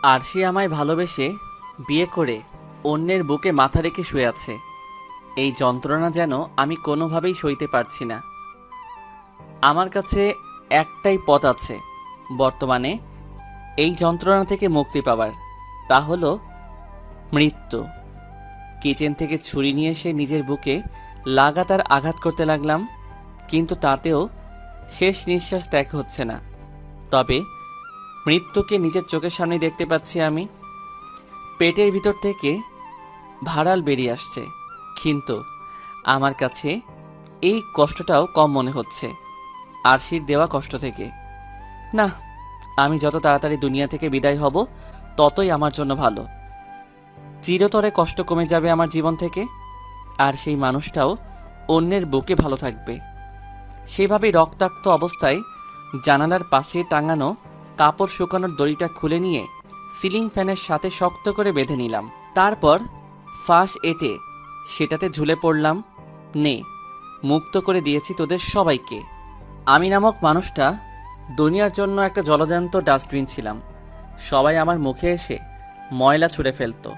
আরশি আমায় ভালোবেসে বিয়ে করে অন্যের বুকে মাথা রেখে শুয়ে আছে। এই যন্ত্রণা যেন আমি কোনোভাবেই সইতে পারছি না। আমার কাছে একটাই পথ আছে বর্তমানে এই যন্ত্রণা থেকে মুক্তি পাবার, তা হলো মৃত্যু। কিচেন থেকে ছুরি নিয়ে এসে নিজের বুকে লাগাতার আঘাত করতে লাগলাম, কিন্তু তাতেও শেষ নিঃশ্বাস ত্যাগ হচ্ছে না। তবে মৃত্যুকে নিজের চোখের সামনে দেখতে পাচ্ছি আমি। পেটের ভিতর থেকে ভাড়াল বেরিয়ে আসছে, কিন্তু আমার কাছে এই কষ্টটাও কম মনে হচ্ছে আরশির দেওয়া কষ্ট থেকে। না, আমি যত তাড়াতাড়ি দুনিয়া থেকে বিদায় হব ততই আমার জন্য ভালো। চিরতরে কষ্ট কমে যাবে আমার জীবন থেকে, আর সেই মানুষটাও অন্যের বুকে ভালো থাকবে। সেভাবেই রক্তাক্ত অবস্থায় জানালার পাশে টাঙানো কাপড় শুকানোর দড়িটা খুলে নিয়ে সিলিং ফ্যানের সাথে শক্ত করে বেঁধে নিলাম। তারপর ফাঁস এঁটে সেটাতে ঝুলে পড়লাম। নে, মুক্ত করে দিয়েছি তোদের সবাইকে। আমি নামক মানুষটা দুনিয়ার জন্য একটা জলজান্ত ডাস্টবিন ছিলাম। সবাই আমার মুখে এসে ময়লা ছুঁড়ে ফেলতো,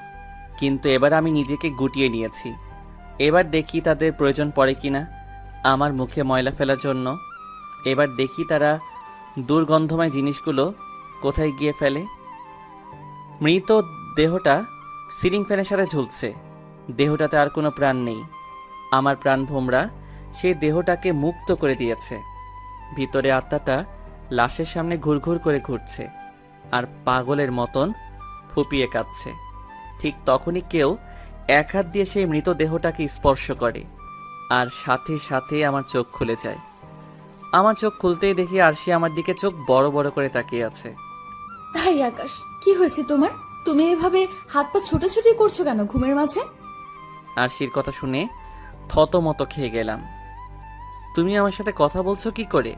কিন্তু এবার আমি নিজেকে গুটিয়ে নিয়েছি। এবার দেখি তাদের প্রয়োজন পড়ে কিনা আমার মুখে ময়লা ফেলার জন্য। এবার দেখি তারা দুর্গন্ধময় জিনিসগুলো কোথায় গিয়ে ফেলে। মৃত দেহটা সিলিং ফ্যানের সাথে ঝুলছে। দেহটাতে আর কোনো প্রাণ নেই। আমার প্রাণ ভোমরা সেই দেহটাকে মুক্ত করে দিয়েছে। ভিতরে আত্মাটা লাশের সামনে ঘুরঘুর করে ঘুরছে আর পাগলের মতন ফুপিয়ে কাঁদছে। ঠিক তখনই কেউ এক হাত দিয়ে সেই মৃতদেহটাকে স্পর্শ করে, আর সাথে সাথে আমার চোখ খুলে যায়। আমার চোখ খুলতেই দেখি আরশি আমার দিকে চোখ বড় বড় করে তাকিয়ে আছে। হাই আকাশ, কি হয়েছে তোমার? তুমি এভাবে হাত পা ছোটাছুটি করছো কেন ঘুমের মাঝে? আরশির কথা শুনে থতমত খেয়ে গেলাম। তুমি আমার সাথে কথা বলছো কি করে?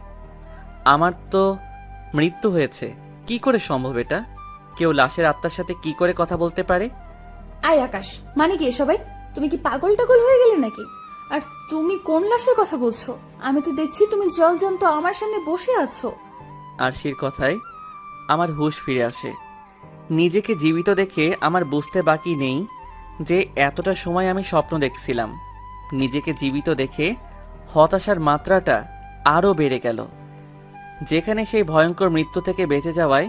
আমার তো মৃত্যু হয়েছে, কি করে সম্ভব এটা? কেউ লাশের আত্মার সাথে কি করে কথা বলতে পারে? আয় আকাশ, মানে কি সবাই? তুমি কি পাগল টাগল হয়ে গেলে নাকি? আর তুমি কোন লাশের কথা বলছো? আমি তো দেখছি তুমি জলজান্ত আমার সামনে বসে আছো। আরশির কথায় আমার হুঁশ ফিরে আসে। নিজেকে জীবিত দেখে আমার বুঝতে বাকি নেই যে এতটা সময় আমি স্বপ্ন দেখছিলাম। নিজেকে জীবিত দেখে হতাশার মাত্রাটা আরও বেড়ে গেল। যেখানে সেই ভয়ঙ্কর মৃত্যু থেকে বেঁচে যাওয়ায়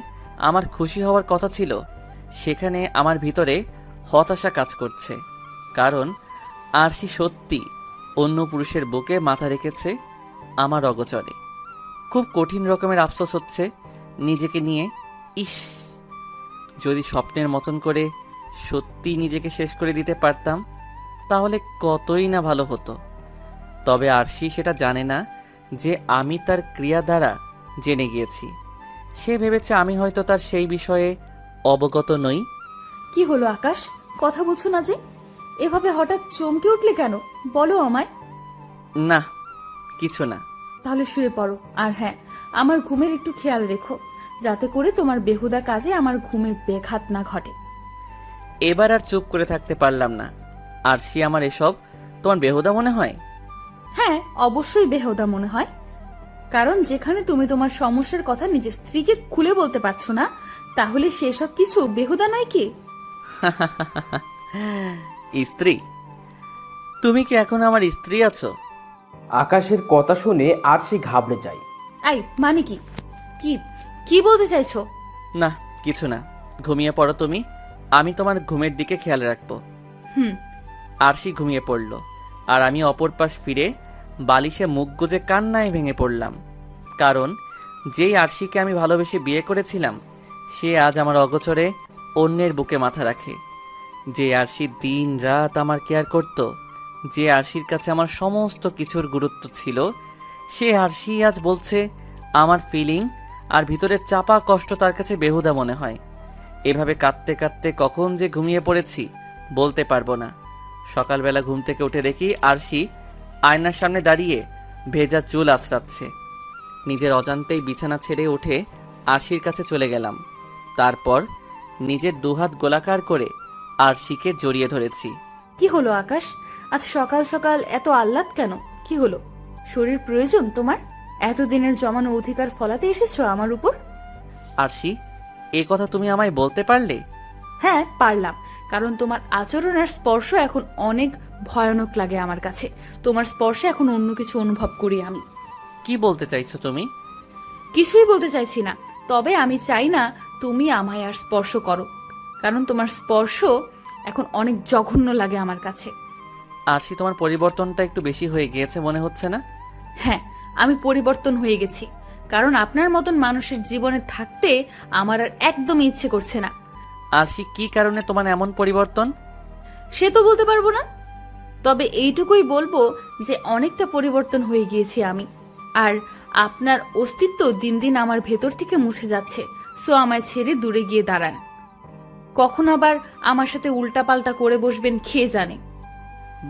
আমার খুশি হওয়ার কথা ছিল, সেখানে আমার ভিতরে হতাশা কাজ করছে। কারণ আরশি সত্যি অন্য পুরুষের বুকে মাথা রেখেছে আমার অগোচরে। খুব কঠিন রকমের আফসোস হচ্ছে নিজেকে নিয়ে। ইস, যদি স্বপ্নের মতন করে সত্যি নিজেকে শেষ করে দিতে পারতাম তাহলে কতই না ভালো হতো। তবে আরশি সেটা জানে না যে আমি তার ক্রিয়া দ্বারা জেনে গিয়েছি। সে ভেবেছে আমি হয়তো তার সেই বিষয়ে অবগত নই। কি হলো আকাশ, কথা বলছো না যে? এভাবে হঠাৎ চমকে উঠলে কেন, বলো আমায়। না, কিছু না। তাহলে শুয়ে পড়ো। আর হ্যাঁ, আমার ঘুমের একটু খেয়াল রেখো, যাতে করে তোমার বেহুদা কাজে আমার ঘুমের ব্যাঘাত না ঘটে। এবার আর চুপ করে থাকতে পারলাম না। আরশি, আমার এসব তোমার বেহুদা মনে হয়? হ্যাঁ, অবশ্যই বেহুদা মনে হয়। কারণ যেখানে তুমি তোমার সমস্যার কথা নিজের স্ত্রীকে খুলে বলতে পারছো না, তাহলে সেসব কিছু বেহুদা নয় কি? স্ত্রী? তুমি কি এখন আমার স্ত্রী আছো? আকাশের কথা শুনে আরশি ঘাবড়ে যায়। আই, মানে কি? কি কি বলতে চাইছো? না, কিছু না। ঘুমিয়ে পড়ো তুমি, আমি তোমার ঘুমের দিকে খেয়াল রাখবো। হুম। আরশি ঘুমিয়ে পড়ল, আর আমি অপর পাশ ফিরে বালিশে মুখ গুজে কান্নায় ভেঙে পড়লাম। কারণ যেই আরশিকে আমি ভালোবেসে বিয়ে করেছিলাম, সে আজ আমার অগোচরে অন্যের বুকে মাথা রাখে। যে আরশি দিন রাত আমার কেয়ার করত, যে আরশির কাছে আমার সমস্ত কিছুর গুরুত্ব ছিল, সে আরশি আজ বলছে আমার ফিলিং আর ভিতরের চাপা কষ্ট তার কাছে বেহুদা মনে হয়। এভাবে কাঁদতে কাঁদতে কখন যে ঘুমিয়ে পড়েছি বলতে পারবো না। সকালবেলা ঘুম থেকে উঠে দেখি আরশি আয়নার সামনে দাঁড়িয়ে ভেজা চুল আঁচড়াচ্ছে। নিজের অজান্তেই বিছানা ছেড়ে উঠে আরশির কাছে চলে গেলাম। তারপর নিজের দুহাত গোলাকার করে আরশিকে জড়িয়ে ধরেছি। কি হলো আকাশ, আজ সকাল সকাল এত আহ্লাদ কেন? কি হলো? শরীর প্রয়োজন তোমার? এতদিনের জমানো অধিকার ফলাতে এসেছো আমার উপর? আরশি, এ কথা তুমি আমায় বলতে পারলে? হ্যাঁ পারলাম, কারণ তোমার আচরণ আর স্পর্শ এখন অনেক ভয়ানক লাগে আমার কাছে। তোমার স্পর্শে এখন অন্য কিছু অনুভব করি আমি। কি বলতে চাইছো তুমি? কিছুই বলতে চাইছি না, তবে আমি চাই না তুমি আমায় আর স্পর্শ করো, কারণ তোমার স্পর্শ এখন অনেক জঘন্য লাগে আমার কাছে। আরশি, তোমার পরিবর্তনটা একটু বেশি হয়ে গিয়েছে মনে হচ্ছে না? হ্যাঁ, আমি পরিবর্তন হয়ে গেছি, কারণ আপনার মতন মানুষের জীবনে থাকতে আমার আর একদমই ইচ্ছে করছে না। আরশি, কি কারণে তোমার এমন পরিবর্তন? সে তো বলতে পারবো না, তবে এইটুকুই বলবো যে অনেকটা পরিবর্তন হয়ে গিয়েছি আমি। আর আপনার অস্তিত্ব দিন দিন আমার ভেতর থেকে মুছে যাচ্ছে। সো আমায় ছেড়ে দূরে গিয়ে দাঁড়ান। কখন আবার আমার সাথে উল্টাপাল্টা করে বসবেন খেয়ে জানে।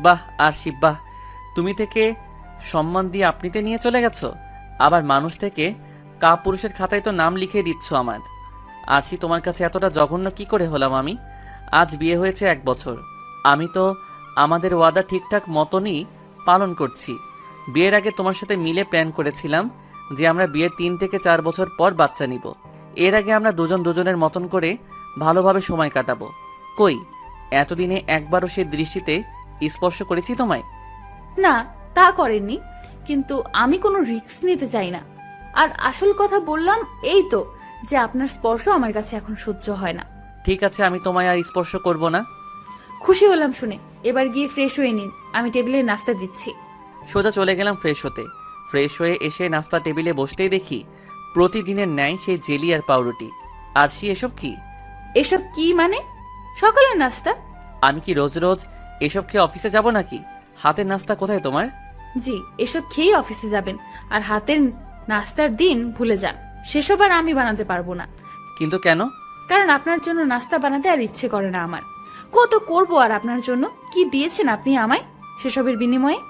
বাহ আরশি বাহ, তুমি থেকে সম্মান দিয়ে আপনিতে নিয়ে চলে গেছো, আবার মানুষ থেকে কাপুরুষের খাতায় তো নাম লিখে দিচ্ছ আমার। আরশি, তোমার কাছে এতটা জঘন্য কি করে হলাম আমি? আজ বিয়ে হয়েছে 1 বছর, আমি তো আমাদের ওয়াদা ঠিকঠাক মতনই পালন করছি। বিয়ের আগে তোমার সাথে মিলে প্ল্যান করেছিলাম যে আমরা বিয়ের 3 থেকে 4 বছর পর বাচ্চা নিব। এর আগে আমরা দুজন দুজনের মতন করে ভালোভাবে সময় কাটাবো। কই, এতদিনে একবারও সে দৃষ্টিতে স্পর্শ করেছি তোমায়? না, তা করেননি, কিন্তু আমি কোনো রিস্ক নিতে চাই না। আর আসল কথা বললাম এই তো, যে আপনার স্পর্শ আমার কাছে এখন সহ্য হয় না। ঠিক আছে, আমি তোমায় আর স্পর্শ করব না। খুশি হলাম শুনে। এবার গিয়ে ফ্রেশ হয়ে নিন, আমি টেবিলে নাস্তা দিচ্ছি। সোজা চলে গেলাম ফ্রেশ হতে। ফ্রেশ হয়ে এসে নাস্তা টেবিলে বসতেই দেখি প্রতিদিনের ন্যায় সেই জেলি আর পাউরুটি। আরশি, এসব কি? এসব কি মানে? সকালের নাস্তা। আমি কি রোজ রোজ এসব খেয়ে অফিসে যাব নাকি? হাতের নাস্তা কোথায় তোমার? জি, এসব খেয়েই অফিসে যাবেন, আর হাতের নাস্তার দিন ভুলে যান। সেসব আর আমি বানাতে পারবো না। কিন্তু কেন? কারণ আপনার জন্য নাস্তা বানাতে আর ইচ্ছে করে না আমার। কত করবো আর আপনার জন্য? কি দিয়েছেন আপনি আমায় সেসবের বিনিময়ে?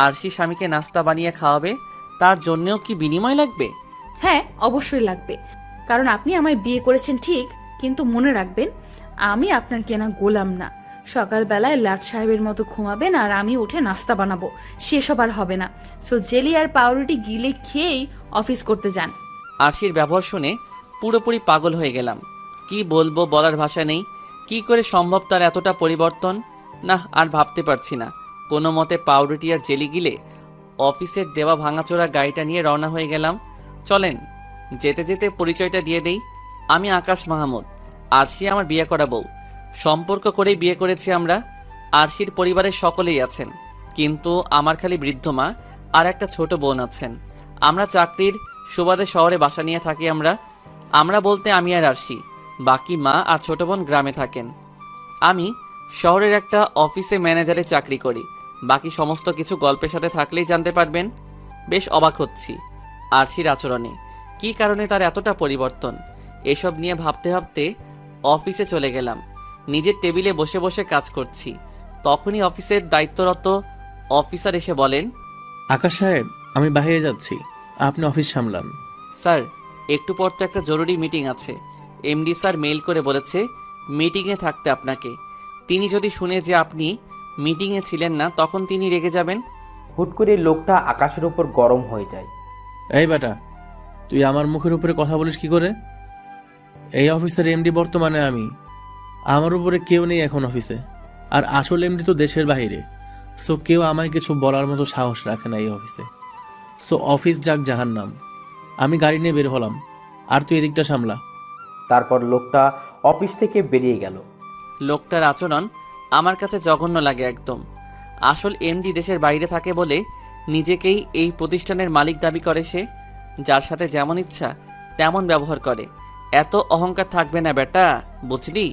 আরশি স্বামীকে নাস্তা বানিয়ে খাওয়াবে, তার জন্যেও কি বিনিময় লাগবে? হ্যাঁ, অবশ্যই লাগবে, কারণ আপনি আমায় বিয়ে করেছেন ঠিক, কিন্তু মনে রাখবেন আমি আপনার কেনা গোলাম না। সকালবেলায় লাট সাহেবের মতো ঘুমাবেন আর আমি উঠে নাস্তা বানাবো, সেসব আর হবে না। সো জেলি আর পাউরুটি গিলে খেয়েই অফিস করতে যান। আরশির ব্যবহার শুনে পুরোপুরি পাগল হয়ে গেলাম। কি বলবো, বলার ভাষা নেই। কি করে সম্ভব তার এতটা পরিবর্তন? না, আর ভাবতে পারছি না। কোনো মতে পাউরুটি আর জেলি গিলে অফিসের দেওয়া ভাঙাচোরা গাড়িটা নিয়ে রওনা হয়ে গেলাম। চলেন, যেতে যেতে পরিচয়টা দিয়ে দেই। আমি আকাশ মাহমুদ, আরশি আমার বিয়ে করা বউ। সম্পর্ক করেই বিয়ে করেছি আমরা। আরশির পরিবারের সকলেই আছেন, কিন্তু আমার খালি বৃদ্ধ মা আর একটা ছোট বোন আছেন। আমরা চাকরির সুবাদে শহরে বাসা নিয়ে থাকি। আমরা বলতে আমি আর আরশি, বাকি মা আর ছোট বোন গ্রামে থাকেন। আমি শহরের একটা অফিসে ম্যানেজারে চাকরি করি। বাকি সমস্ত কিছু গল্পের সাথে থাকলেই জানতে পারবেন। বেশ অবাক হচ্ছি আরশির আচরণে, কী কারণে তার এতটা পরিবর্তন। এসব নিয়ে ভাবতে ভাবতে অফিসে চলে গেলাম। নিজের টেবিলে বসে বসে কাজ করছি। তখনই অফিসের দায়িত্বরত অফিসার এসে বলেন, আকাশ সাহেব, আমি বাইরে যাচ্ছি, আপনি অফিস সামলান। স্যার, একটু পর তো একটা জরুরি মিটিং আছে। এমডি স্যার মেইল করে বলেছে মিটিংয়ে থাকতে আপনাকে। তিনি যদি শুনে যে আপনি মিটিংয়ে ছিলেন না, তখন তিনি রেগে যাবেন। হুট করে লোকটা আকাশের ওপর গরম হয়ে যায়। এই বেটা, তুই আমার মুখের উপরে কথা বলিস কি করে? এই অফিসের এমডি বর্তমানে আমি, আমার উপরে কেউ নেই এখন অফিসে। আর আসল এমডি তো দেশের বাইরে। সো কেউ আমায় কিছু বলার মতো সাহস রাখে না এই অফিসে। সো অফিস যাক জাহান্নাম। আমি গাড়ি নিয়ে বের হলাম, আর তুই এদিকটা সামলা। তারপর লোকটা অফিস থেকে বেরিয়ে গেল। লোকটার আচরণ আমার কাছে জঘন্য লাগে একদম। আসল এমডি দেশের বাইরে থাকে বলে নিজেকেই এই প্রতিষ্ঠানের মালিক দাবি করে সে। যার সাথে যেমন ইচ্ছা তেমন ব্যবহার করে। এত অহংকার থাকবে না বেটা, বুঝলি?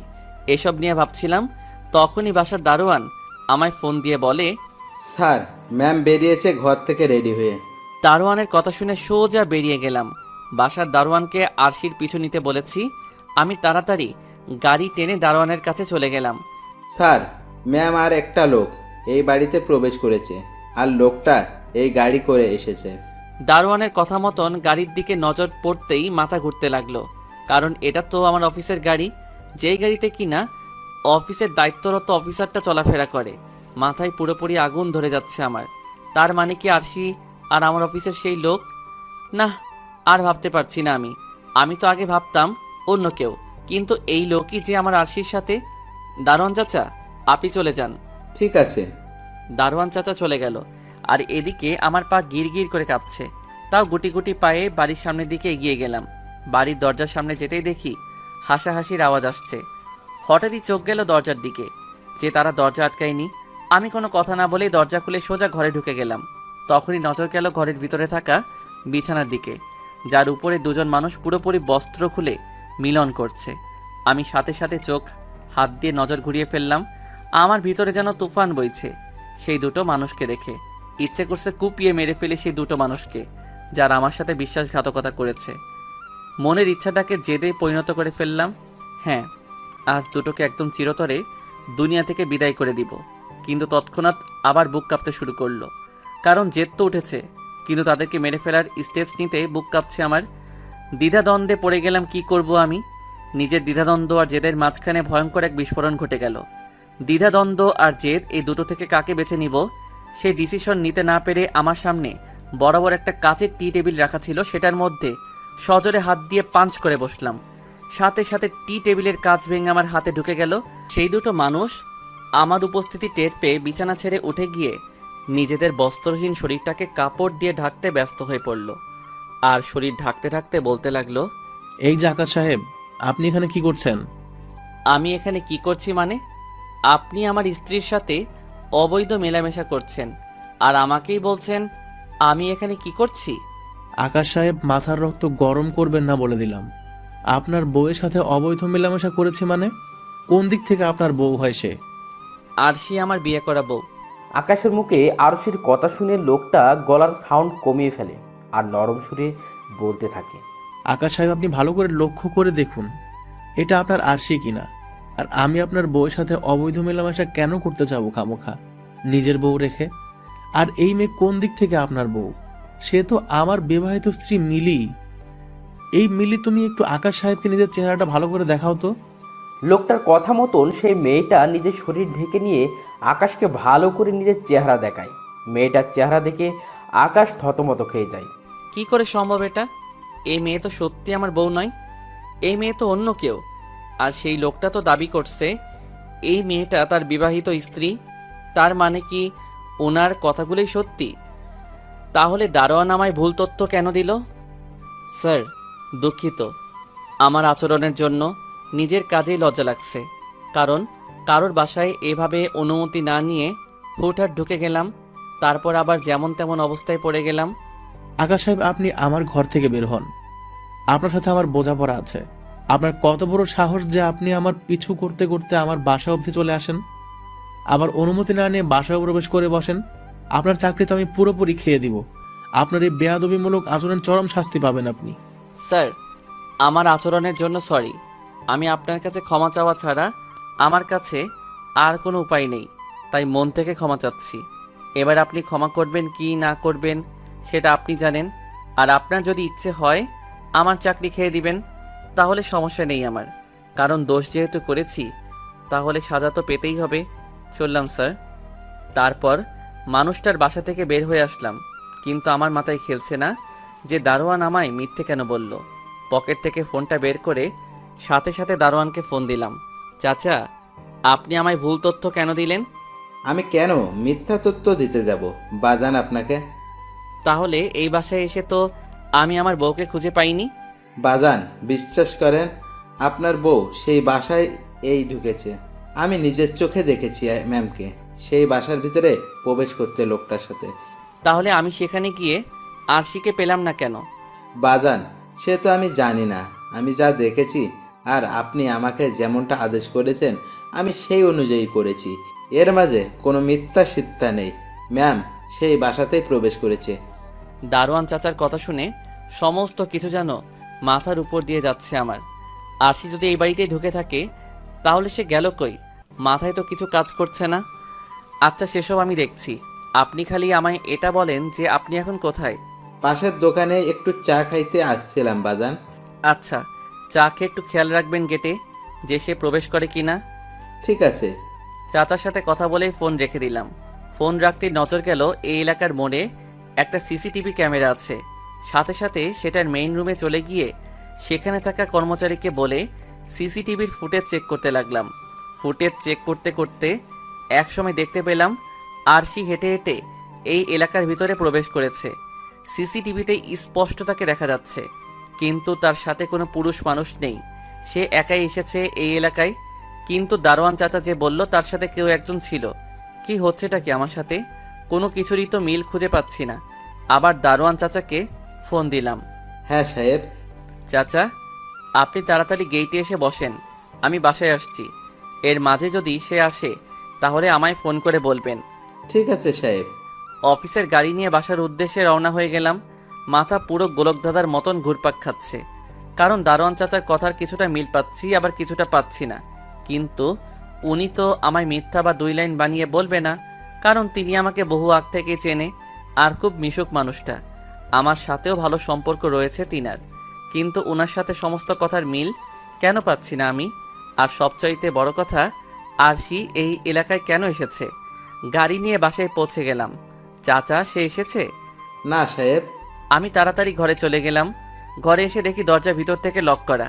এসব নিয়ে ভাবছিলাম, তখনই বাসার দারোয়ান আমায় ফোন দিয়ে বলে, স্যার, ম্যাম বেরিয়েছে ঘর থেকে রেডি হয়ে। দারোয়ানের কথা শুনে সোজা বেরিয়ে গেলাম। বাসার দারোয়ানকে আরশির পিছু নিতে বলেছি। আমি তাড়াতাড়ি গাড়ি টেনে দারোয়ানের কাছে চলে গেলাম। স্যার, ম্যাম আর একটা লোক এই বাড়িতে প্রবেশ করেছে, আর লোকটা এই গাড়ি করে এসেছে। দারোয়ানের কথা মতন গাড়ির দিকে নজর পড়তেই মাথা ঘুরতে লাগলো, কারণ এটা তো আমার অফিসের গাড়ি, যেই গাড়িতে কিনা অফিসের দায়িত্বরত অফিসারটা চলাফেরা করে। মাথায় পুরোপুরি আগুন ধরে যাচ্ছে আমার। তার মানে কি আরশি আর আমার অফিসের সেই লোক? না, আর ভাবতে পারছি না আমি। আমি তো আগে ভাবতাম অন্য কেউ, কিন্তু এই লোকই যে আমার আরশির সাথে। দারোয়ান চাচা, আপনি চলে যান। ঠিক আছে। দারোয়ান চাচা চলে গেল, আর এদিকে আমার পা গির গির করে কাঁপছে। তাও গুটি গুটি পায়ে বাড়ির সামনের দিকে এগিয়ে গেলাম। বাড়ির দরজার সামনে যেতেই দেখি হাসাহাসির আওয়াজ আসছে। হঠাৎই চোখ গেল দরজার দিকে, যে তারা দরজা আটকায়নি। আমি কোনো কথা না বলেই দরজা খুলে সোজা ঘরে ঢুকে গেলাম। তখনই নজর গেল ঘরের ভিতরে থাকা বিছানার দিকে, যার উপরে দুজন মানুষ পুরোপুরি বস্ত্র খুলে মিলন করছে। আমি সাথে সাথে চোখ হাত দিয়ে নজর ঘুরিয়ে ফেললাম। আমার ভিতরে যেন তুফান বইছে সেই দুটো মানুষকে দেখে। ইচ্ছে করছে কুপিয়ে মেরে ফেলে সেই দুটো মানুষকে, যারা আমার সাথে বিশ্বাসঘাতকতা করেছে। মনের ইচ্ছাটাকে জেদে পরিণত করে ফেললাম। হ্যাঁ, আজ দুটোকে একদম চিরতরে দুনিয়া থেকে বিদায় করে দিব। কিন্তু তৎক্ষণাৎ আবার বুক কাঁপতে শুরু করলো, কারণ জেদ তো উঠেছে, কিন্তু তাদেরকে মেরে ফেলার স্টেপস নিতে বুক কাঁপছে আমার। দ্বিধাদ্বন্দ্বে পড়ে গেলাম, কি করব আমি। নিজের দ্বিধাদ্বন্দ্ব আর জেদের মাঝখানে ভয়ঙ্কর এক বিস্ফোরণ ঘটে গেল। দ্বিধাদ্বন্দ্ব আর জেদ, এই দুটো থেকে কাকে বেছে নিব সেই ডিসিশন নিতে না পেরে আমার সামনে বরাবর একটা কাচের টি টেবিল রাখা ছিল, সেটার মধ্যে সজোরে হাত দিয়ে পাঞ্চ করে বসলাম। সাথে সাথে টি টেবিলের কাঁচ ভেঙে আমার হাতে ঢুকে গেল। সেই দুটো মানুষ আমার উপস্থিতি টের পেয়ে বিছানা ছেড়ে উঠে গিয়ে নিজেদের বস্ত্রহীন শরীরটাকে কাপড় দিয়ে ঢাকতে ব্যস্ত হয়ে পড়ল, আর শরীর ঢাকতে ঢাকতে বলতে লাগলো, এই যে আকাশ সাহেব, আপনি এখানে কি করছেন? আমি এখানে কি করছি মানে? আপনি আমার স্ত্রীর সাথে অবৈধ মেলামেশা করছেন, আর আমাকেই বলছেন আমি এখানে কি করছি? আকাশ সাহেব, মাথার রক্ত গরম করবেন না বলে দিলাম। আপনার বউয়ের সাথে অবৈধ মেলামেশা করেছি মানে? কোন দিক থেকে আপনার বউ হয় সে? আরশি আমার বিয়ে করা বউ। আকাশের মুখে আরশির কথা শুনে লোকটা গলার সাউন্ড কমিয়ে ফেলে আর নরম সুরে বলতে থাকে। আকাশ সাহেব, আপনি ভালো করে লক্ষ্য করে দেখুন এটা আপনার আরশি কিনা। আর আমি আপনার বউয়ের সাথে অবৈধ মেলামেশা কেন করতে যাবো খামোখা, নিজের বউ রেখে? আর এই মেয়ে কোন দিক থেকে আপনার বউ? সে তো আমার বিবাহিত স্ত্রী মিলি। এই মিলি, তুমি একটু আকাশ সাহেবকে নিজের চেহারাটা ভালো করে দেখাও তো। লোকটার কথা মতন সেই মেয়েটা নিজের শরীর ঢেকে নিয়ে আকাশকে ভালো করে নিজের চেহারা দেখায়। মেয়েটার চেহারা দেখে আকাশ থতমত খেয়ে যায়। কি করে সম্ভব এটা? এই মেয়ে তো সত্যি আমার বউ নয়, এই মেয়ে তো অন্য কেউ। আর সেই লোকটা তো দাবি করছে এই মেয়েটা তার বিবাহিত স্ত্রী। তার মানে কি ওনার কথাগুলোই সত্যি? তাহলে দারোয়ান আমায় ভুল তথ্য কেন দিল? স্যার, দুঃখিত। আমার আচরণের জন্য নিজের কাজেই লজ্জা লাগছে, কারণ কারোর বাসায় এভাবে অনুমতি না নিয়ে হুটহাট ঢুকে গেলাম, তারপর আবার যেমন তেমন অবস্থায় পড়ে গেলাম। আকাশ সাহেব, আপনি আমার ঘর থেকে বের হন। আপনার সাথে আমার বোঝাপড়া আছে। আপনার কত বড় সাহস যে আপনি আমার পিছু করতে করতে আমার বাসা অবধি চলে আসেন, আবার অনুমতি না নিয়ে বাসায় প্রবেশ করে বসেন। আপনার চাকরি তো আমি পুরোপুরি খেয়ে দিব। আপনার এই বেয়াদবিমূলক আচরণ চরম শাস্তি পাবেন আপনি। স্যার, আমার আচরণের জন্য সরি। আমি আপনার কাছে ক্ষমা চাওয়া ছাড়া আমার কাছে আর কোনো উপায় নেই, তাই মন থেকে ক্ষমা চাচ্ছি। এবার আপনি ক্ষমা করবেন কি না করবেন সেটা আপনি জানেন। আর আপনার যদি ইচ্ছে হয় আমার চাকরি খেয়ে দিবেন, তাহলে সমস্যা নেই আমার, কারণ দোষ যেহেতু করেছি তাহলে সাজা তো পেতেই হবে। চললাম স্যার। তারপর মানুষটার বাসা থেকে বের হয়ে আসলাম, কিন্তু আমার মাথায় খেলছে না যে দারোয়ান আমায় মিথ্যে কেন বলল। পকেট থেকে ফোনটা বের করে সাথে সাথে দারোয়ানকে ফোন দিলাম। চাচা, আপনি আমায় ভুল তথ্য কেন দিলেন? আমি কেন মিথ্যা তথ্য দিতে যাব বাজান আপনাকে? তাহলে এই বাসায় এসে তো আমি আমার বউকে খুঁজে পাইনি। বাজান, বিশ্বাস করেন, আপনার বউ সেই বাসায় এই ঢুকেছে। আমি নিজের চোখে দেখেছি ম্যামকে সেই বাসার ভিতরে প্রবেশ করতে লোকটার সাথে। তাহলে আমি সেখানে গিয়ে আরশিকে পেলাম না কেন? বাজান, সে তো আমি জানি না। আমি যা দেখেছি আর আপনি আমাকে যেমনটা আদেশ করেছেন আমি সেই অনুযায়ী করেছি। এর মাঝে কোনো মিথ্যা সিদ্ধা নেই। ম্যাম সেই বাসাতেই প্রবেশ করেছে। দারোয়ান চাচার কথা শুনে সমস্ত কিছু যেন মাথার উপর দিয়ে যাচ্ছে আমার। আরশি যদি এই বাড়িতেই ঢুকে থাকে তাহলে সে গেল কই? মাথায় তো কিছু কাজ করছে না। আচ্ছা, সেসব আমি দেখছি। আপনি খালি আমায় এটা বলেন যে আপনি এখন কোথায়? পাশের দোকানে একটু চা খাইতে আসছিলাম বাজান। আচ্ছা, চা খেয়ে একটু খেয়াল রাখবেন গেটে যে সে প্রবেশ করে কিনা। ঠিক আছে। চাচার সাথে কথা বলেই ফোন রেখে দিলাম। ফোন রাখতেই নজর গেল এই এলাকার মোড়ে একটা সিসিটিভি ক্যামেরা আছে। সাথে সাথে সেটার মেইন রুমে চলে গিয়ে সেখানে থাকা কর্মচারীকে বলে সিসিটিভির ফুটেজ চেক করতে লাগলাম। ফুটেজ চেক করতে করতে একসময় দেখতে পেলাম আরশি হেঁটে হেঁটে এই এলাকার ভিতরে প্রবেশ করেছে। সিসিটিভিতে স্পষ্ট তাকে দেখা যাচ্ছে, কিন্তু তার সাথে কোনো পুরুষ মানুষ নেই। সে একাই এসেছে এই এলাকায়। কিন্তু দারোয়ান চাচা যে বলল তার সাথে কেউ একজন ছিল। কি হচ্ছেটা কি আমার সাথে? কোনো কিছুরই তো মিল খুঁজে পাচ্ছি না। আবার দারোয়ান চাচাকে ফোন দিলাম। হ্যাঁ সাহেব। চাচা, আপনি তাড়াতাড়ি গেইটে এসে বসেন, আমি বাসায় আসছি। এর মাঝে যদি সে আসে তাহলে আমায় ফোন করে বলবেন। ঠিক আছে সাহেব। অফিসের গাড়ি নিয়ে বাসার উদ্দেশ্যে রওনা হয়ে গেলাম। মাথা পুরো গোলকধাঁধার মতন ঘুরপাক খাচ্ছে, কারণ দারোয়ান চাচার কথার কিছুটা মিল পাচ্ছি, আবার কিছুটা পাচ্ছি না। কিন্তু উনি তো আমায় মিথ্যা বা 2 লাইন বানিয়ে বলবে না, কারণ তিনি আমাকে বহু আগ থেকে চেনে আর খুব মিশুক মানুষটা। আমার সাথেও ভালো সম্পর্ক রয়েছে তিনার, কিন্তু ওনার সাথে সমস্ত কথার মিল কেন পাচ্ছি না আমি? আর সবচাইতে বড় কথা, আরশি এই এলাকায় কেন এসেছে? গাড়ি নিয়ে বাসায় পৌঁছে গেলাম। চাচা, সে এসেছে? না সাহেব। আমি তাড়াতাড়ি ঘরে চলে গেলাম। ঘরে এসে দেখি দরজা ভিতর থেকে লক করা,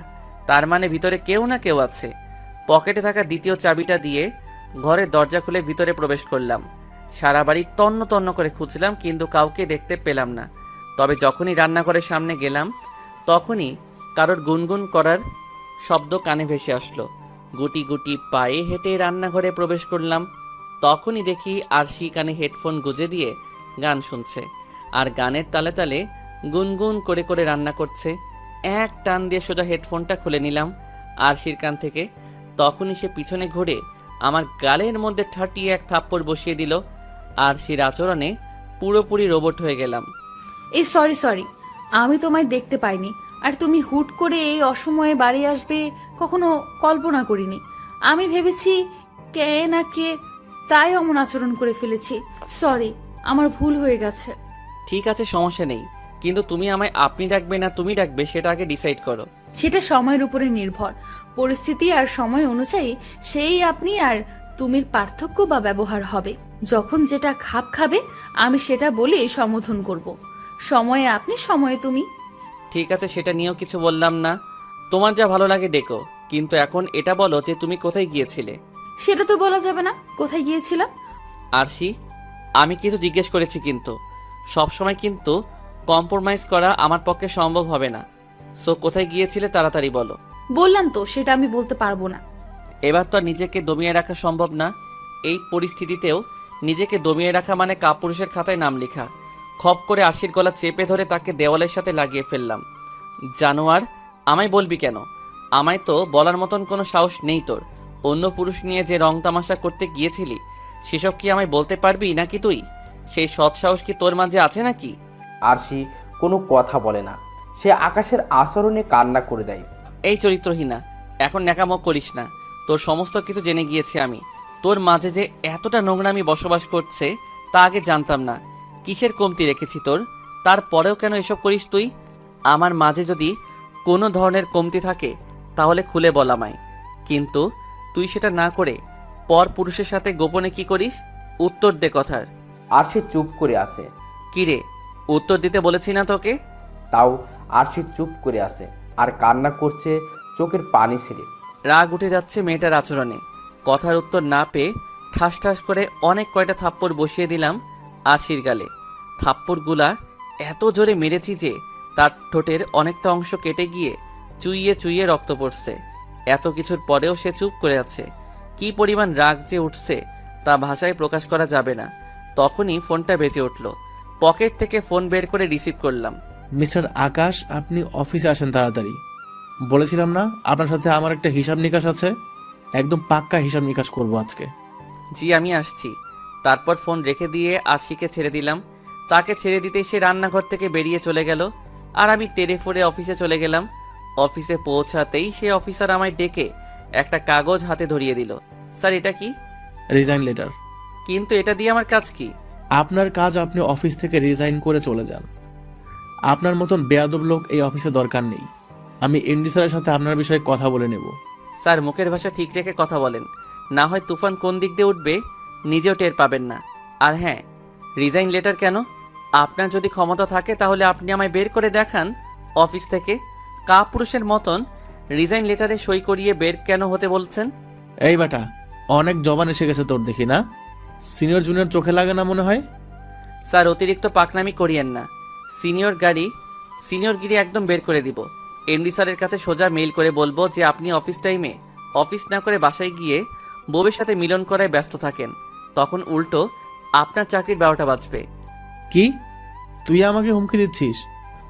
তার মানে ভিতরে কেউ না কেউ আছে। পকেটে থাকা দ্বিতীয় চাবিটা দিয়ে ঘরের দরজা খুলে ভিতরে প্রবেশ করলাম। সারা বাড়ি তন্ন তন্ন করে খুঁজলাম, কিন্তু কাউকে দেখতে পেলাম না। তবে যখনই রান্নাঘরের সামনে গেলাম তখনই কারোর গুনগুন করার শব্দ কানে ভেসে আসলো। গুটি গুটি পায়ে হেঁটে রান্নাঘরে প্রবেশ করলাম। তখনই দেখি আরশি কানে হেডফোন গুজে দিয়ে গান শুনছে, আর গানের তালে তালে গুনগুন করে করে রান্না করছে। এক টান দিয়ে সোজা হেডফোনটা খুলে নিলাম আরশির কান থেকে। তখনই সে পিছনে ঘুরে আমার গালের মধ্যে ঠাটিয়ে এক থাপ্পড় বসিয়ে দিল। আরশির আচরণে পুরোপুরি রোবট হয়ে গেলাম। এই সরি, আমি তোমায় দেখতে পাইনি। আর তুমি হুট করে এই অসময়ে বাড়ি আসবে কখনো কল্পনা করিনি। আমি ভেবেছি কে না কে, তাই অমন আচরণ করে ফেলেছি। সরি, আমার ভুল হয়ে গেছে। ঠিক আছে, সমস্যা নেই, কিন্তু তুমি আমায় আপনি ডাকবে না তুমি ডাকবে সেটা আগে ডিসাইড করো। সেটা সময়ের উপরে নির্ভর, পরিস্থিতি আর সময় অনুযায়ী সেই আপনি আর তুমির পার্থক্য বা ব্যবহার হবে। যখন যেটা খাপ খাবে আমি সেটা বলেই সম্বোধন করব। সময়ে আপনি, সময়ে তুমি। ঠিক আছে, সেটা নিয়েও কিছু বললাম না। তোমার যা ভালো লাগে ডেকো, কিন্তু এখন এটা বলো যে তুমি কোথায় গিয়েছিলে। সেটা তো বলা যাবে না। কোথায় গিয়েছিলাম? আরশি, আমি কিছু জিজ্ঞেস করেছি, কিন্তু সবসময় কিন্তু কম্প্রোমাইজ করা আমার পক্ষে সম্ভব হবে না। সো কোথায় গিয়েছিলে তাড়াতাড়ি বলো। বললাম তো, সেটা আমি বলতে পারবো না। এবার তো আর নিজেকে দমিয়ে রাখা সম্ভব না। এই পরিস্থিতিতেও নিজেকে দমিয়ে রাখা মানে কাপুরুষের খাতায় নাম লেখা। খপ করে আরশির গলা চেপে ধরে তাকে দেওয়ালের সাথে লাগিয়ে ফেললাম। জানোয়ার, আমায় বলবি কেন? আমায় তো বলার মতন কোনো সাহস নেই তোর। অন্য পুরুষ নিয়ে যে রং তামাশা করতে গিয়েছিলি সেসব কি আমায় বলতে পারবি নাকি তুই? সেই সৎ সাহস কি তোর মাঝে আছে নাকি? আরশি কোনো কথা বলে না, সে আকাশের আচরণে কান্না করে দেয়। এই চরিত্রহীনা, এখন ন্যাকামো করিস না। তোর সমস্ত কিছু জেনে গিয়েছি আমি। তোর মাঝে যে এতটা নোংরামি বসবাস করছে তা আগে জানতাম না। কিসের কমতি রেখেছি তোর? তারপরেও কেন এসব করিস তুই? আমার মাঝে যদি কোনো ধরনের কমতি থাকে তাহলে খুলে বল আমায়। কিন্তু তুই সেটা না করে পর পুরুষের সাথে গোপনে কি করিস? উত্তর দে কথার। আরশি চুপ করে আছে। কি রে, উত্তর দিতে বলেছি না তোকে? তাও আরশি চুপ করে আছে আর কান্না করছে চোখের পানি ছেড়ে। রাগ উঠে যাচ্ছে মেয়েটার আচরণে। কথার উত্তর না পেয়ে ঠাস ঠাস করে অনেক কয়টা থাপ্পড় বসিয়ে দিলাম আরশির গালে। থাপ্পড়গুলা এত জোরে মেরেছি যে তার ঠোঁটের অনেকটা অংশ কেটে গিয়ে চুইয়ে চুইয়ে রক্ত পড়ছে। এত কিছুর পরেও সে চুপ করে আছে। কি পরিমাণ রাগ যে উঠছে তা ভাষায় প্রকাশ করা যাবে না। তখনই ফোনটা বেজে উঠল। পকেট থেকে ফোন বের করে রিসিভ করলাম। মিস্টার আকাশ, আপনি অফিসে আসেন তাড়াতাড়ি। বলেছিলাম না আপনার সাথে আমার একটা হিসাব নিকাশ আছে? একদম পাক্কা হিসাব নিকাশ করবো আজকে। জি, আমি আসছি। তারপর ফোন রেখে দিয়ে আরশিকে ছেড়ে দিলাম। তাকে ছেড়ে দিতেই সে রান্নাঘর থেকে বেরিয়ে চলে গেল, আর আমি তেড়ে ফুড়ে অফিসে চলে গেলাম। অফিসে পৌঁছাতেই সে অফিসার আমায় ডেকে একটা কাগজ হাতে ধরিয়ে দিল। স্যার, এটা কি? Resign letter. কিন্তু এটা দিয়ে আমার কাজ কি? আপনার কাজ আপনি অফিস থেকে রিজাইন করে চলে যান। আপনার মতন বেয়াদব লোক এই অফিসে দরকার নেই। আমি এমডি স্যারের সাথে আপনার বিষয়ে কথা বলে নেব। স্যার, মুখের ভাষা ঠিক রেখে কথা বলেন, না হয় তুফান কোন দিক দিয়ে উঠবে নিজেও টের পাবেন না। আর হ্যাঁ, রিজাইন লেটার কেন? আপনার যদি ক্ষমতা থাকে তাহলে আপনি আমায় বের করে দেখান অফিস থেকে, কাপুরুষের মতন রিজাইন লেটারে সই করিয়ে বের কেন হতে বলছেন? এই বেটা, অনেক জবান এসে গেছে তোর, দেখি না? সিনিয়র জুনিয়র চোখে লাগে না মনে হয়? স্যার, অতিরিক্ত পাকনামি করিয়েন না। সিনিয়রগিরি একদম বের করে দিব। এমডি স্যারের কাছে সোজা মেইল করে বলবো যে আপনি অফিস টাইমে অফিস না করে বাসায় গিয়ে বউয়ের সাথে মিলন করায় ব্যস্ত থাকেন। তখন উল্টো আপনার চাকরির 12টা বাজবে। কি, তুই আমাকে হুমকি দিচ্ছিস?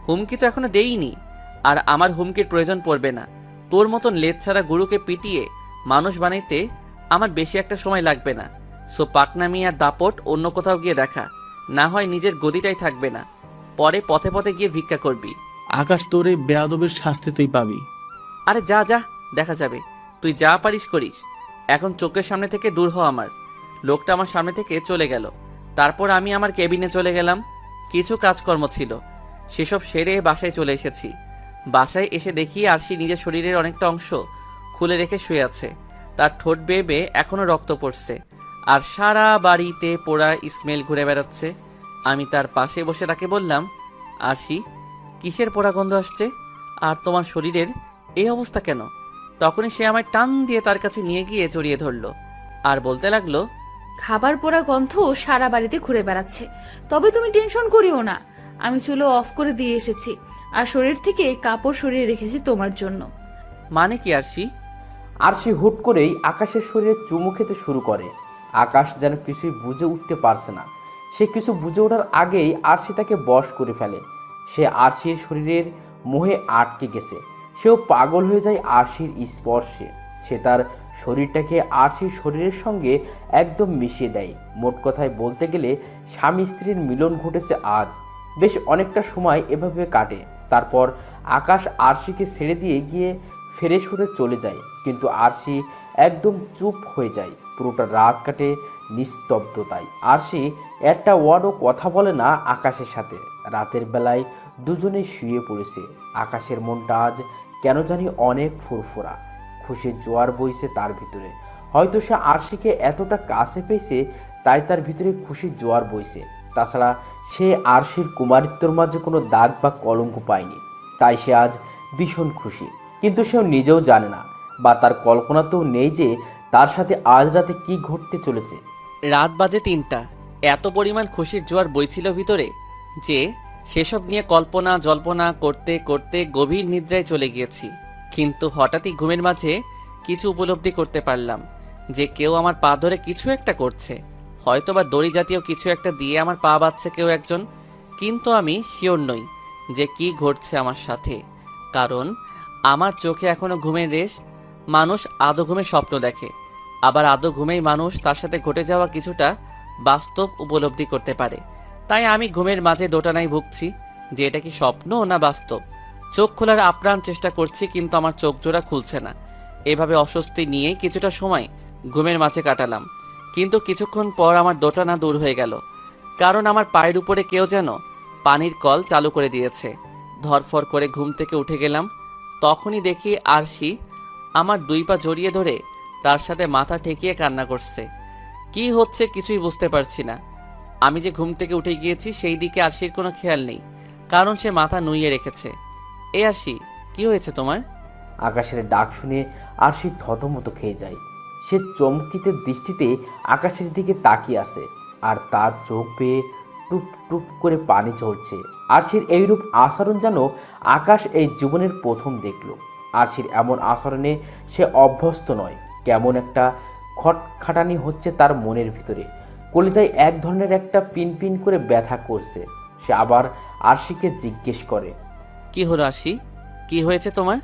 হুমকি তো এখনো দেইনি, আর আমার হুমকির প্রয়োজন পড়বে না। তোর মতন লেজ ছাড়া গুরুকে পিটিয়ে মানুষ বানাইতে আমার বেশি একটা সময় লাগবে না। সো পাকনামি আর দাপট অন্য কোথাও গিয়ে দেখা, না হয় নিজের গদিটাই থাকবে না, পরে পথে পথে গিয়ে ভিক্ষা করবি। আকাশ, তোর এই বেয়াদবির শাস্তি তুই পাবি। আরে যা যা, দেখা যাবে। তুই যা পারিস করিস। এখন চোখের সামনে থেকে দূর হ আমার। লোকটা আমার সামনে থেকে চলে গেল। তারপর আমি আমার কেবিনে চলে গেলাম। কিছু কাজকর্ম ছিল, সেসব সেরে বাসায় চলে এসেছি। বাসায় এসে দেখি আরশি নিজের শরীরের অনেকটা অংশ খুলে রেখে শুয়ে আছে। তার ঠোঁট বেয়ে বেয়ে এখনও রক্ত পড়ছে, আর সারা বাড়িতে পোড়া স্মেল ঘুরে বেড়াচ্ছে। আমি তার পাশে বসে তাকে বললাম, আরশি, কিসের পোড়া গন্ধ আসছে? আর তোমার শরীরের এই অবস্থা কেন? তখনই সে আমায় টান দিয়ে তার কাছে নিয়ে গিয়ে জড়িয়ে ধরলো আর বলতে লাগলো, খাবার পোড়া গন্ধ সারা বাড়িতে ঘুরে বেড়াচ্ছে। তবে তুমি টেনশন করিও না, আমি চুলো অফ করে দিয়ে এসেছি, আর শরীর থেকে কাপড় সরিয়ে রেখেছি তোমার জন্য। মানে কি আরশি? আরশি হুট করেই আকাশের শরীরে চুমু খেতে শুরু করে। আকাশ যেন কিছুই বুঝে উঠতে পারছে না। সে কিছু বুঝে ওঠার আগেই আরশি তাকে বশ করে ফেলে। সে আরশির শরীরের মোহে আটকে গেছে। সেও পাগল হয়ে যায় আরশির স্পর্শে। সে তার শরীরটাকে আরশির শরীরের সঙ্গে একদম মিশিয়ে দেয়। মোট কথায় বলতে গেলে স্বামী স্ত্রীর মিলন ঘটেছে আজ। বেশ অনেকটা সময় এভাবে কাটে। তারপর আকাশ আরশিকে ছেড়ে দিয়ে গিয়ে ফ্রেশ হতে চলে যায়, কিন্তু আরশি একদম চুপ হয়ে যায়। পুরোটা রাত কাটে নিস্তব্ধতায়। আরশি একটা ওয়ার্ডও কথা বলে না আকাশের সাথে। রাতের বেলায় দুজনেই শুয়ে পড়েছে। আকাশের মনটা আজ কেন জানি অনেক ফুরফুরা। খুশির জোয়ার বইছে তার ভিতরে। হয়তো সে আরশিকে এতটা কাছে পেয়েছে, তাই তার ভিতরে খুশির জোয়ার বইছে। তাছাড়া সে আরশির কুমারিত্বর মাঝে কোনো দাগ বা কলঙ্ক পায়নি, তাই সে আজ ভীষণ খুশি। কিন্তু সেও নিজেও জানে না, বা তার কল্পনাতেও নেই যে তার সাথে আজ রাতে কি ঘটতে চলেছে। রাত বাজে 3টা। এত পরিমাণ খুশির জোয়ার বইছিল ভিতরে যে সেসব নিয়ে কল্পনা জল্পনা করতে করতে গভীর নিদ্রায় চলে গিয়েছি। কিন্তু হঠাৎই ঘুমের মাঝে কিছু উপলব্ধি করতে পারলাম যে কেউ আমার পা ধরে কিছু একটা করছে, হয়তো বা দড়ি জাতীয় কিছু একটা দিয়ে আমার পা বাঁধছে কেউ একজন। কিন্তু আমি শিওর নই যে কি ঘটছে আমার সাথে, কারণ আমার চোখে এখনো ঘুমের রেশ। মানুষ আদো ঘুমে স্বপ্ন দেখে, আবার আদো ঘুমেই মানুষ তার সাথে ঘটে যাওয়া কিছুটা বাস্তব উপলব্ধি করতে পারে। তাই আমি ঘুমের মাঝে দোটানায় ভুগছি যে এটা কি স্বপ্ন না বাস্তব। চোখ খোলার আপ্রাণ চেষ্টা করছি, কিন্তু আমার চোখ জোড়া খুলছে না। এভাবে অস্বস্তি নিয়েই কিছুটা সময় ঘুমের মাঝে কাটালাম, কিন্তু কিছুক্ষণ পর আমার দোটানা দূর হয়ে গেল, কারণ আমার পায়ের উপরে কেউ যেন পানির কল চালু করে দিয়েছে। ধরফর করে ঘুম থেকে উঠে গেলাম। তখনই দেখি আরশি আমার 2 পা জড়িয়ে ধরে তার সাথে মাথা ঠেকিয়ে কান্না করছে। কি হচ্ছে কিছুই বুঝতে পারছি না। আমি যে ঘুম থেকে উঠে গিয়েছি সেই দিকে আরশির কোনো খেয়াল নেই, কারণ সে মাথা নুইয়ে রেখেছে। এ আরশি, কি হয়েছে তোমার? আকাশের ডাক শুনে আরশি থতমত খেয়ে যায়। সে চমকিত দৃষ্টিতে আকাশের দিকে তাকিয়ে আছে, আর তার চোখ বেয়ে টুপ টুপ করে পানি ঝরছে। আরশির এইরূপ আচরণ যেন আকাশ এই জীবনের প্রথম দেখল। আরশির এমন আচরণে সে অভ্যস্ত নয়। কেমন একটা খটখাটানি হচ্ছে তার মনের ভিতরে। কলিজায় এক ধরনের একটা পিন পিন করে ব্যথা করছে। সে আবার আরশিকে জিজ্ঞেস করে, কি হলো আরশি, কি হয়েছে তোমার?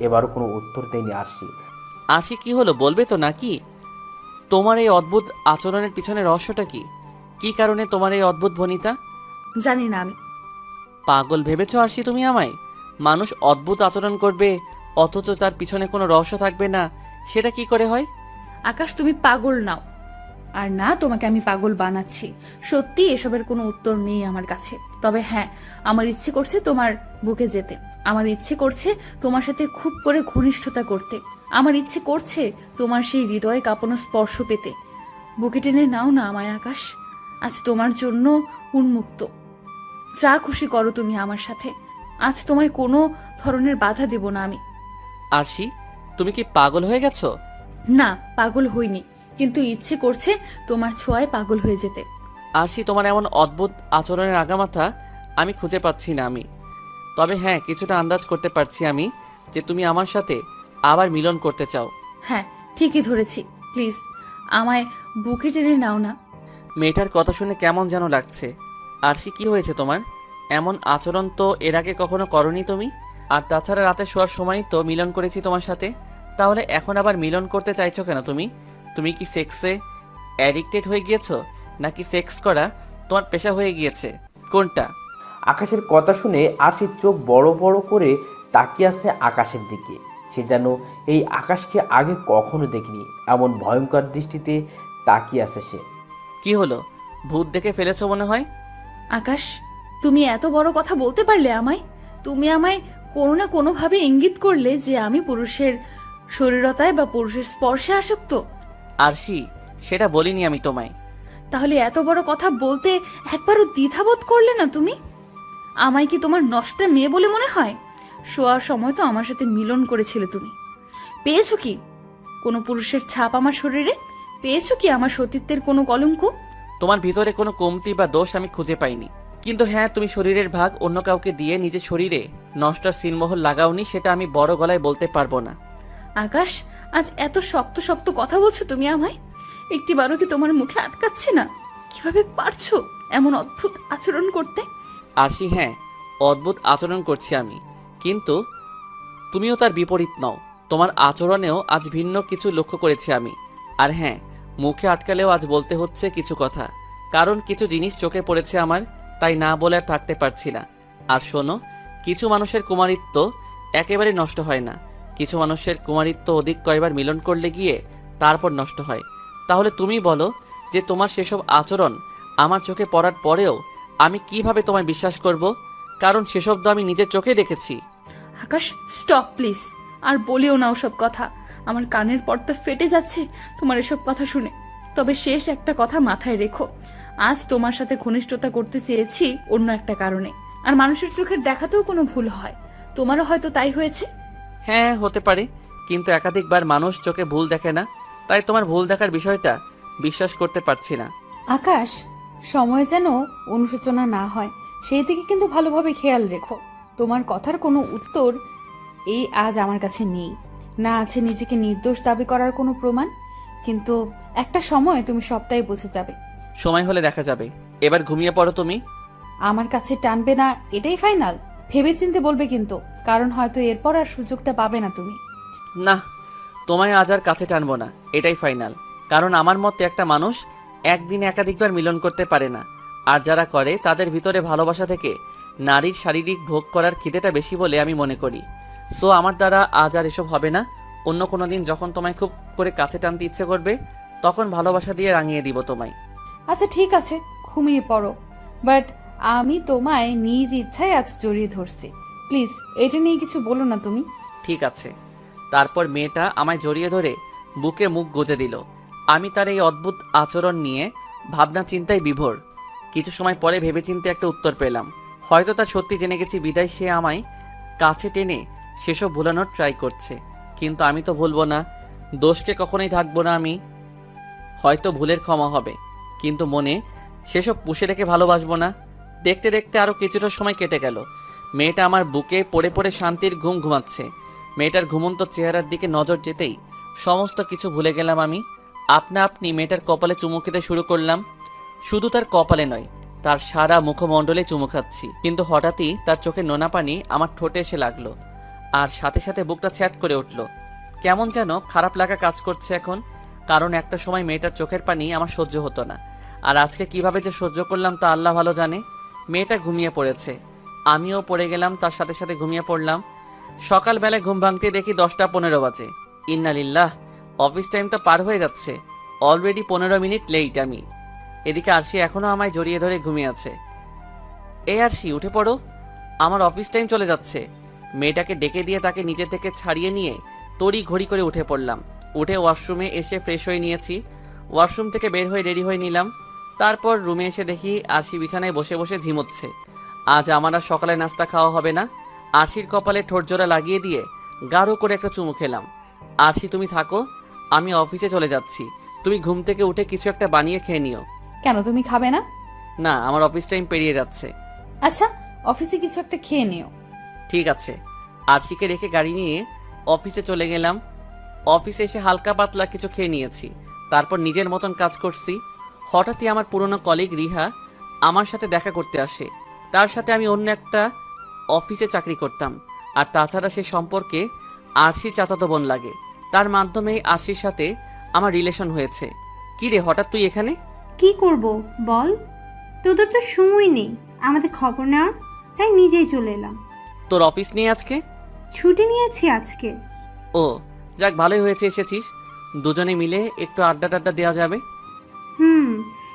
এবারও কোনো উত্তর দেয়নি আরশি। আরশি, কি হলো বলবে তো নাকি? তোমার এই অদ্ভুত আচরণের পিছনে রহস্যটা কি? কি কারণে তোমার এই অদ্ভুত ভনিতা? জানি না আমি। পাগল ভেবেছো আরশি তুমি আমায়? মানুষ অদ্ভুত আচরণ করবে অথচ তার পিছনে কোনো রহস্য থাকবে না, সেটা কি করে হয়? আকাশ, তুমি পাগল নাও, আর না তোমাকে আমি পাগল বানাচ্ছি। সত্যি এসবের কোনো উত্তর নেই আমার কাছে। তবে হ্যাঁ, আমার ইচ্ছে করছে তোমার বুকে যেতে। আমার ইচ্ছে করছে তোমার সাথে খুব করে ঘনিষ্ঠতা করতে। আমার ইচ্ছে করছে তোমার সেই হৃদয় কাঁপানো স্পর্শ পেতে। বুকে টেনে নাও না আমায় আকাশ, আজ তোমার জন্য উন্মুক্ত। যা খুশি করো তুমি আমার সাথে। আজ তোমায় কোনো ধরনের বাধা দেব না আমি। আরশি, তুমি কি পাগল হয়ে গেছো? না, পাগল হইনি, কিন্তু ইচ্ছে করছে তোমার ছোঁয়ায় পাগল হয়ে যেতে। আরশি, তোমার এমন অদ্ভুত আচরণের আগামাথা আমি খুঁজে পাচ্ছি না আমি। তবে হ্যাঁ, কিছুটা আন্দাজ করতে পারছি আমি যে তুমি আমার সাথে আবার মিলন করতে চাও। হ্যাঁ, ঠিকই ধরেছি। প্লিজ আমায় বুকে টেনে নাও না। মেয়েটার কথা শুনে কেমন যেন লাগছে। আরশি, কি হয়েছে তোমার? এমন আচরণ তো এর আগে কখনো করনি তুমি। আর তাছাড়া রাতে শোয়ার সময়ই তো মিলন করেছি তোমার সাথে। তাহলে এখন আবার মিলন করতে চাইছো কেন তুমি? তুমি কি সেক্সে অ্যাডিক্টেড হয়ে গিয়েছো, নাকি সেক্স করা তোমার পেশা হয়ে গিয়েছে? কোনটা? আকাশের কথা শুনে আরশির চোখ বড় বড় করে তাকিয়ে আছে আকাশের দিকে। সে যেন এই আকাশকে আগে কখনো দেখেনি, এমন ভয়ঙ্কর দৃষ্টিতে তাকিয়ে আছে সে। কি হলো, ভূত দেখে ফেলেছো মনে হয়? আকাশ, তুমি এত বড় কথা বলতে পারলে আমায়? তুমি আমায় কোনো না কোনোভাবে ইঙ্গিত করলে যে আমি পুরুষের শরীরতায় বা পুরুষের স্পর্শে আসক্ত। আরশি, সেটা বলিনি আমি তোমায়। তাহলে এত বড় কথা বলতে একবারও দ্বিধাবোধ করলে না তুমি? আমায় কি তোমার নষ্টা মেয়ে বলে মনে হয়? শোয়ার সময় তো আমার সাথে মিলন করেছিলে তুমি। পেয়েছো কি কোনো পুরুষের ছাপ আমার শরীরে? পেয়েছো কি আমার সতীত্বের কোনো কলঙ্ক? তোমার ভিতরে কোনো কমতি বা দোষ আমি খুঁজে পাইনি। কিন্তু হ্যাঁ, তুমি শরীরের ভাগ অন্য কাউকে দিয়ে নিজের শরীরে নষ্টার সিলমোহর লাগাওনি, সেটা আমি বড় গলায় বলতে পারবো না। আকাশ, আজ এত শক্ত শক্ত কথা বলছো তুমি আমায়। একটিবারও কি তোমার মুখে আটকাচ্ছে না? কিভাবে পারছো এমন অদ্ভুত আচরণ করতে? আরশি, হ্যাঁ, অদ্ভুত আচরণ করছি আমি, কিন্তু তুমিও তার বিপরীত নও। তোমার আচরণেও আজ ভিন্ন কিছু লক্ষ্য করেছি আমি। আর হ্যাঁ, মুখে আটকালেও আজ বলতে হচ্ছে কিছু কথা, কারণ কিছু জিনিস চোখে পড়েছে আমার, তাই না বলে আর থাকতে পারছি না। আর শোনো, কিছু মানুষের কুমারিত্ব একেবারে নষ্ট হয় না। কিছু মানুষের কুমারিত্ব অধিক কয়বার মিলন করলে গিয়ে তারপর নষ্ট হয়। তাহলে তুমি বলো যে তোমার সেসব আচরণ আমার চোখে পড়ার পরেও আমি কিভাবে তোমায় বিশ্বাস করব? কারণ সেসব তো আমি নিজের চোখে দেখেছি। আকাশ, স্টপ প্লিজ। আর বলিও না ওসব কথা। আমার কানের পর্দা ফেটে যাচ্ছে তোমার এসব কথা শুনে। তবে শেষ একটা কথা মাথায় রেখো, আজ তোমার সাথে ঘনিষ্ঠতা করতে চেয়েছি অন্য একটা কারণে। আর মানুষের চোখের দেখাতেও কোনো ভুল হয়, তোমারও হয়তো তাই হয়েছে। হ্যাঁ, হতে পারে, কিন্তু একাধিকবার মানুষ চোখে ভুল দেখে না, তাই তোমার ভুল দেখার বিষয়টা বিশ্বাস করতে পারছি না। আকাশ, সময় যেন অনুশোচনা না হয় সেই দিকে কিন্তু ভালোভাবে খেয়াল রেখো। তোমার কথার কোনো উত্তর এই আজ আমার কাছে নেই, না আছে নিজেকে নির্দোষ দাবি করার কোনো প্রমাণ। কিন্তু একটা সময় তুমি সবটাই বুঝে যাবে। সময় হলে দেখা যাবে। এবার ঘুমিয়ে পড়ো তুমি। আমার কাছে টানবে না এটাই ফাইনাল? ভেবেচিন্তে বলবে কিন্তু, কারণ হয়তো এরপর আর সুযোগটা পাবে না তুমি। না, তোমায় আজ আর কাছে টানবো না, এটাই ফাইনাল। কারণ আমার মতে একটা মানুষ একদিনে একাধিকবার মিলন করতে পারে না। আর যারা করে তাদের ভিতরে ভালোবাসা থেকে নারীর শারীরিক ভোগ করার খিদেটা বেশি বলে আমি মনে করি। সো আমার দ্বারা আজ আর এসব হবে না। অন্য কোনো দিন যখন তোমায় খুব করে কাছে টানতে ইচ্ছে করবে, তখন ভালোবাসা দিয়ে রাঙিয়ে দিব তোমায়। আচ্ছা ঠিক আছে, ঘুমিয়ে পড়ো। বাট আমি তোমায় নিজ ইচ্ছায় আজ জড়িয়ে ধরছি। প্লিজ এটা নিয়ে কিছু বলো না তুমি। ঠিক আছে। তারপর মেয়েটা আমায় জড়িয়ে ধরে বুকে মুখ গুজে দিল। আমি তার এই অদ্ভুত আচরণ নিয়ে ভাবনা চিন্তায় বিভোর। কিছু সময় পরে ভেবেচিন্তে একটা উত্তর পেলাম। হয়তো তার সত্যি জেনে গেছি বিদায় সে আমায় কাছে টেনে সেসব ভুলানোর ট্রাই করছে। কিন্তু আমি তো ভুলবো না, দোষকে কখনোই ঢাকবো না আমি। হয়তো ভুলের ক্ষমা হবে, কিন্তু মনে সেসব পুষে রেখে ভালোবাসবো না। দেখতে দেখতে আরও কিছুটা সময় কেটে গেল। মেয়েটা আমার বুকে পড়ে পড়ে শান্তির ঘুম ঘুমাচ্ছে। মেয়েটার ঘুমন্ত চেহারার দিকে নজর যেতেই সমস্ত কিছু ভুলে গেলাম আমি। আপনা আপনি মেয়েটার কপালে চুমু খেতে শুরু করলাম। শুধু তার কপালে নয়, তার সারা মুখমণ্ডলে চুমু খাচ্ছি। কিন্তু হঠাৎই তার চোখে নোনা পানি আমার ঠোঁটে এসে লাগলো, আর সাথে সাথে বুকটা ছ্যাঁত করে উঠল। কেমন যেন খারাপ লাগা কাজ করছে এখন, কারণ একটা সময় মেয়েটার চোখের পানি আমার সহ্য হতো না। আর আজকে কিভাবে যে সহ্য করলাম তা আল্লাহ ভালো জানে। মেয়েটা ঘুমিয়ে পড়েছে, আমিও পড়ে গেলাম, তার সাথে সাথে ঘুমিয়ে পড়লাম। সকালবেলায় ঘুম ভাঙতে দেখি 10টা 15 বাজে। ইন্নালিল্লাহ, অফিস টাইম তো পার হয়ে যাচ্ছে। অলরেডি 15 মিনিট লেট আমি। এদিকে আরশি এখনও আমায় জড়িয়ে ধরে ঘুমিয়ে আছে। এই আরশি, উঠে পড়ো, আমার অফিস টাইম চলে যাচ্ছে। মেয়েটাকে ডেকে দিয়ে তাকে নিচে থেকে ছাড়িয়ে নিয়ে তড়ি ঘড়ি করে উঠে পড়লাম। উঠে ওয়াশরুমে এসে ফ্রেশ হয়ে নিয়েছি। ওয়াশরুম থেকে বের হয়ে রেডি হয়ে নিলাম। তারপর রুমে এসে দেখি আরশি বিছানায় বসে বসে ঝিমোচ্ছে। আজ আমার আর সকালে নাস্তা খাওয়া হবে না। আরশির কপালে ঠোঁট জোড়া লাগিয়ে দিয়ে গাঢ় করে একটা চুমু খেলাম। আরশি তুমি থাকো, আমি অফিসে চলে যাচ্ছি। তুমি ঘুম থেকে উঠে কিছু একটা বানিয়ে খেয়ে নিও। কেন, তুমি খাবে না? না, আমার অফিস টাইম পেরিয়ে যাচ্ছে। আচ্ছা, অফিসে কিছু একটা খেয়ে নিও। ঠিক আছে। আরশিকে রেখে গাড়ি নিয়ে অফিসে চলে গেলাম। অফিসে এসে হালকা পাতলা কিছু খেয়ে নিয়েছি, তারপর নিজের মতন কাজ করছি। হঠাৎই আমার পুরনো কলিগ রিহা আমার সাথে দেখা করতে আসে। তার সাথে আমি অন্য একটা অফিসে চাকরি করতাম, আর তাছাড়া সে সম্পর্কে আরশির চাচাতো বোন লাগে। তার মাধ্যমেই আরশির সাথে আমার রিলেশন হয়েছে। কী রে, হঠাৎ তুই এখানে? কি করব বল, তোদের তো সময় নেই আমাদের খবর নেওয়ার, তাই নিজেই চলে এলাম। তোর অফিস নিয়ে আজকে? ছুটি নিয়েছি আজকে। ও যাক, ভালোই হয়েছে এসেছিস। দুজনে মিলে একটু আড্ডা টাড্ডা দেওয়া যাবে।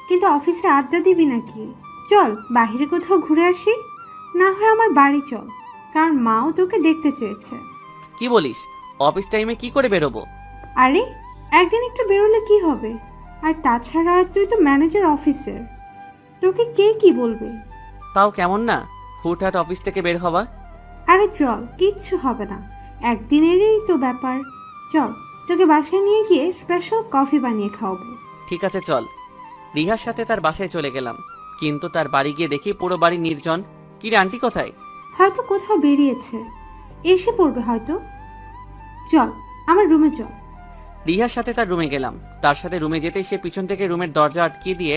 কিন্তু অফিসে আড্ডা দিবি নাকি? চল বাইরে কোথাও ঘুরে আসি, না হয় আমার বাড়ি চল, কারণ মাও তোকে দেখতে চেয়েছে। কি বলিস? অফিস টাইমে কি করে বেরোবো? আরে একদিন একটু বেরোলে কি হবে? আর তাছাড়া তুই তো ম্যানেজার অফিসের, তোকে কে কি বলবে? তাও কেমন না হুটহাট অফিস থেকে বের হওয়া? আরে চল, কিচ্ছু হবে না, একদিনেরই তো ব্যাপার। চল তোকে বাসায় নিয়ে গিয়ে স্পেশাল কফি বানিয়ে খাওয়াবো। ঠিক আছে চল। রিহার সাথে তার বাসায় চলে গেলাম, কিন্তু তার বাড়ি গিয়ে দেখি পুরো বাড়ি নির্জন। কি রে, আন্টি কোথায়? হয়তো কোথাও বেরিয়েছে, এসে পড়বে হয়তো। চল আমার রুমে চল। রিহার সাথে তার রুমে গেলাম। তার সাথে রুমে যেতেই সে পিছন থেকে রুমের দরজা আটকিয়ে দিয়ে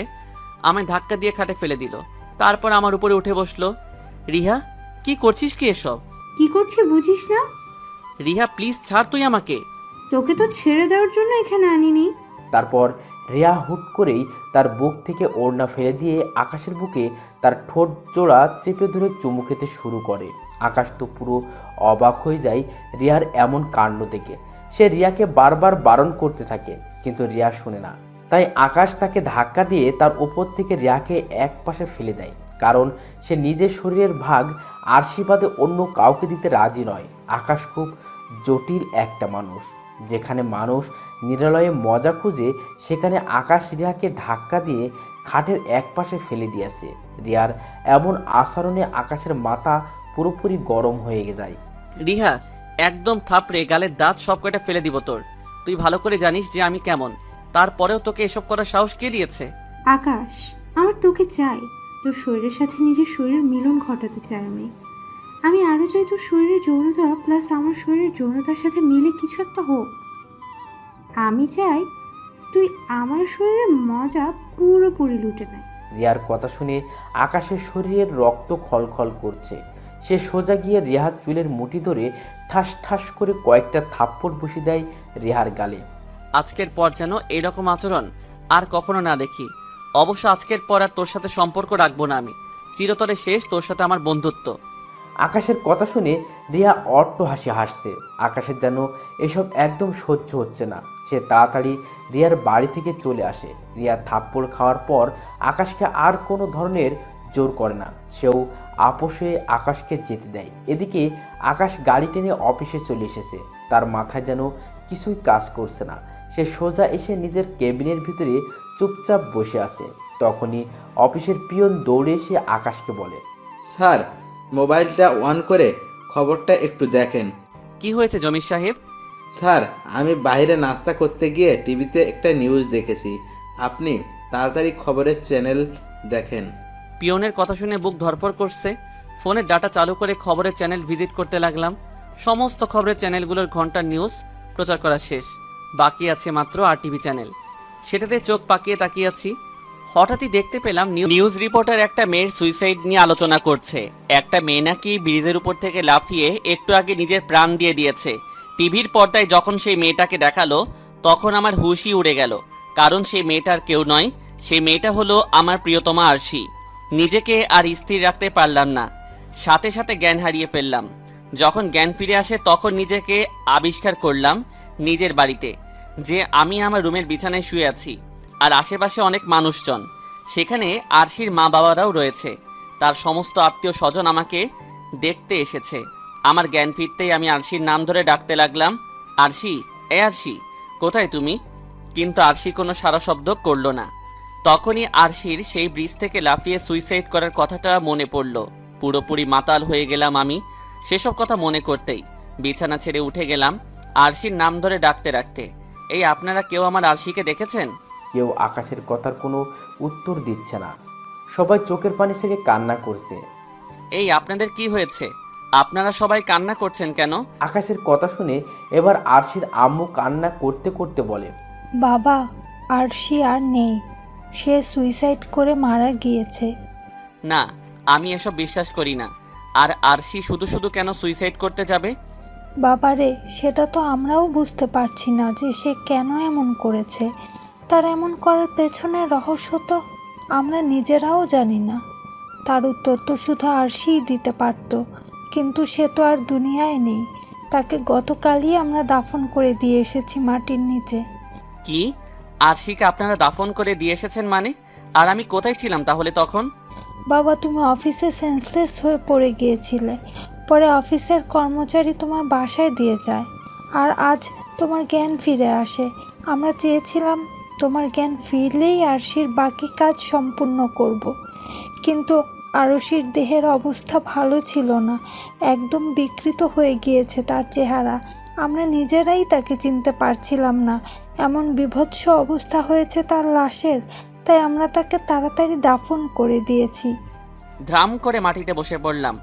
আমায় ধাক্কা দিয়ে খাটে ফেলে দিল। তারপর আমার উপরে উঠে বসলো। রিহা, কি করছিস কি এসব? কি করছি বুঝিস না? রিহা প্লিজ ছাড় তুই আমাকে। তোকে তো ছেড়ে দেওয়ার জন্য এখানে আনিনি। তারপর রিয়া হুট করেই তার বুক থেকে ওড়না ফেলে দিয়ে আকাশের বুকে তার ঠোঁট জোড়া চেপে ধরে চুমু খেতে শুরু করে। আকাশ তো পুরো অবাক হয়ে যায় রিয়ার এমন কাণ্ড দেখে। সে রিয়াকে বারবার বারণ করতে থাকে, কিন্তু রিয়া শুনে না। তাই আকাশ তাকে ধাক্কা দিয়ে তার ওপর থেকে রিয়াকে এক পাশে ফেলে দেয়, কারণ সে নিজের শরীরের ভাগ আশীর্বাদে অন্য কাউকে দিতে রাজি নয়। আকাশ খুব জটিল একটা মানুষ। যেখানে মানুষ নিরালয়ে মজা খুঁজে, সেখানে আকাশ রিয়াকে ধাক্কা দিয়ে খাটের এক পাশে ফেলে দিয়েছে। রিয়ার এমন আচরণে আকাশের মাথা পুরোপুরি গরম হয়ে যায়। রিহা, একদম থাপড়ে গালের দাঁত সব কয়টা ফেলে দিব তোর। তুই ভালো করে জানিস যে আমি কেমন, তারপরেও তোকে এসব করার সাহস কে দিয়েছে? আকাশ, আমার তোকে চাই। তোর শরীরের সাথে নিজের শরীরের মিলন ঘটাতে চাই আমি আরও চাই তোর শরীরের যৌনতা প্লাস আমার শরীরের যৌনতার সাথে মিলে কিছু একটা হোক। আমি চাই তুই আমার শরীরের মজা পুরোপুরি লুটে নেয়। রিয়ার কথা শুনে আকাশের শরীরের রক্ত খলখল করছে। সে সোজা গিয়ে রিহার চুলের মুঠি ধরে ঠাস ঠাস করে কয়েকটা থাপ্পড় বসিয়ে দেয় রিহার গালে। আজকের পর যেন এরকম আচরণ আর কখনো না দেখি। অবশ্য আজকের পর আর তোর সাথে সম্পর্ক রাখবো না আমি। চিরতরে শেষ তোর সাথে আমার বন্ধুত্ব। আকাশের কথা শুনে রিয়া অট্ট হাসি হাসছে। আকাশের যেন এসব একদম সহ্য হচ্ছে না। সে তাড়াতাড়ি রিয়ার বাড়ি থেকে চলে আসে। রিয়া থাপ্পড় খাওয়ার পর আকাশকে আর কোনো ধরনের জোর করে না। সেও আপোষ হয়ে আকাশকে যেতে দেয়। এদিকে আকাশ গাড়ি টেনে অফিসে চলে এসেছে। তার মাথায় যেন কিছুই কাজ করছে না। সে সোজা এসে নিজের কেবিনের ভিতরে চুপচাপ বসে আছে। তখনই অফিসের পিয়ন দৌড়ে এসে আকাশকে বলে, স্যার, মোবাইলটা অন করে খবরটা একটু দেখেন। কি হয়েছে জমির সাহেব? স্যার, আমি বাইরে নাস্তা করতে গিয়ে টিভিতে একটা নিউজ দেখেছি। আপনি তাড়াতাড়ি খবরের চ্যানেল দেখেন। পিয়নের কথা শুনে বুক ধরপড় করছে। ফোনের ডাটা চালু করে খবরের চ্যানেল ভিজিট করতে লাগলাম। সমস্ত খবরের চ্যানেলগুলোর ঘন্টার নিউজ প্রচার করা শেষ। বাকি আছে মাত্র RTV চ্যানেল। সেটাতে চোখ পাকিয়ে তাকিয়ে আছি। হঠাৎই দেখতে পেলাম নিউজ রিপোর্টার একটা মেয়ের সুইসাইড নিয়ে আলোচনা করছে। একটা মেয়ে নাকি ব্রিজের উপর থেকে লাফিয়ে একটু আগে নিজের প্রাণ দিয়ে দিয়েছে। টিভির পর্দায় যখন সেই মেয়েটাকে দেখালো, তখন আমার হুশই উড়ে গেল। কারণ সেই মেয়েটার কেউ নয়, সেই মেয়েটা হলো আমার প্রিয়তমা আরশি। নিজেকে আর স্থির রাখতে পারলাম না, সাথে সাথে জ্ঞান হারিয়ে ফেললাম। যখন জ্ঞান ফিরে আসে তখন নিজেকে আবিষ্কার করলাম নিজের বাড়িতে, যে আমি আমার রুমের বিছানায় শুয়ে আছি, আর আশেপাশে অনেক মানুষজন। সেখানে আরশির মা বাবারাও রয়েছে। তার সমস্ত আত্মীয় স্বজন আমাকে দেখতে এসেছে। আমার জ্ঞান ফিরতেই আমি আরশির নাম ধরে ডাকতে লাগলাম, আরশি, এ আরশি, কোথায় তুমি? কিন্তু আরশি কোনো সাড়া শব্দ করল না। তখনই আরশির সেই ব্রিজ থেকে লাফিয়ে সুইসাইড করার কথাটা মনে পড়ল। পুরোপুরি মাতাল হয়ে গেলাম আমি। সেসব কথা মনে করতেই বিছানা ছেড়ে উঠে গেলাম আরশির নাম ধরে ডাকতে ডাকতে। এই আপনারা কেউ আমার আরশিকে দেখেছেন? কেউ আকাশের কথার কোনো উত্তর দিচ্ছে না। সবাই চোখের পানি ছেড়ে কান্না করছে। এই আপনাদের কি হয়েছে? আপনারা সবাই কান্না করছেন কেন? আকাশের কথা শুনে এবার আরশির আম্মু কান্না করতে করতে বলে, বাবা, আরশি আর নেই, সে সুইসাইড করে মারা গিয়েছে। না, আমি এসব বিশ্বাস করি না। আর আরশি শুধু শুধু কেন সুইসাইড করতে যাবে? বাবারে, সেটা তো আমরাও বুঝতে পারছি না যে সে কেন এমন করেছে। তার এমন করার পেছনে রহস্য তো আমরা নিজেরাও জানি না। তার উত্তর তো শুধু আরশিই দিতে পারত, কিন্তু সে তো আর দুনিয়ায় নেই। তাকে গতকালই আমরা দাফন করে দিয়ে এসেছি মাটির নিচে। কি? আরশিকে আপনারা দাফন করে দিয়ে এসেছেন মানে? আর আমি কোথায় ছিলাম তাহলে তখন? বাবা, তুমি অফিসে সেন্সলেস হয়ে পড়ে গিয়েছিলে। পরে অফিসের কর্মচারী তোমার বাসায় দিয়ে যায়, আর আজ তোমার জ্ঞান ফিরে আসে। আমরা চেয়েছিলাম তোমার জ্ঞান ফিরলেই আরশির বাকি কাজ সম্পূর্ণ করব। কিন্তু আরশির দেহের অবস্থা ভালো ছিল না, একদম বিকৃত হয়ে গিয়েছে তার চেহারা। আমরা নিজেরাই তাকে চিনতে পারছিলাম না, এমন বীভৎস অবস্থা হয়েছে তার লাশের। তাই আমরা তাকে তাড়াতাড়ি দাফন করে দিয়েছি। ধ্রাম করে মাটিতে বসে পড়লাম।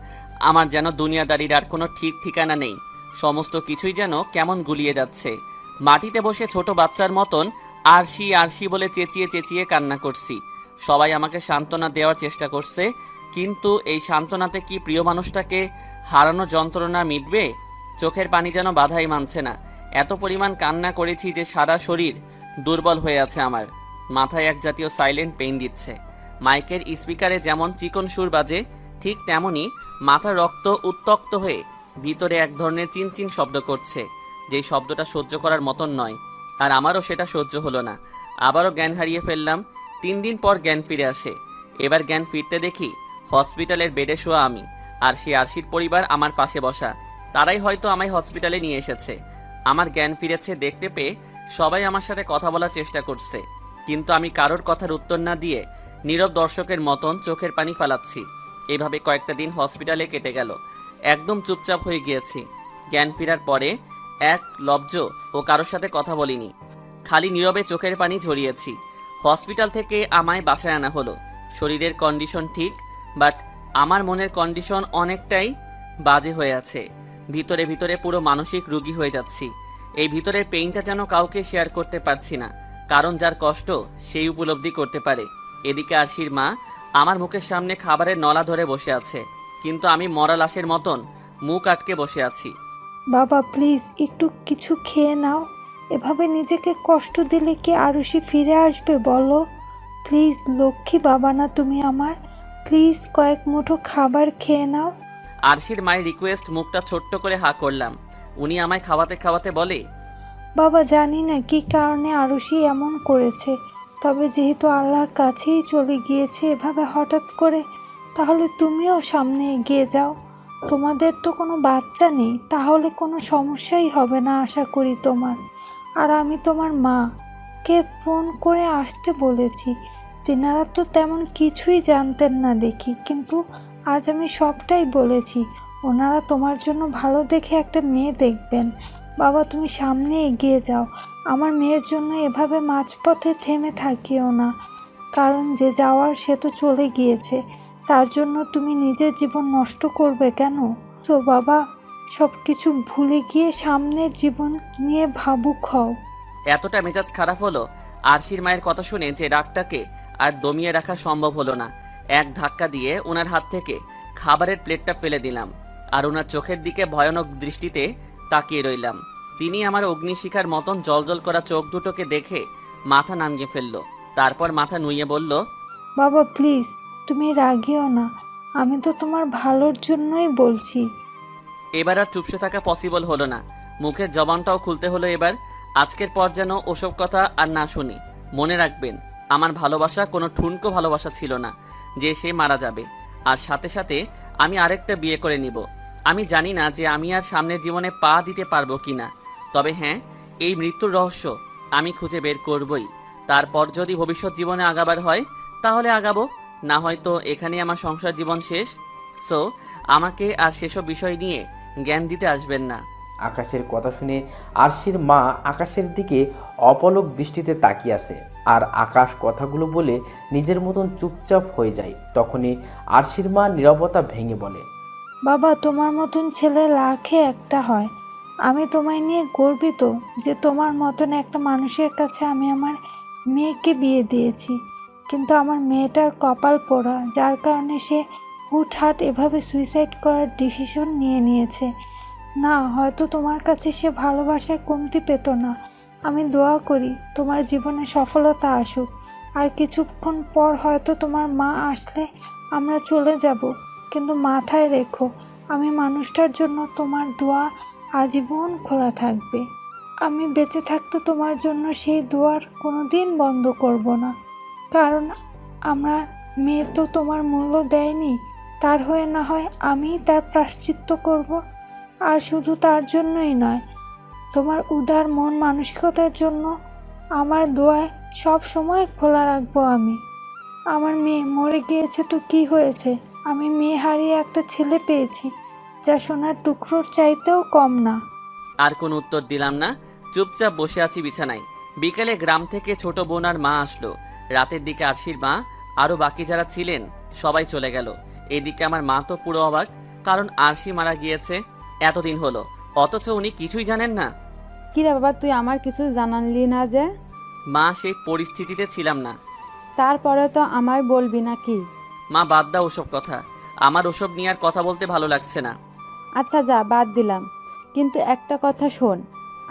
আমার যেন দুনিয়াদারির আর কোনো ঠিক ঠিকানা নেই। সমস্ত কিছুই যেন কেমন গুলিয়ে যাচ্ছে। মাটিতে বসে ছোট বাচ্চার মতন আরশি আরশি বলে চেঁচিয়ে চেঁচিয়ে কান্না করছি। সবাই আমাকে সান্ত্বনা দেওয়ার চেষ্টা করছে, কিন্তু এই সান্ত্বনাতে কি প্রিয় মানুষটাকে হারানো যন্ত্রণা মিটবে? চোখের পানি যেন বাধাই মানছে না। এত পরিমাণ কান্না করেছি যে সারা শরীর দুর্বল হয়ে আছে আমার। মাথায় এক জাতীয় সাইলেন্ট পেইন দিচ্ছে। মাইকের স্পিকারে যেমন চিকন সুর বাজে, ঠিক তেমনি মাথার রক্ত উত্তক্ত হয়ে ভিতরে এক ধরনের চিনচিন শব্দ করছে, যেই শব্দটা সহ্য করার মতন নয়। আর আমারও সেটা সহ্য হলো না। আবারও জ্ঞান হারিয়ে ফেললাম। 3 দিন পর জ্ঞান ফিরে আসে। এবার জ্ঞান ফিরতে দেখি হসপিটালের বেডে শোয়া আমি, আর সেই আরশির পরিবার আমার পাশে বসা। তারাই হয়তো আমায় হসপিটালে নিয়ে এসেছে। আমার জ্ঞান ফিরেছে দেখতে পেয়ে সবাই আমার সাথে কথা বলার চেষ্টা করছে, কিন্তু আমি কারোর কথার উত্তর না দিয়ে নীরব দর্শকের মতন চোখের পানি ফালাচ্ছি। এভাবে কয়েকটা দিন হসপিটালে কেটে গেল। একদম চুপচাপ হয়ে গিয়েছি। জ্ঞান ফেরার পরে এক লব্জ ও কারোর সাথে কথা বলিনি, খালি নীরবে চোখের পানি ঝরিয়েছি। হসপিটাল থেকে আমায় বাসায় আনা হলো। শরীরের কন্ডিশন ঠিক, বাট আমার মনের কন্ডিশন অনেকটাই বাজে হয়ে আছে। ভিতরে ভিতরে পুরো মানসিক রোগী হয়ে যাচ্ছি। এই ভিতরের পেইনটা যেন কাউকে শেয়ার করতে পারছি না, কারণ যার কষ্ট সেই উপলব্ধি করতে পারে। এদিকে আরশির মা আমার মুখের সামনে খাবারের নলা ধরে বসে আছে, কিন্তু আমি মরা লাশের মতন মুখ আটকে বসে আছি। বাবা প্লিজ একটু কিছু খেয়ে নাও। এভাবে নিজেকে কষ্ট দিলে কি আরুষি ফিরে আসবে বলো? প্লিজ লক্ষ্মী বাবা না তুমি আমার, প্লিজ কয়েক মুঠো খাবার খেয়ে নাও। আরশির মায়ের রিকোয়েস্ট মুখটা ছোট্ট করে হা করলাম। উনি আমায় খাওয়াতে খাওয়াতে বলে, বাবা জানি না কি কারণে আরুষি এমন করেছে, তবে যেহেতু আল্লাহর কাছেই চলে গিয়েছে এভাবে হঠাৎ করে, তাহলে তুমিও সামনে এগিয়ে যাও। তোমাদের তো কোনো বাচ্চা নেই, তাহলে কোনো সমস্যাই হবে না আশা করি তোমার। আর আমি তোমার মা কে ফোন করে আসতে বলেছি। তেনারা তো তেমন কিছুই জানতেন না দেখি, কিন্তু আজ আমি সবটাই বলেছি। ওনারা তোমার জন্য ভালো দেখে একটা মেয়ে দেখবেন। বাবা তুমি সামনে এগিয়ে যাও। আমার মেয়ের জন্য এভাবে মাঝপথে থেমে থাকিও না, কারণ যে যাওয়ার সে তো চলে গিয়েছে। তার জন্য তুমি নিজের জীবন নষ্ট করবে কেন? তো বাবা সব কিছু ভুলে গিয়ে সামনের জীবন নিয়ে ভাবুক হও। এতটা মেজাজ খারাপ হলো আরশির মায়ের কথা শুনে যে রাগটাকে আর দমিয়ে রাখা সম্ভব হলো না। এক ধাক্কা দিয়ে ওনার হাত থেকে খাবারের প্লেটটা ফেলে দিলাম, আর ওনার চোখের দিকে ভয়ানক দৃষ্টিতে তাকিয়ে রইলাম। তিনি আমার অগ্নিশিখার মতন জলজল করা চোখ দুটোকে দেখে মাথা নামিয়ে ফেলল। তারপর মাথা নুইয়ে বলল, বাবা প্লিজ তুমি রাগিও না, আমি তো তোমার ভালোর জন্যই বলছি। এবার আর চুপসে থাকা পসিবল হলো না। মুখের জবানটাও খুলতে হলো এবার। আজকের পর যেন ওসব কথা আর না শুনি। মনে রাখবেন, আমার ভালোবাসা কোনো ঠুনকো ভালোবাসা ছিল না যে সে মারা যাবে, আর সাথে সাথে আমি আরেকটা বিয়ে করে নিব। আমি জানি না যে আমি আর সামনের জীবনে পা দিতে পারবো কি না, তবে হ্যাঁ, এই মৃত্যুর রহস্য আমি খুঁজে বের করবই। তারপর যদি ভবিষ্যৎ জীবনে আগাবার হয় তাহলে আগাবো, না হয়তো এখানেই আমার সংসার জীবন শেষ। সো আমাকে আর সেসব বিষয় নিয়ে জ্ঞান দিতে আসবেন না। আকাশের কথা শুনে আরশির মা আকাশের দিকে অপলক দৃষ্টিতে তাকিয়ে আছে। আর আকাশ কথাগুলো বলে নিজের মতন চুপচাপ হয়ে যায়। তখনই আরশির মা নীরবতা ভেঙে বলে, বাবা, তোমার মতন ছেলে লাখে একটা হয়। আমি তোমায় নিয়ে গর্বিত যে তোমার মতন একটা মানুষের কাছে আমি আমার মেয়েকে বিয়ে দিয়েছি। কিন্তু আমার মেয়েটার কপাল পোড়া, যার কারণে সে হুটহাট এভাবে সুইসাইড করার ডিসিশন নিয়েছে। না, হয়তো তোমার কাছে সে ভালোবাসায় কমতি পেত না। আমি দোয়া করি তোমার জীবনে সফলতা আসুক। আর কিছুক্ষণ পর হয়তো তোমার মা আসলে আমরা চলে যাব, কিন্তু মাথায় রেখো, আমি মানুষটার জন্য তোমার দোয়া আজীবন খোলা থাকবে। আমি বেঁচে থাকতে তোমার জন্য সেই দোয়ার কোনো দিন বন্ধ করব না। কারণ আমার মেয়ে তো তোমার মূল্য দেয়নি, তার হয়ে না হয় আমিই তার প্রায়শ্চিত্ত করব। আর শুধু তার জন্যই নয়, তোমার উদার মন মানসিকতার জন্য আমার দোয়ায় সব সময় খোলা রাখবো আমি। আমার মেয়ে মরে গিয়েছে তো কি হয়েছে, আমি মেয়ে হারিয়ে একটা ছেলে পেয়েছি, যা সোনার টুকরোর চাইতেও কম না। আর কোনো উত্তর দিলাম না, চুপচাপ বসে আছি বিছানায়। বিকেলে গ্রাম থেকে ছোট বোন আর মা আসলো। রাতের দিকে আরশির মা আরও বাকি যারা ছিলেন সবাই চলে গেল। এদিকে আমার মা তো পুরো অবাক, কারণ আরশি মারা গিয়েছে এতদিন হলো, অথচ উনি কিছুই জানেন না। কিরে বাবা, তুই আমার কিছু জানালি না যে? মা সেই পরিস্থিতিতে ছিলাম না। তারপরে তো আমায় বলবি নাকি? মা বাদ দাও ওসব কথা, আমার ওসব নিয়ে আর কথা বলতে ভালো লাগছে না। আচ্ছা যা, বাদ দিলাম, কিন্তু একটা কথা শোন,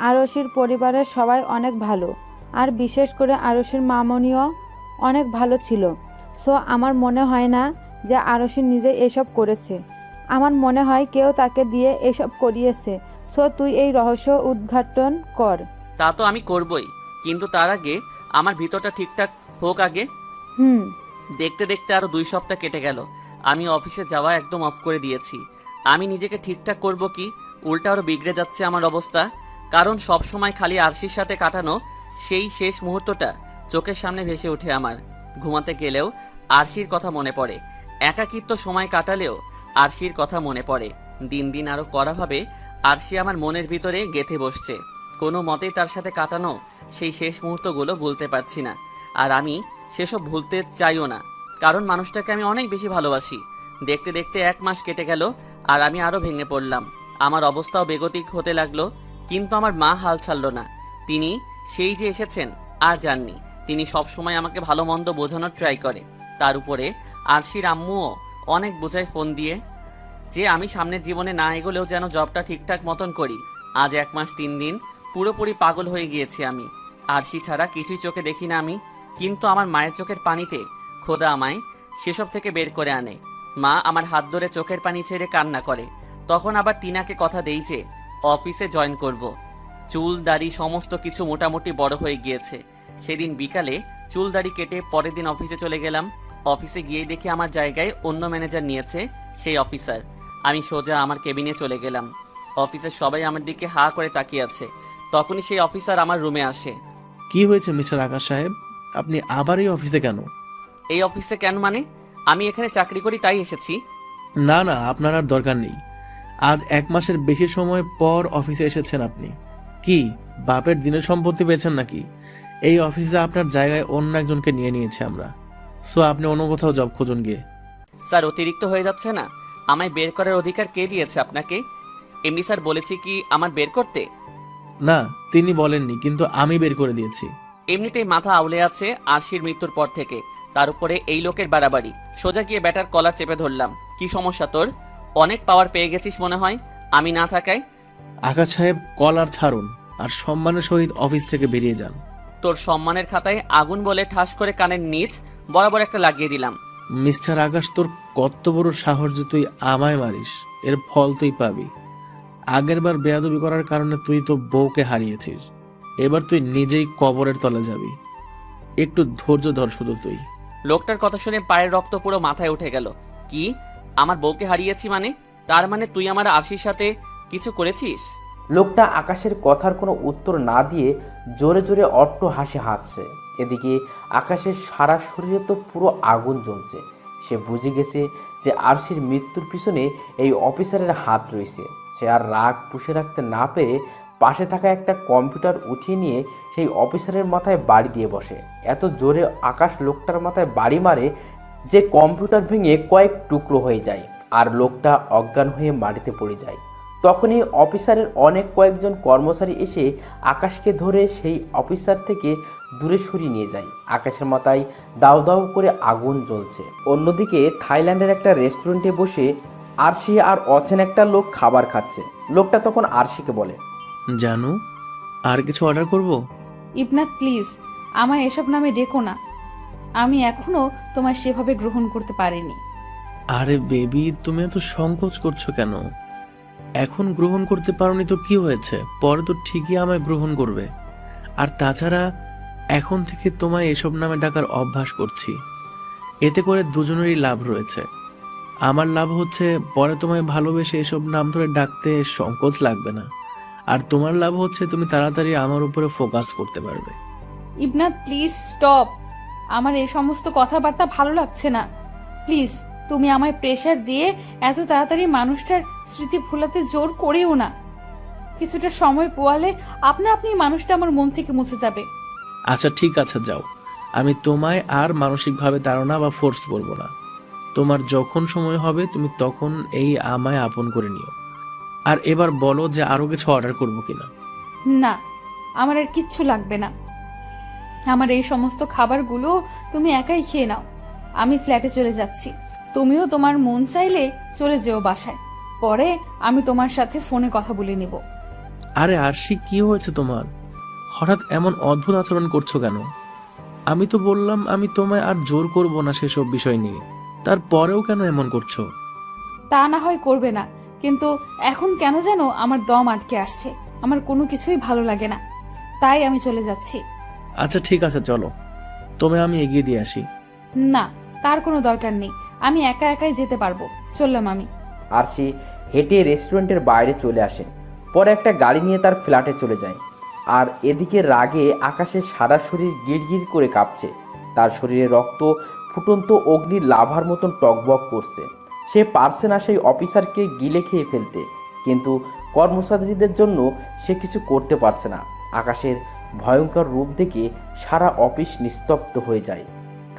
আরশির পরিবারের সবাই অনেক ভালো, আর বিশেষ করে আরশির মামনিও অনেক ভালো ছিল। সো আমার মনে হয় না যে আরশি নিজে এসব করেছে। আমার মনে হয় কেউ তাকে দিয়ে এসব করিয়েছে। সো তুই এই রহস্য উদ্ঘাটন কর। তা তো আমি করবই, কিন্তু তার আগে আমার ভিতরটা ঠিকঠাক হোক আগে। হুম। দেখতে দেখতে আরো 2 সপ্তাহ কেটে গেল। আমি অফিসে যাওয়া একদম অফ করে দিয়েছি। আমি নিজেকে ঠিকঠাক করব কি, উল্টা আরো বিগড়ে যাচ্ছে আমার অবস্থা। কারণ সব সময় খালি আরশির সাথে কাটানো সেই শেষ মুহূর্তটা চোখের সামনে ভেসে ওঠে আমার। ঘুমাতে গেলেও আরশির কথা মনে পড়ে, একাকিত্ব সময় কাটালেও আরশির কথা মনে পড়ে। দিন দিন আরো কড়াভাবে আরশি আমার মনের ভিতরে গেঁথে বসছে। কোনো মতেই তার সাথে কাটানো সেই শেষ মুহূর্তগুলো ভুলতে পারছি না। আর আমি সেসব ভুলতে চাইও না, কারণ মানুষটাকে আমি অনেক বেশি ভালোবাসি। দেখতে দেখতে 1 মাস কেটে গেল আর আমি আরও ভেঙে পড়লাম। আমার অবস্থাও বেগতিক হতে লাগলো, কিন্তু আমার মা হাল ছাড়লো না। তিনি সেই যে এসেছেন আর যাননি, তিনি সব সময় আমাকে ভালো মন্দ বোঝানোর ট্রাই করে। তার উপরে আরশির আম্মুও অনেক বোঝায় ফোন দিয়ে যে আমি সামনের জীবনে না এগোলেও যেন জবটা ঠিকঠাক মতন করি। আজ 1 মাস 3 দিন পুরোপুরি পাগল হয়ে গিয়েছি আমি। আরশি ছাড়া কিছুই চোখে দেখি না আমি, কিন্তু আমার মায়ের চোখের পানিতে খোদা আমায় সেসব থেকে বের করে আনে। মা আমার হাত ধরে চোখের পানি ছেড়ে কান্না করে। তখন আবার টিনাকে কথা দেই যে অফিসে জয়েন করব। চুল দাড়ি সমস্ত কিছু মোটামুটি বড় হয়ে গিয়েছে। সেদিন বিকালে চুল দাড়ি কেটে পরের দিন অফিসে চলে গেলাম। অফিসে গিয়েই দেখি আমার জায়গায় অন্য ম্যানেজার নিয়েছে সেই অফিসার। আমি সোজা আমার কেবিনে চলে গেলাম। অফিসের সবাই আমার দিকে হা করে তাকিয়ে আছে। তখনই সেই অফিসার আমার রুমে আসে। কি হয়েছে মিস্টার আকাশ সাহেব, আপনি আবার এই অফিসে কেন? এই অফিসে কেন মানে? আমি এখানে চাকরি করি তাই এসেছি। না না, আপনার আর দরকার নেই। আজ 1 মাসের বেশি সময় পর অফিসে এসেছেন আপনি। কি বাপের দিনের সম্পত্তি পেয়েছেন নাকি? এই অফিসে আপনার জায়গায় অন্য একজনকে নিয়ে নিয়েছে আমরা। সো আপনি অন্য কোথাও জব খুঁজুন গিয়ে। স্যার, অতিরিক্ত হয়ে যাচ্ছে না? আমায় বের করার অধিকার কে দিয়েছে আপনাকে? এমনি স্যার বলেছি কি আমার বের করতে? না, তিনি বলেননি, কিন্তু আমি বের করে দিয়েছি। এমনিতেই মাথা আউলে আছে আরশির মৃত্যুর পর থেকে, তার উপরে এই লোকের বাড়াবাড়ি। সোজা গিয়ে ব্যাটার কলার চেপে ধরলাম। কি সমস্যা তোর? অনেক পাওয়ার পেয়ে গেছিস মনে হয় আমি না থাকায়। আকাশ সাহেব, কলার ছাড়ুন আর সম্মানের সহিত অফিস থেকে বেরিয়ে যান। তোর সম্মানের খাতায় আগুন বলে ঠাস করে কানের নিচ বরাবর একটা লাগিয়ে দিলাম। মিস্টার আকাশ, তোর কত বড় সাহস যে তুই আমায় মারিস! এর ফল তুই পাবি। আগের বার বেয়াদবি করার কারণে তুই তো বউকে হারিয়েছিস, এবার তুই নিজেই কবরের তলে যাবি। একটু ধৈর্য ধর শুধু তুই। লোকটার কথা শুনে পায়ের রক্ত পুরো মাথায় উঠে গেল। কি, আমার বউকে হারিয়েছি মানে? তার মানে তুই আমার আরশির সাথে কিছু করেছিস? লোকটা আকাশের কথার কোনো উত্তর না দিয়ে জোরে জোরে অট্ট হাসি হাসছে। এদিকে আকাশের সারা শরীরে তো পুরো আগুন জ্বলছে। সে বুঝে গেছে যে যে আরশির মৃত্যুর পিছনে এই অফিসারের হাত রয়েছে। সে আর রাগ পুষে রাখতে না পেরে পাশে থাকা একটা কম্পিউটার উঠিয়ে নিয়ে সেই অফিসারের মাথায় বাড়ি দিয়ে বসে। এত জোরে আকাশ লোকটার মাথায় বাড়ি মারে যে কম্পিউটার ভেঙে কয়েক টুকরো হয়ে যায় আর লোকটা অজ্ঞান হয়ে মাটিতে পড়ে যায়। তখনই অফিসারের অনেক কয়েকজন কর্মচারী এসে আকাশকে ধরে সেই অফিসার থেকে দূরে সরিয়ে নিয়ে যায়। আকাশের মাথায় দাউ দাউ করে আগুন জ্বলছে। অন্যদিকে থাইল্যান্ডের একটা রেস্টুরেন্টে বসে আরশি আর অচেনা একটা লোক খাবার খাচ্ছে। লোকটা তখন আরশিকে বলে, জানু, আর কিছু অর্ডার করব? ইবনাথ প্লিজ আমায় এসব নামে ডেকো না, আমি এখনো তোমায় সেভাবে গ্রহণ করতে পারিনি। আরে বেবি, তুমি এত সংকোচ করছো কেন? এখন গ্রহণ করতে পারোনি তো কি হয়েছে, পরে তো ঠিকই আমায় গ্রহণ করবে। আর তাছাড়া এখন থেকে তোমায় এসব নামে ডাকার অভ্যাস করছি, এতে করে দুজনেরই লাভ রয়েছে। আমার লাভ হচ্ছে পরে তোমায় ভালোবেসে এসব নাম ধরে ডাকতে সংকোচ লাগবে না, আর তোমার লাভ হচ্ছে তুমি তাড়াতাড়ি আমার উপরে ফোকাস করতে পারবে। ইবনাথ প্লিজ স্টপ, আমার এই সমস্ত কথাবার্তা ভালো লাগছে না। প্লিজ তুমি আমায় প্রেশার দিয়ে এত তাড়াতাড়ি মানুষটার স্মৃতি ভোলাতে জোর করেও না। কিছুটা সময় পোয়ালে আপনা আপনি মানুষটা আমার মন থেকে মুছে যাবে। আচ্ছা ঠিক আছে, যাও, আমি তোমায় আর মানসিকভাবে তাড়না বা ফোর্স করবো না। তোমার যখন সময় হবে তুমি তখন এই আমায় আপন করে নিও। আর এবার বলো যে আরো কিছু অর্ডার করবো কিনা। না, আমার আর কিচ্ছু লাগবে না। আমার এই সমস্ত খাবারগুলো তুমি একাই খেয়ে নাও। আমি ফ্ল্যাটে চলে যাচ্ছি, তুমিও তোমার মন চাইলে চলে যেও বাসায়, পরে আমি তোমার সাথে ফোনে কথা বলে নিব। আরে আরশি, কি হয়েছে তোমার? হঠাৎ এমন অদ্ভুত আচরণ করছো কেন? আমি তো বললাম আমি তোমায় আর জোর করব না সেসব বিষয় নিয়ে, তারপরেও কেন এমন করছো? তা না হয় করবে না, কিন্তু এখন কেন যেন আমার দম আটকে আসছে, আমার কোনো কিছুই ভালো লাগে না, তাই আমি চলে যাচ্ছি। আচ্ছা ঠিক আছে, চলো, তোমায় আমি এগিয়ে দিয়ে আসি। না, তার কোনো দরকার নেই, আমি একা একাই যেতে পারবো, চললাম আমি। আরশি হেঁটে রেস্টুরেন্টের বাইরে চলে আসে। পরে একটা গাড়ি নিয়ে তার ফ্ল্যাটে চলে যায়। আর এদিকে রাগে আকাশের সারা শরীর গিরগির করে কাঁপছে। তার শরীরে রক্ত ফুটন্ত অগ্নির লাভার মতন টকবক করছে। সে পারছে না সেই অফিসারকে গিলে খেয়ে ফেলতে, কিন্তু কর্মচারীদের জন্য সে কিছু করতে পারছে না। আকাশের ভয়ঙ্কর রূপ দেখে সারা অফিস নিস্তব্ধ হয়ে যায়,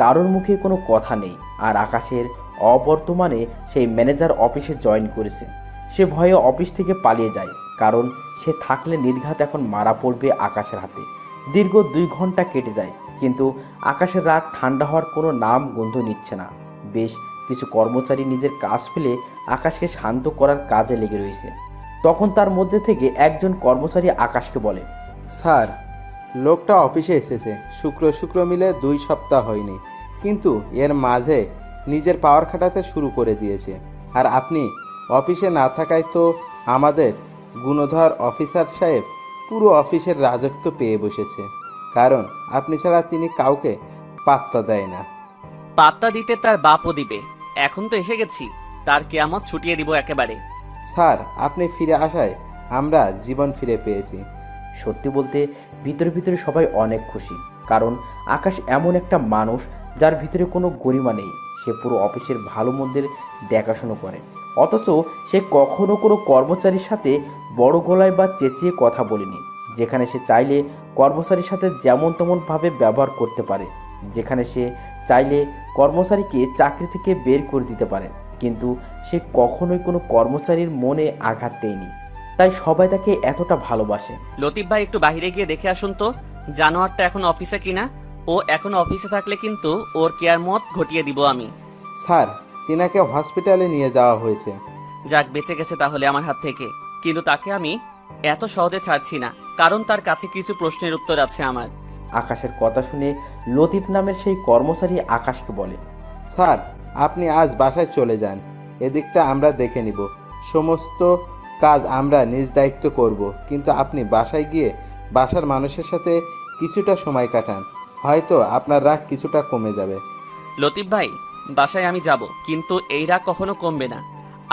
কারোর মুখে কোনো কথা নেই। আর আকাশের অবর্তমানে সেই ম্যানেজার অফিসে জয়েন করেছে। সে ভয়ে অফিস থেকে পালিয়ে যায়, কারণ সে থাকলে নির্ঘাত এখন মারা পড়বে আকাশের হাতে। দীর্ঘ 2 ঘন্টা কেটে যায়, কিন্তু আকাশের রাগ ঠান্ডা হওয়ার কোনো নাম গন্ধ নিচ্ছে না। বেশ কিছু কর্মচারী নিজের কাজ ফেলে আকাশকে শান্ত করার কাজে লেগে রয়েছে। তখন তার মধ্যে থেকে একজন কর্মচারী আকাশকে বলে, স্যার, লোকটা অফিসে এসেছে শুক্র মিলে 2 সপ্তাহ হয়নি, কিন্তু এর মাঝে নিজের পাওয়ার খাটাতে শুরু করে দিয়েছে। আর আপনি অফিসে না থাকায় তো আমাদের গুণধর অফিসার সাহেব পুরো অফিসের রাজত্ব পেয়ে বসেছে, কারণ আপনি ছাড়া তিনি কাউকে পাত্তা দেয় না। পাত্তা দিতে তার বাপও দিবে, এখন তো এসে গেছি, তার কেয়ামত ছুটিয়ে দিব একেবারে। স্যার, আপনি ফিরে আসায় আমরা জীবন ফিরে পেয়েছি। সত্যি বলতে ভিতরে ভিতরে সবাই অনেক খুশি, কারণ আকাশ এমন একটা মানুষ যার ভিতরে কোনো গরিমা নেই। সে পুরো অফিসের ভালো মন্দের দেখাশুনো করে, অথচ সে কখনো কোনো কর্মচারীর সাথে বড় গলায় বা চেঁচিয়ে কথা বলেনি। যেখানে সে চাইলে কর্মচারীর সাথে যেমন তেমনভাবে ব্যবহার করতে পারে, যেখানে সে চাইলে কর্মচারীকে চাকরি থেকে বের করে দিতে পারে, কিন্তু সে কখনোই কোনো কর্মচারীর মনে আঘাত দেয়নি। তাই সবাই তাকে এতটা ভালোবাসে। লতিফ ভাই একটু বাইরে গিয়ে দেখে আসুন তো জানোয়ারটা এখন অফিসে কিনা। ও এখন অফিসে থাকলে কিন্তু ওর কেয়ামত ঘটিয়ে দিব আমি। স্যার, তিনাকে হসপিটালে নিয়ে যাওয়া হয়েছে। যাক, বেঁচে গেছে তাহলে আমার হাত থেকে, কিন্তু তাকে আমি এত সহজে ছাড়ছি না, কারণ তার কাছে কিছু প্রশ্নের উত্তর আছে আমার। আকাশের কথা শুনে লতিফ নামের সেই কর্মচারী আকাশকে বলে, স্যার, আপনি আজ বাসায় চলে যান, এদিকটা আমরা দেখে নিব, সমস্ত কাজ আমরা নিজ দায়িত্ব করব, কিন্তু আপনি বাসায় গিয়ে বাসার মানুষের সাথে কিছুটা সময় কাটান, হয়তো আপনার রাগ কিছুটা কমে যাবে। লতিফ ভাই, বাসায় আমি যাব, কিন্তু এই রাগ কখনো কমবে না।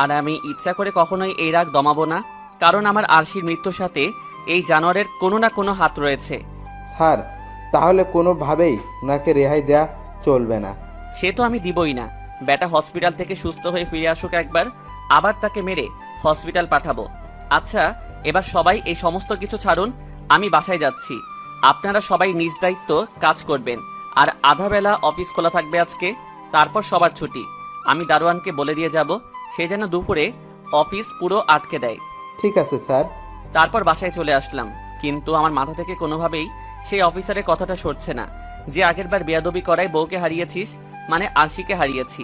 আর আমি ইচ্ছা করে কখনোই এই রাগ দমাবো না, কারণ আমার আরশির মৃত্যুর সাথে এই জানোয়ারের কোনো না কোনো হাত রয়েছে। স্যার, তাহলে কোনোভাবেই ওনাকে রেহাই দেয়া চলবে না। সে তো আমি দিবই না, বেটা হসপিটাল থেকে সুস্থ হয়ে ফিরে আসুক একবার, আবার তাকে মেরে হসপিটাল পাঠাবো। আচ্ছা, এবার সবাই এই সমস্ত কিছু ছাড়ুন, আমি বাসায় যাচ্ছি। আপনারা সবাই নিজ দায়িত্ব কাজ করবেন, আর আধা বেলা অফিস খোলা থাকবে আজকে, তারপর সবার ছুটি। আমি দারোয়ানকে বলে দিয়ে যাব, সে যেন দুপুরে অফিস পুরো আটকে দেয়। ঠিক আছে স্যার। তারপর বাসায় চলে আসলাম, কিন্তু আমার মাথা থেকে কোনোভাবেই সেই অফিসারের কথাটা সরছে না যে আগেরবার বেয়াদবি করায় বউকে হারিয়েছিস, মানে আরশিকে হারিয়েছি।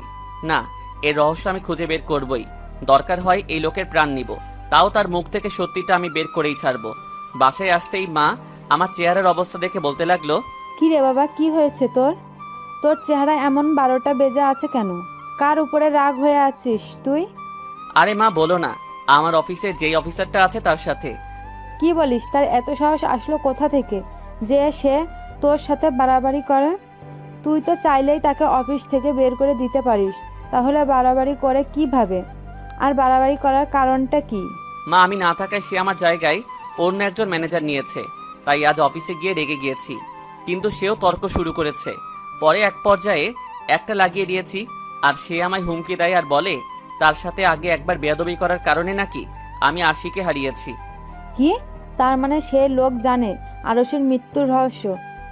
না, এর রহস্য আমি খুঁজে বের করবই, দরকার হয় এই লোকের প্রাণ নিব, তাও তার মুখ থেকে সত্যিটা আমি বের করেই ছাড়বো। বাসায় আসতেই মা আমার চেহারার অবস্থা দেখে বলতে লাগলো, কি রে বাবা, কি হয়েছে তোর? তোর চেহারা এমন 12টা বেজে আছে কেন? কার উপরে রাগ হয়ে আছিস তুই? আরে মা বলো না, আমার অফিসে যেই অফিসারটা আছে তার সাথে। কি বলিস? তার এত সাহস আসলো কোথা থেকে যে সে তোর সাথে বাড়াবাড়ি করে? তুই তো চাইলেই তাকে অফিস থেকে বের করে দিতে পারিস, তাহলে বাড়াবাড়ি করে কিভাবে? আর বাড়াবাড়ি করার কারণটা কি? মা আমি না থাকায় সে আমার জায়গায় অন্য একজন ম্যানেজার নিয়েছে, তাই আজ অফিসে গিয়ে রেগে গিয়েছি। কিন্তু সেও তর্ক শুরু করেছে, পরে এক পর্যায়ে একটা লাগিয়ে দিয়েছি, আর সে আমায় হুমকি দেয় আর বলে তার সাথে আগে একবার বেয়াদবি করার কারণে নাকি আমি আরশিকে হারিয়েছি। কি? তার মানে সে লোক জানে আরশির মৃত্যুর রহস্য?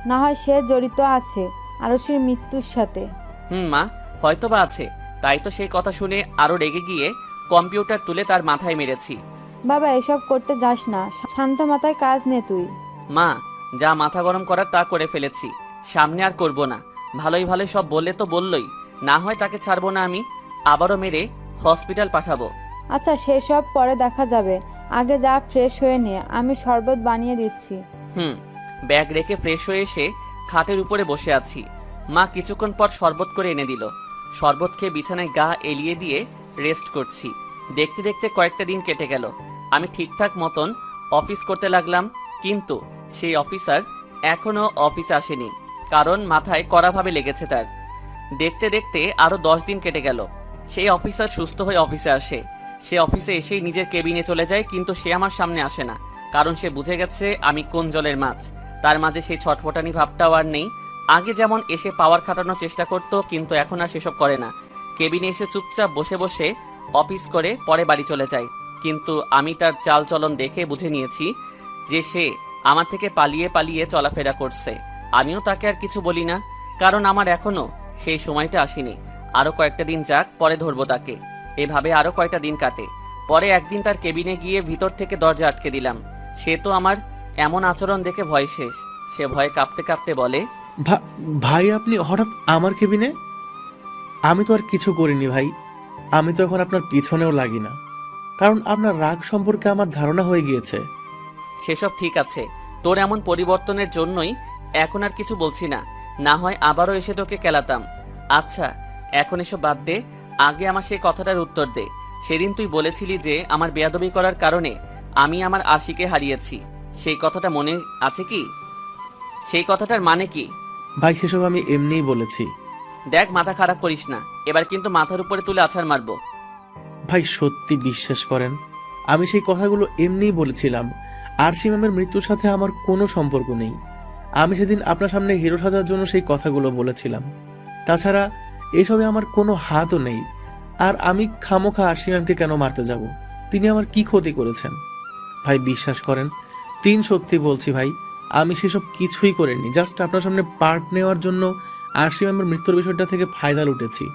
না হয় সে জড়িত আছে আরশির মৃত্যুর সাথে? মা, হয়তো বা আছে, তাই তো সেই কথা শুনে আরো রেগে গিয়ে কম্পিউটার তুলে তার মাথায় মেরেছি। বাবা, এসব করতে যাস না, শান্ত মাথায় কাজ নে তুই। মা, যা মাথা গরম করার তা করে ফেলেছি, সামনে আর করব না। ভালোই ভালোই সব বললে তো বললই, না হয় তাকে ছাড়বো না, আমি আবারও মেরে হসপিটাল পাঠাবো। আচ্ছা, সেসব পরে দেখা যাবে, আগে যা ফ্রেশ হয়ে নে, আমি শরবত বানিয়ে দিচ্ছি। ব্যাগ রেখে ফ্রেশ হয়ে এসে খাটের উপরে বসে আছি। মা কিছুক্ষণ পর শরবত করে এনে দিল। শরবত খেয়ে বিছানায় গা এলিয়ে দিয়ে রেস্ট করছি। দেখতে দেখতে কয়েকটা দিন কেটে গেল। আমি ঠিকঠাক মতন অফিস করতে লাগলাম, কিন্তু সেই অফিসার এখনও অফিসে আসেনি, কারণ মাথায় কড়াভাবে লেগেছে তার। দেখতে দেখতে আরও 10 দিন কেটে গেল। সেই অফিসার সুস্থ হয়ে অফিসে আসে। সে অফিসে এসেই নিজের কেবিনে চলে যায়, কিন্তু সে আমার সামনে আসে না, কারণ সে বুঝে গেছে আমি কোন জলের মাছ। তার মাঝে সেই ছটফটানি ভাবটাও আর নেই। আগে যেমন এসে পাওয়ার খাটানোর চেষ্টা করতো, কিন্তু এখন আর সেসব করে না। কেবিনে এসে চুপচাপ বসে বসে অফিস করে পরে বাড়ি চলে যায়। কিন্তু আমি তার চালচলন দেখে বুঝে নিয়েছি যে সে আমার থেকে পালিয়ে পালিয়ে চলাফেরা করছে। আমিও তাকে আর কিছু বলি না, কারণ আমার এখনো সেই সময়টা আসেনি। আরও কয়েকটা দিন যাক, পরে ধরবো তাকে। এভাবে আরও কয়েকটা দিন কাটে। পরে একদিন তার কেবিনে গিয়ে ভিতর থেকে দরজা আটকে দিলাম। সে তো আমার এমন আচরণ দেখে ভয় শেষ। সে ভয়ে কাঁপতে কাঁপতে বলে, ভাই আপনি হঠাৎ আমার কেবিনে? আমি তো আর কিছু করিনি ভাই, আমি তো এখন আপনার পিছনেও লাগি না, কারণ আপনার রাগ সম্পর্কে আমার ধারণা হয়ে গিয়েছে। সেসব ঠিক আছে, তোর এমন পরিবর্তনের জন্যই এখন আর কিছু বলছি না, না হয় আবারও এসে তোকে কেলাতাম। আচ্ছা, এখন এসব বাদ দে, আগে আমার সেই কথাটার উত্তর দে। সেদিন তুই বলেছিলি যে আমার বেয়াদবি করার কারণে আমি আমার আশিকে হারিয়েছি, সেই কথাটা মনে আছে কি? সেই কথাটার মানে কি? ভাই সেসব আমি এমনিই বলেছি। দেখ, মাথা খারাপ করিস না, এবার কিন্তু মাথার উপরে তুলে আছাড় মারবো। ভাই সত্যি বিশ্বাস করেন, আমি সেই কথাগুলো এমনিই বলেছিলাম। আরশি ম্যামের মৃত্যুর সাথে আমার কোনো সম্পর্ক নেই। আমি সেদিন আপনার সামনে হিরো সাজার জন্য সেই কথাগুলো বলেছিলাম। তাছাড়া এসবে আমার কোনো হাতও নেই। আর আমি খামোখা আরশি ম্যামকে কেন মারতে যাব? তিনি আমার কি ক্ষতি করেছেন? ভাই বিশ্বাস করেন, সত্যি বলছি ভাই, আমি সেসব কিছুই করিনি। জাস্ট আপনার সামনে পার্ট নেওয়ার জন্য আরশি ম্যামের মৃত্যুর বিষয়টা থেকে ফায়দা লুটেছি।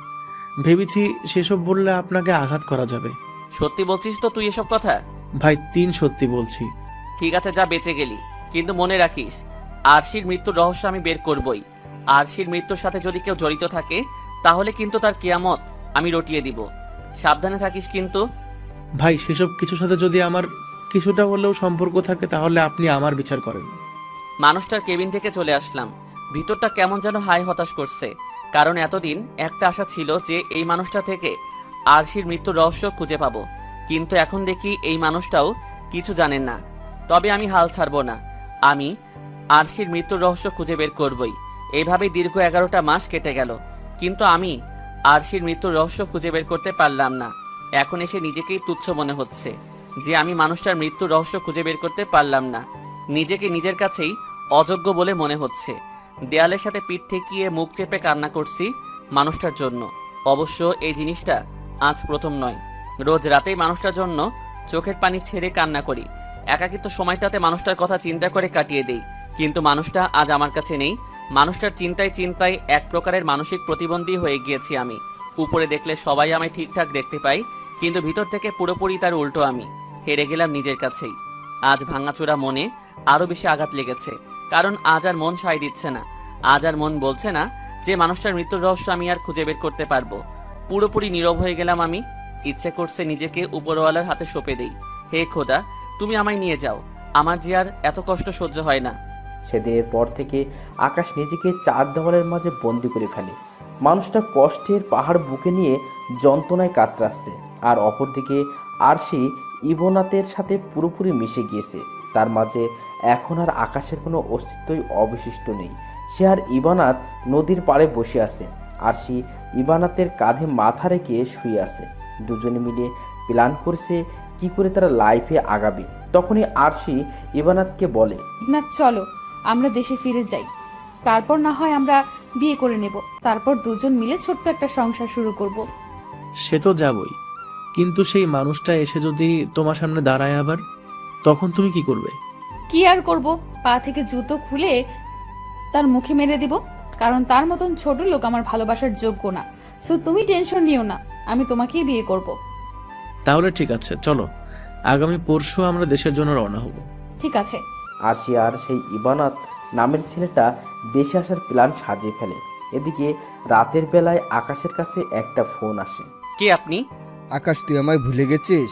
ভেবেছি সেসব বললে আপনাকে আঘাত করা যাবে। সত্যি বলছিস তো তুই এসব কথা? ভাই সত্যি বলছি। ঠিক আছে, যা, বেঁচে গেলি, কিন্তু মনে রাখিস আরশির মৃত্যুর রহস্য আমি বের করবই। আরশির মৃত্যুর সাথে যদি কেউ জড়িত থাকে, তাহলে কিন্তু তার কিয়ামত আমি রটিয়ে দিব। সাবধানে থাকিস কিন্তু। ভাই সেসব কিছুর সাথে যদি আমার কিছুটা হলেও সম্পর্ক থাকে, তাহলে আপনি আমার বিচার করেন। মানুষটার কেবিন থেকে চলে আসলাম। ভিতরটা কেমন যেন হাই হতাশ করছে, কারণ এতদিন একটা আশা ছিল যে এই মানুষটা থেকে আরশির মৃত্যুর রহস্য খুঁজে পাবো, কিন্তু এখন দেখি এই মানুষটাও কিছু জানেন না। তবে আমি হাল ছাড়বো না, আমি আরশির মৃত্যুর রহস্য খুঁজে বের করবই। এইভাবেই দীর্ঘ 11টা মাস কেটে গেল, কিন্তু আমি আরশির মৃত্যুর রহস্য খুঁজে বের করতে পারলাম না। এখন এসে নিজেকেই তুচ্ছ মনে হচ্ছে যে আমি মানুষটার মৃত্যুর রহস্য খুঁজে বের করতে পারলাম না। নিজেকে নিজের কাছেই অযোগ্য বলে মনে হচ্ছে। দেয়ালের সাথে পিঠ ঠেকিয়ে মুখ চেপে কান্না করছি মানুষটার জন্য। অবশ্য এই জিনিসটা আজ প্রথম নয়। রোজ রাতেই মানুষটার জন্য চোখের পানি ছেড়ে কান্না করি। একাকিত্ব সময়টাতে মানুষটার কথা চিন্তা করে কাটিয়ে দেই, কিন্তু মানুষটা আজ আমার কাছে নেই। মানুষটার চিন্তায় চিন্তায় এক প্রকারের মানসিক প্রতিবন্ধী হয়ে গিয়েছি আমি। উপরে দেখলে সবাই আমায় ঠিকঠাক দেখতে পাই, কিন্তু ভিতর থেকে পুরোপুরি তার উল্টো আমি। হেরে গেলাম নিজের কাছেই। আজ ভাঙাচোরা মনে আরও বেশি আঘাত লেগেছে, কারণ আজ আর মন সায় দিচ্ছে না। আজ আর মন বলছে না যে মানুষটার মৃত্যুর রহস্য আমি আর খুঁজে বের করতে পারবো। পুরোপুরি নীরব হয়ে গেলাম আমি। ইচ্ছে করছে নিজেকে উপরওয়ালার হাতে সঁপে দেই। হে খোদা, তুমি আমায় নিয়ে যাও, আমার যে আর এত কষ্ট সহ্য হয় না। সেদিনের পর থেকে আকাশ নিজেকে চার দেওয়ালের মাঝে বন্দি করে ফেলে। মানুষটা কষ্টের পাহাড় বুকে নিয়ে যন্ত্রণায় কাতরাচ্ছে, আর অপরদিকে আরশি ইবনাতের সাথে পুরোপুরি মিশে গিয়েছে। তার মাঝে এখন আর আকাশের কোনো অস্তিত্বই অবশিষ্ট নেই। সে আর ইবানাত নদীর পাড়ে বসে আছে। আরশি ইবানাতের কাঁধে মাথা রেখে শুয়ে আছে। দুজনে মিলে প্ল্যান করছে কি করে তারা লাইফে আগাবে। তখনই আরশি ইবানাতকে বলে, না চলো আমরা দেশে ফিরে যাই, তারপর না হয় আমরা বিয়ে করে নেব, তারপর দুজন মিলে ছোট্ট একটা সংসার শুরু করব। সে তো যাবই, কিন্তু সেই মানুষটা এসে যদি তোমার সামনে দাঁড়ায় আবার, তখন তুমি কি করবে? কি আর করব, পা থেকে জুতো খুলে তার মুখে মেরে দিব, কারণ তার মতন ছোট লোক আমার ভালোবাসার যোগ্য না। সো তুমি টেনশন নিও না, আমি তোমাকেই বিয়ে করব। তাহলে ঠিক আছে, চলো আগামী পরশু আমরা দেশের জন্য রওনা হব। ঠিক আছে। আরশি আর সেই ইবানাত নামের ছেলেটা দেশে আসার প্ল্যান সাজিয়ে ফেলে। এদিকে রাতের বেলায় আকাশের কাছে একটা ফোন আসে। কে আপনি? আকাশ, তুই আমায় ভুলে গেছিস?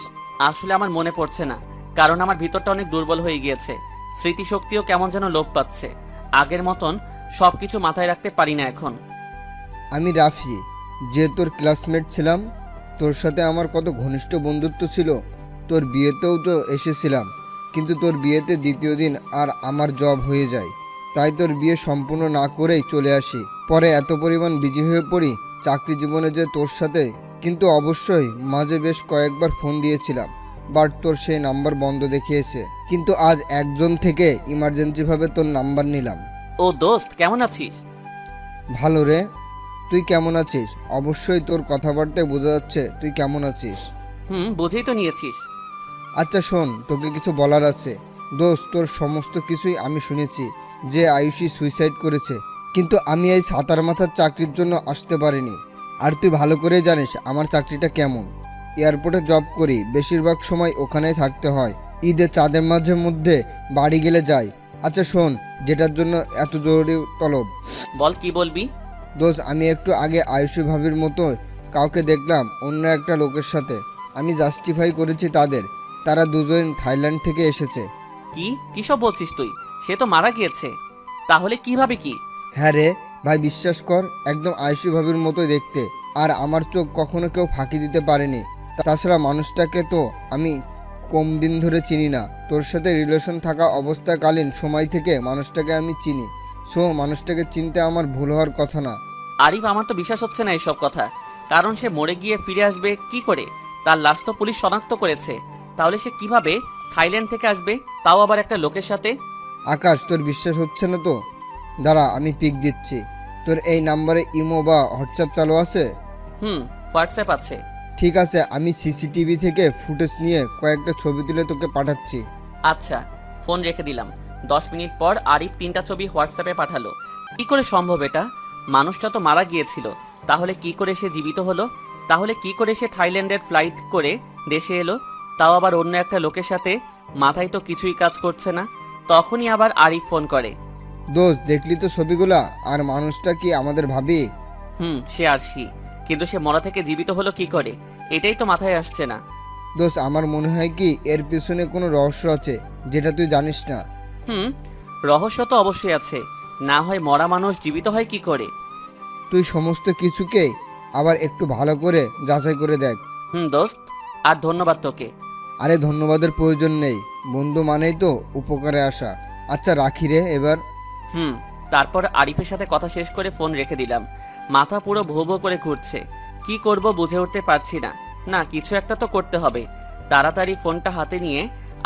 আসলে আমার মনে পড়ছে না, কারণ আমার ভিতরটা অনেক দুর্বল হয়ে গিয়েছে। স্মৃতিশক্তিও কেমন যেন লোপ পাচ্ছে। আগের মতন সবকিছু মাথায় রাখতে পারি না এখন। আমি রাফি, যে তোর ক্লাসমেট ছিলাম। তোর সাথে আমার কত ঘনিষ্ঠ বন্ধুত্ব ছিল। তোর বিয়েতেও তো এসেছিলাম, কিন্তু তোর বিয়েতে দ্বিতীয় দিন আর আমার জব হয়ে যায়, তাই তোর বিয়ে সম্পূর্ণ না করেই চলে আসি। পরে এত পরিমাণ বিজি হয়ে পড়ি চাকরি জীবনে যে তোর সাথে, কিন্তু অবশ্যই মাঝে বেশ কয়েকবার ফোন দিয়েছিলাম, বাট তোর সেই নাম্বার বন্ধ দেখিয়েছে। কিন্তু আজ একজন থেকে ইমার্জেন্সিভাবে তোর নাম্বার নিলাম। ও দোস্ত, কেমন আছিস? ভালো রে, তুই কেমন আছিস? অবশ্যই তোর কথাবার্তায় বোঝা যাচ্ছে তুই কেমন আছিস। বুঝেই তো নিয়েছিস। আচ্ছা শোন, তোকে কিছু বলার আছে। দোস্ত, তোর সমস্ত কিছুই আমি শুনেছি, যে আয়ুষী সুইসাইড করেছে, কিন্তু আমি এই সাতার মাথার চাকরির জন্য আসতে পারিনি। আর তুই ভালো করে জানিস আমার চাকরিটা কেমন। এয়ারপোর্টে জব করি, বেশিরভাগ সময় ওখানেই থাকতে হয়। ঈদে চাঁদের মাঝে মধ্যে বাড়ি গেলে যাই। আচ্ছা শোন, যেটার জন্য এত জরুরি তলব। বল, কি বলবি? দোস্ত, আমি একটু আগে আয়ুষী ভাবির মতো কাউকে দেখলাম অন্য একটা লোকের সাথে। আমি জাস্টিফাই করেছি তাদের, তারা দুজন থাইল্যান্ড থেকে এসেছে। কি সব বলছিস তুই? সে তো মারা গিয়েছে। তাহলে কিভাবে কি? হ্যাঁ রে ভাই, বিশ্বাস কর, একদম আয়ুষী ভাবির মতোই দেখতে। আর আমার চোখ কখনো কেউ ফাঁকি দিতে পারেনি। তাছাড়া মানুষটাকে তো আমি কম দিন ধরে চিনি না। তোর সাথে রিলেশন থাকা অবস্থাকালীন সময় থেকে মানুষটাকে আমি চিনি। সো মানুষটাকে চিনতে আমার ভুল হওয়ার কথা না। আরিফ, আমার তো বিশ্বাস হচ্ছে না এসব কথা। কারণ সে মরে গিয়ে ফিরে আসবে কি করে? তার লাশ তো পুলিশ শনাক্ত করেছে। তাহলে সে কিভাবে থাইল্যান্ড থেকে আসবে, তাও আবার একটা লোকের সাথে? আকাশ, তোর বিশ্বাস হচ্ছে না তো? দাঁড়া, আমি পিক দিচ্ছি। তোর এই নাম্বারে ইমো বা হোয়াটসঅ্যাপ চালু আছে? হোয়াটসঅ্যাপ আছে। ঠিক আছে, আমি সিসিটিভি থেকে ফুটেজ নিয়ে কয়েকটা ছবি তুলে তোকে পাঠাচ্ছি। আচ্ছা, ফোন রেখে দিলাম। 10 মিনিট পর আরিফ 3টা ছবি হোয়াটসঅ্যাপে পাঠালো। কি করে সম্ভব এটা? মানুষটা তো মারা গিয়েছিল, তাহলে কি করে সে জীবিত হলো? তাহলে কি করে সে থাইল্যান্ডের ফ্লাইট করে দেশে এলো, তাও আবার অন্য একটা লোকের সাথে? মাথায় তো কিছুই কাজ করছে না। তখনই আবার আরিফ ফোন করে। দোস্ত, দেখলি তো ছবিগুলা? আর মানুষটা কি আমাদের ভাবি? সে আরশি, কিন্তু সে মরা থেকে জীবিত হলো কি করে? এটাই তো মাথায় আসছে না। দোস্ত, আমার মনে হয় কি এর পিছনে কোনো রহস্য আছে, যেটা তুই জানিস না। রহস্য তো অবশ্যই আছে, না হয় মরা মানুষ জীবিত হয় কি করে? তুই সমস্ত কিছুকে আবার একটু ভালো করে যাচাই করে দেখ। দোস্ত, আর ধন্যবাদ তোকে। আরে ধন্যবাদের প্রয়োজন নেই, বন্ধু মানেই তো উপকারে আসা। আচ্ছা রাখি রে এবার। তারপর আরিফের সাথে কথা শেষ করে ফোন রেখে দিলাম। মাথা পুরো ভো ভো করে ঘুরছে। কি করব বুঝে উঠতে পারছি না। না, কিছু একটা তো করতে হবে। তাড়াতাড়ি ফোনটা হাতে নিয়ে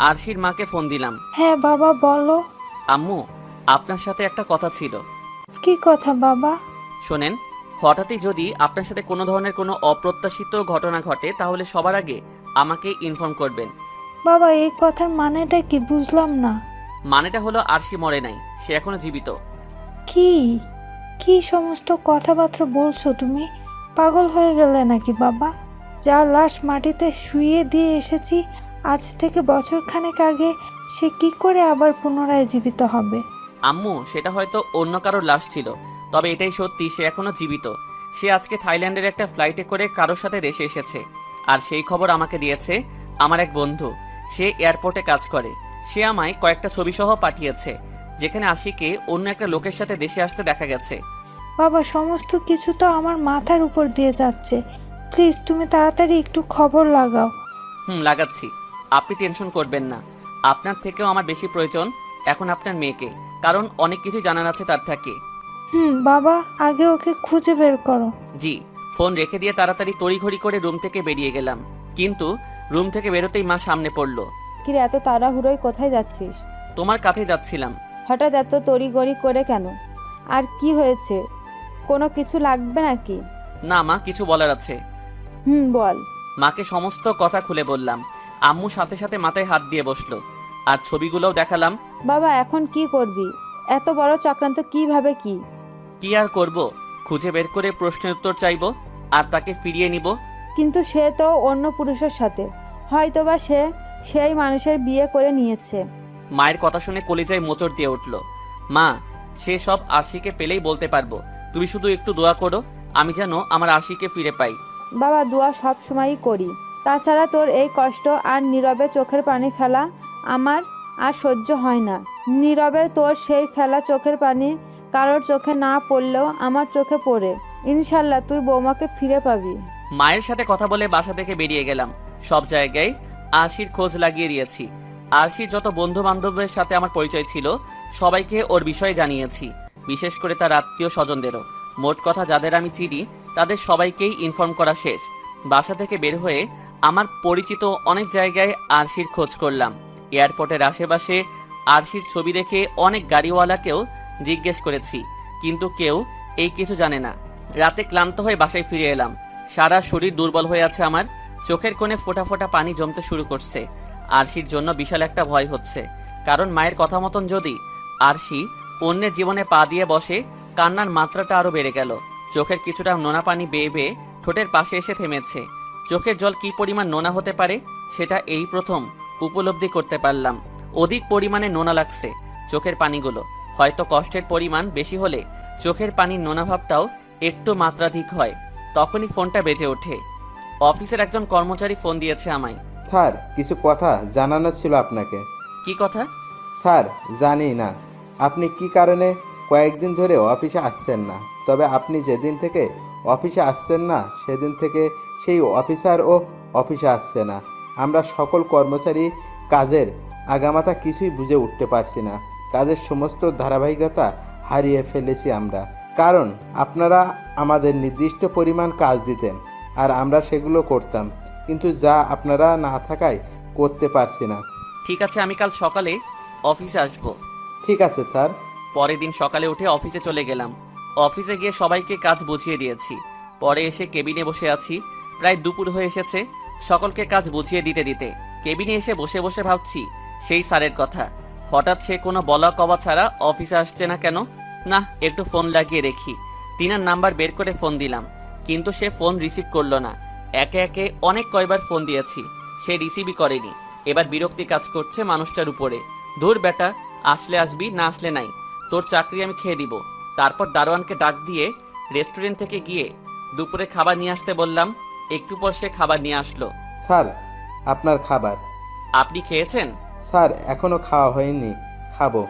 আরশির মাকে ফোন দিলাম। হ্যাঁ বাবা, বলো। আম্মু, আপনার সাথে একটা কথা ছিল। কি কথা বাবা? শোনেন, হঠাৎই যদি আপনার সাথে কোনো ধরনের কোনো অপ্রত্যাশিত ঘটনা ঘটে তাহলে সবার আগে আমাকে ইনফর্ম করবেন। বাবা এই কথার মানেটা কি বুঝলাম না। মানেটা হলো আরশি মরে নাই, সে এখনো জীবিত। কি কি সমস্ত কথাবার্তা বলছো তুমি? পাগল হয়ে গেলে নাকি বাবা? যার লাশ মাটিতে শুইয়ে দিয়ে এসেছি আজ থেকে বছর খানেক আগে, সে কি করে আবার পুনরায় জীবিত হবে? আম্মু, সেটা হয়তো অন্য কারোর লাশ ছিল, তবে এটাই সত্যি সে এখনো জীবিত। সে আজকে থাইল্যান্ডের একটা ফ্লাইটে করে কারোর সাথে দেশে এসেছে। আর সেই খবর আমাকে দিয়েছে আমার এক বন্ধু, সে এয়ারপোর্টে কাজ করে। সে আমায় কয়েকটা ছবি সহ পাঠিয়েছে যেখানে আশিকে অন্য একটা লোকের সাথে দেশে আসতে দেখা গেছে। বাবা সমস্ত কিছু তো আমার মাথার উপর দিয়ে যাচ্ছে। প্লিজ তুমি তাড়াতাড়ি একটু খবর লাগাও। লাগাচ্ছি, আপনি টেনশন করবেন না। আপনার থেকেও আমার বেশি প্রয়োজন এখন আপনার মেয়েকে, কারণ অনেক কিছু জানার আছে তার থেকে। বাবা আগে ওকে খুঁজে বের করো। জি। ফোন রেখে দিয়ে তাড়াতাড়ি তড়িঘড়ি করে রুম থেকে বেরিয়ে গেলাম, কিন্তু রুম থেকে বেরোতেই মা সামনে পড়লো। কিরে এত তাড়াহুড়োয় কোথায় যাচ্ছিস? তোমার কাছে যাচ্ছিলাম। হঠাৎ এত তড়িগড়ি করে কেন? আর কি হয়েছে? কোনো কিছু লাগবে নাকি? না মা, কিছু বলার আছে। বল। মাকে সমস্ত কথা খুলে বললাম। আম্মু সাথে সাথে মাথায় হাত দিয়ে বসলো, আর ছবিগুলোও দেখালাম। বাবা এখন কি করবি? এত বড় চক্রান্ত কিভাবে কি? কি আর করব, খুঁজে বের করে প্রশ্নের উত্তর চাইবো আর তাকে ফিরিয়ে নিব। কিন্তু সে তো অন্য পুরুষের সাথে, হয়তোবা সে সেই মানুষের বিয়ে করে নিয়েছে। মায়ের কথা শুনে কলিজায় মোচড় দিয়ে উঠল। মা, সে সব আরশিকে পেলেই বলতে পারবো। তুমি শুধু একটু দোয়া করো আমি যেন আমার আরশিকে ফিরে পাই। বাবা দোয়া সব সময়ই করি, তাছাড়া তোর এই কষ্ট আর নীরবে চোখের পানি ফেলা আমার আর সহ্য হয় না। নীরবে তোর সেই ফেলা চোখের পানি কারোর চোখে না পড়লেও আমার চোখে পড়ে। ইনশাল্লাহ তুই বৌমাকে ফিরে পাবি। মায়ের সাথে কথা বলে বাসা থেকে বেরিয়ে গেলাম। সব জায়গায় আরশির খোঁজ লাগিয়ে দিয়েছি। আরশির যত বন্ধু বান্ধবের সাথে আমার পরিচয় ছিল সবাইকে ওর বিষয়ে জানিয়েছি, বিশেষ করে তার আত্মীয় স্বজনদেরও। মোট কথা যাদের আমি চিনি তাদের সবাইকেই ইনফর্ম করা শেষ। বাসা থেকে বের হয়ে আমার পরিচিত অনেক জায়গায় আরশির খোঁজ করলাম। এয়ারপোর্টের আশেপাশে আরশির ছবি দেখে অনেক গাড়িওয়ালাকেও জিজ্ঞেস করেছি, কিন্তু কেউ এই কিছু জানে না। রাতে ক্লান্ত হয়ে বাসায় ফিরে এলাম। সারা শরীর দুর্বল হয়ে আছে আমার, চোখের কোণে ফোঁটা ফোঁটা পানি জমতে শুরু করছে। আরশির জন্য বিশাল একটা ভয় হচ্ছে, কারণ মায়ের কথা মতন যদি আরশি অন্যের জীবনে পা দিয়ে বসে কান্নার মাত্রাটা আরও বেড়ে গেল। চোখের কিছুটা নোনা পানি বেয়ে বেয়ে ঠোঁটের পাশে এসে থেমেছে। চোখের জল কি পরিমাণ নোনা হতে পারে সেটা এই প্রথম উপলব্ধি করতে পারলাম। অধিক পরিমাণে নোনা লাগছে চোখের পানিগুলো। হয়তো কষ্টের পরিমাণ বেশি হলে চোখের পানির নোনা ভাবটাও একটু মাত্রাধিক হয়। তখনই ফোনটা বেজে ওঠে। অফিসের একজন কর্মচারী ফোন দিয়েছে আমায়। স্যার, কিছু কথা জানানোর ছিল আপনাকে। কি কথা? স্যার, জানি না আপনি কি কারণে কয়েকদিন ধরে অফিসে আসছেন না, তবে আপনি যেদিন থেকে অফিসে আসছেন না সেদিন থেকে সেই অফিসারও অফিসে আসছে না। আমরা সকল কর্মচারী কাজের আগামাথা কিছুই বুঝে উঠতে পারছি না। কাজের সমস্ত ধারাবাহিকতা হারিয়ে ফেলেছি আমরা, কারণ আপনারা আমাদের নির্দিষ্ট পরিমাণ কাজ দিতেন আর আমরা সেগুলো করতাম, কিন্তু যা আপনারা না থাকায় করতে পারছি না। ঠিক আছে, আমি কাল সকালে অফিসে আসবো। ঠিক আছে স্যার। পরের দিন সকালে উঠে অফিসে চলে গেলাম। অফিসে গিয়ে সবাইকে কাজ বুঝিয়ে দিয়েছি। পরে এসে কেবিনে বসে আছি। প্রায় দুপুর হয়ে এসেছে। সকলকে কাজ বুঝিয়ে দিতে দিতে কেবিনে এসে বসে বসে ভাবছি সেই স্যারের কথা। হঠাৎ সে কোনো বলা কওয়া ছাড়া অফিসে আসছে না কেন? না, একটু ফোন লাগিয়ে দেখি। তিনার নাম্বার বের করে ফোন দিলাম, কিন্তু সে ফোন রিসিভ করলো না। একে একে অনেক কয়বার ফোন দিয়েছি, সে রিসিভই করেনি। এবার বিরক্তি কাজ করছে মানুষটার উপরে। ধুর বেটা, আসলে আসবি, না আসলে নাই, তোর চাকরি আমি খেয়ে দিব। তারপর দারোয়ানকে ডাক দিয়ে রেস্টুরেন্ট থেকে গিয়ে দুপুরে খাবার নিয়ে আসতে বললাম। একটু পর সে খাবার নিয়ে আসলো। স্যার, আপনার খাবার। আপনি খেয়েছেন? স্যার, এখনো খাওয়া হয়নি, খাবো।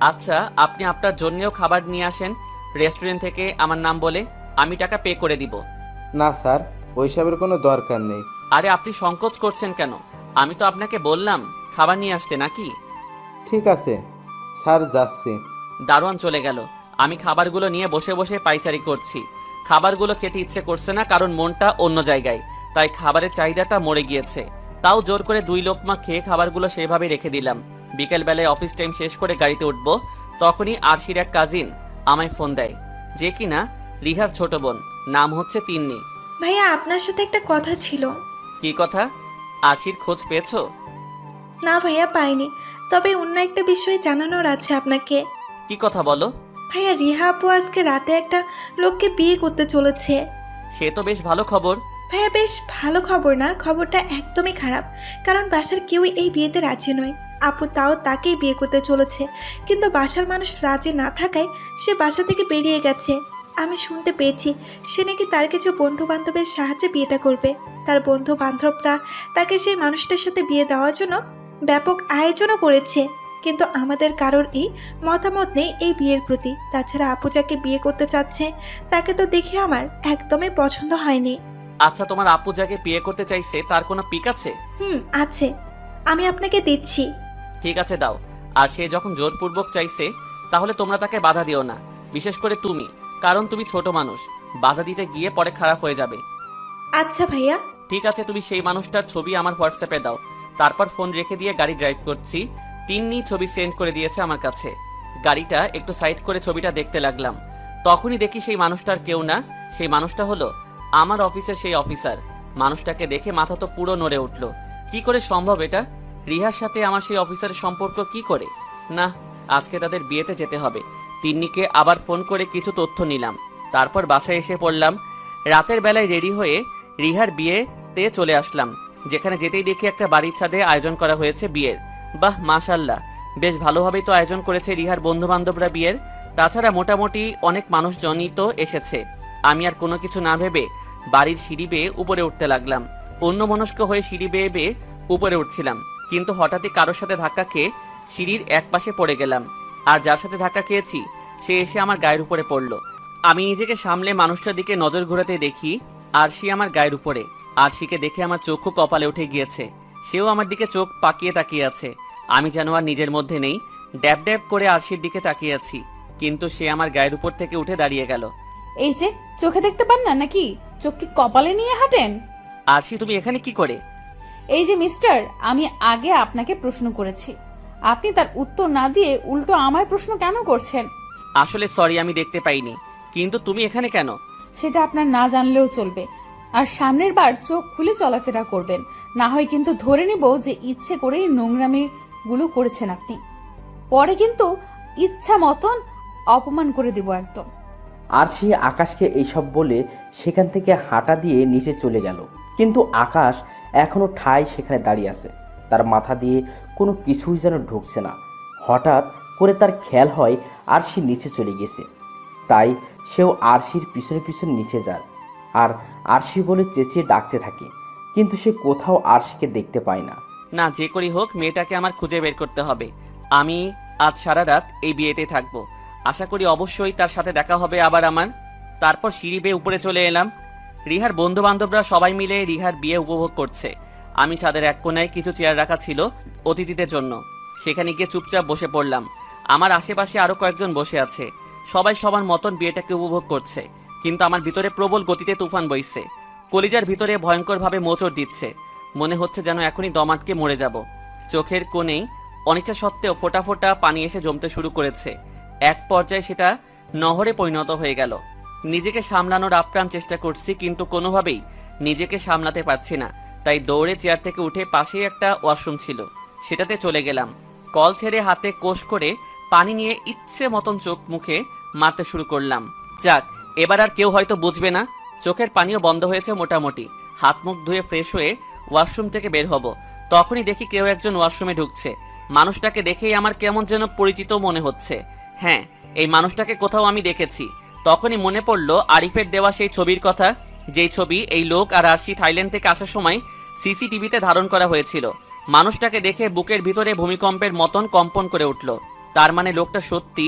আচ্ছা, আপনি আপনার জন্যেও খাবার নিয়ে আসেন রেস্টুরেন্ট থেকে আমার নাম বলে, আমি টাকা পে করে দিব। না স্যার, ওইসবের কোনো দরকার নেই। আরে আপনি সংকোচ করছেন কেন? আমি তো আপনাকে বললাম খাবার নিয়ে আসতে, নাকি? ঠিক আছে স্যার, যাচ্ছি। দারোয়ান চলে গেল। আমি খাবারগুলো নিয়ে বসে বসে পাইচারি করছি। খাবারগুলো খেতে ইচ্ছে করছে না, কারণ মনটা অন্য জায়গায়, তাই খাবারের চাহিদাটা মরে গিয়েছে। তাও জোর করে 2 লোকমা খেয়ে খাবারগুলো সেভাবে রেখে দিলাম। বিকেলবেলায় অফিস টাইম শেষ করে গাড়িতে উঠবো, তখনই আরশির এক কাজিন আমায় ফোন দেয়, যে কিনা রিহার ছোট বোন। নাম হচ্ছে তিন্নি। ভাইয়া আপনার সাথে একটা কথা ছিল। কি কথা? আরশির খোঁজ পেয়েছো? না ভাইয়া পাইনি, তবে অন্য একটা বিষয় জানানোর আছে আপনাকে। কি কথা বলো। ভাইয়া রিহা আপু আজকে রাতে একটা লোককে বিয়ে করতে চলেছে। সে তো বেশ ভালো খবর। ভাইয়া বেশ ভালো খবর না, খবরটা একদমই খারাপ। কারণ বাসার কেউই এই বিয়েতে রাজি নয়। আপু তাও তাকেই বিয়ে করতে চলেছে, কিন্তু বাসার মানুষ রাজি না থাকায় সে বাসা থেকে বেরিয়ে গেছে। আমি শুনতে পেয়েছি সে নাকি তার কিছু বন্ধু বান্ধবের সাহায্যে বিয়েটা করবে। তার বন্ধু বান্ধবরা তাকে সেই মানুষটার সাথে বিয়ে দেওয়ার জন্য ব্যাপক আয়োজনও করেছে, কিন্তু আমাদের কারোর এই মতামত নেই এই বিয়ের প্রতি। তাছাড়া আপু যাকে বিয়ে করতে চাচ্ছে তাকে তো দেখে আমার একদমই পছন্দ হয়নি। আচ্ছা, তোমার আপু যাকে বিয়ে করতে চাইছে তার কোনো পিক আছে? আছে, আমি আপনাকে দিচ্ছি। ঠিক আছে, দাও। আর সে যখন জোরপূর্বক চাইছে তাহলে তোমরা তাকে বাধা দিও না, বিশেষ করে তুমি, কারণ তুমি ছোট মানুষ। বাধা দিতে গিয়ে পরে খারাপ হয়ে যাবে। আচ্ছা ভাইয়া। ঠিক আছে, তুমি সেই মানুষটার ছবি আমার হোয়াটসঅ্যাপে দাও। তারপর ফোন রেখে দিয়ে গাড়ি ড্রাইভ করছি। তিন্নি ছবি সেন্ড করে দিয়েছে আমার কাছে। গাড়িটা একটু সাইড করে ছবিটা দেখতে লাগলাম। তখনই দেখি সেই মানুষটার কেউ না, সেই মানুষটা হলো আমার অফিসের সেই অফিসার। মানুষটাকে দেখে মাথা তো পুরো নড়ে উঠল। কি করে সম্ভব এটা? রিহার সাথে আমার সেই অফিসারের সম্পর্ক কি করে? না, আজকে তাদের বিয়েতে যেতে হবে। তিন্নিকে আবার ফোন করে কিছু তথ্য নিলাম। তারপর বাসায় এসে পড়লাম। রাতের বেলায় রেডি হয়ে রিহার বিয়েতে চলে আসলাম, যেখানে যেতেই দেখি একটা বাড়ির ছাদে আয়োজন করা হয়েছে বিয়ের। বাহ, মাশাল্লাহ, বেশ ভালোভাবেই তো আয়োজন করেছে রিহার বন্ধু বান্ধবরা বিয়ের। তাছাড়া মোটামুটি অনেক মানুষজনই তো এসেছে। আমি আর কোনো কিছু না ভেবে বাড়ির সিঁড়ি বেয়ে উপরে উঠতে লাগলাম। অন্যমনস্ক হয়ে সিঁড়ি বেয়ে বেয়ে উপরে উঠছিলাম, কিন্তু হঠাৎই কারোর সাথে ধাক্কা খেয়ে সিঁড়ির এক পাশে পড়ে গেলাম। আর যার সাথে ধাক্কা খেয়েছি সে এসে আমার গায়ের উপরে পড়লো। আমি নিজেকে সামলে মানুষটার দিকে নজর ঘোরাতে দেখি আরশি আমার গায়ের উপরে। আরশিকে দেখে আমার চক্ষু কপালে উঠে গিয়েছে। সেও আমার দিকে চোখ পাকিয়ে তাকিয়ে আছে। আমি যেন আর নিজের মধ্যে নেই, ড্যাব ড্যাব করে আরশির দিকে তাকিয়ে আছি, কিন্তু সে আমার গায়ের উপর থেকে উঠে দাঁড়িয়ে গেল। এই যে চোখে দেখতে পান না নাকি? চোখ কি কপালে নিয়ে হাঁটেন? আরশি, তুমি এখানে কি করে? এই যে মিস্টার, আমি আগে আপনাকে প্রশ্ন করেছি, আপনি তার উত্তর না দিয়ে উল্টো আমায় প্রশ্ন কেন করছেন? আসলে সরি, আমি দেখতে পাইনি। কিন্তু তুমি এখানে কেন? সেটা আপনার না জানলেও চলবে। আর সামনের বার চোখ খুলে চলাফেরা করবেন, না হয় কিন্তু ধরে নিব যে ইচ্ছে করেই নোংরামি গুলো করেছেন আপনি। পরে কিন্তু ইচ্ছা মতন অপমান করে দিব একদম। আরশি আকাশকে এইসব বলে সেখান থেকে হাঁটা দিয়ে নিচে চলে গেল, কিন্তু আকাশ এখনও ঠায় সেখানে দাঁড়িয়ে আছে। তার মাথা দিয়ে কোনো কিছুই যেন ঢুকছে না। হঠাৎ করে তার খেয়াল হয় আরশি নিচে চলে গেছে, তাই সেও আরশির পিছনে পিছনে নিচে যায় আর আরশি বলে চেঁচিয়ে ডাকতে থাকে, কিন্তু সে কোথাও আরশিকে দেখতে পায় না। না, যে করি হোক মেয়েটাকে আমার খুঁজে বের করতে হবে। আমি আজ সারা রাত এই বিয়েতে থাকবো। আশা করি অবশ্যই তার সাথে দেখা হবে আবার আমার। তারপর সিঁড়ি বেয়ে উপরে চলে এলাম। রিহার বন্ধু বান্ধবরা সবাই মিলে রিহার বিয়ে উপভোগ করছে। আমি ছাদের এক কোনায় কিছু চেয়ার রাখা ছিল অতিথিদের জন্য, সেখানে গিয়ে চুপচাপ বসে পড়লাম। আমার আশেপাশে আরও কয়েকজন বসে আছে, সবাই সবার মতন বিয়েটাকে উপভোগ করছে, কিন্তু আমার ভিতরে প্রবল গতিতে তুফান বইছে। কলিজার ভিতরে ভয়ঙ্করভাবে মোচড় দিচ্ছে। মনে হচ্ছে যেন এখনই দম আটকে মরে যাব। চোখের কোণেই অনিচ্ছা সত্ত্বেও ফোঁটা ফোঁটা পানি এসে জমতে শুরু করেছে। এক পর্যায়ে সেটা নহরে পরিণত হয়ে গেল। নিজেকে সামলানোর আপ্রাণ চেষ্টা করছি, কিন্তু কোনোভাবেই নিজেকে সামলাতে পারছি না। তাই দৌড়ে চেয়ার থেকে উঠে পাশেই একটা ওয়াশরুম ছিল, সেটাতে চলে গেলাম। কল ছেড়ে হাতে কোষ করে পানি নিয়ে ইচ্ছে মতন চোখ মুখে মারতে শুরু করলাম। যাক, এবার আর কেউ হয়তো বুঝবে না। চোখের পানিও বন্ধ হয়েছে মোটামুটি। হাত মুখ ধুয়ে ফ্রেশ হয়ে ওয়াশরুম থেকে বের হব, তখনই দেখি কেউ একজন ওয়াশরুমে ঢুকছে। মানুষটাকে দেখেই আমার কেমন যেন পরিচিত মনে হচ্ছে। হ্যাঁ, এই মানুষটাকে কোথাও আমি দেখেছি। তখনই মনে পড়লো আরিফের দেওয়া সেই ছবির কথা, যেই ছবি এই লোক আর আরশি থাইল্যান্ড থেকে আসার সময় সিসিটিভিতে ধারণ করা হয়েছিল। মানুষটাকে দেখে বুকের ভিতরে ভূমিকম্পের মতন কম্পন করে উঠল। তার মানে লোকটা সত্যি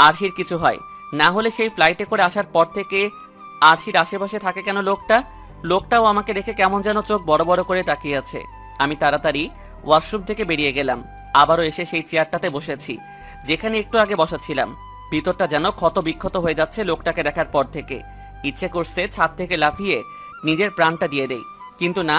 আরশির কিছু হয়, না হলে সেই ফ্লাইটে করে আসার পর থেকে আরশির আশেপাশে থাকে কেন লোকটাও আমাকে দেখে কেমন যেন চোখ বড় বড় করে তাকিয়ে আছে। আমি তাড়াতাড়ি ওয়াশরুম থেকে বেরিয়ে গেলাম। আবারও এসে সেই চেয়ারটাতে বসেছি যেখানে একটু আগে বসাছিলাম। ভিতরটা যেন ক্ষত বিক্ষত হয়ে যাচ্ছে লোকটাকে দেখার পর থেকে। ইচ্ছে করছে ছাদ থেকে লাফিয়ে নিজের প্রাণটা দিয়ে দেই, কিন্তু না,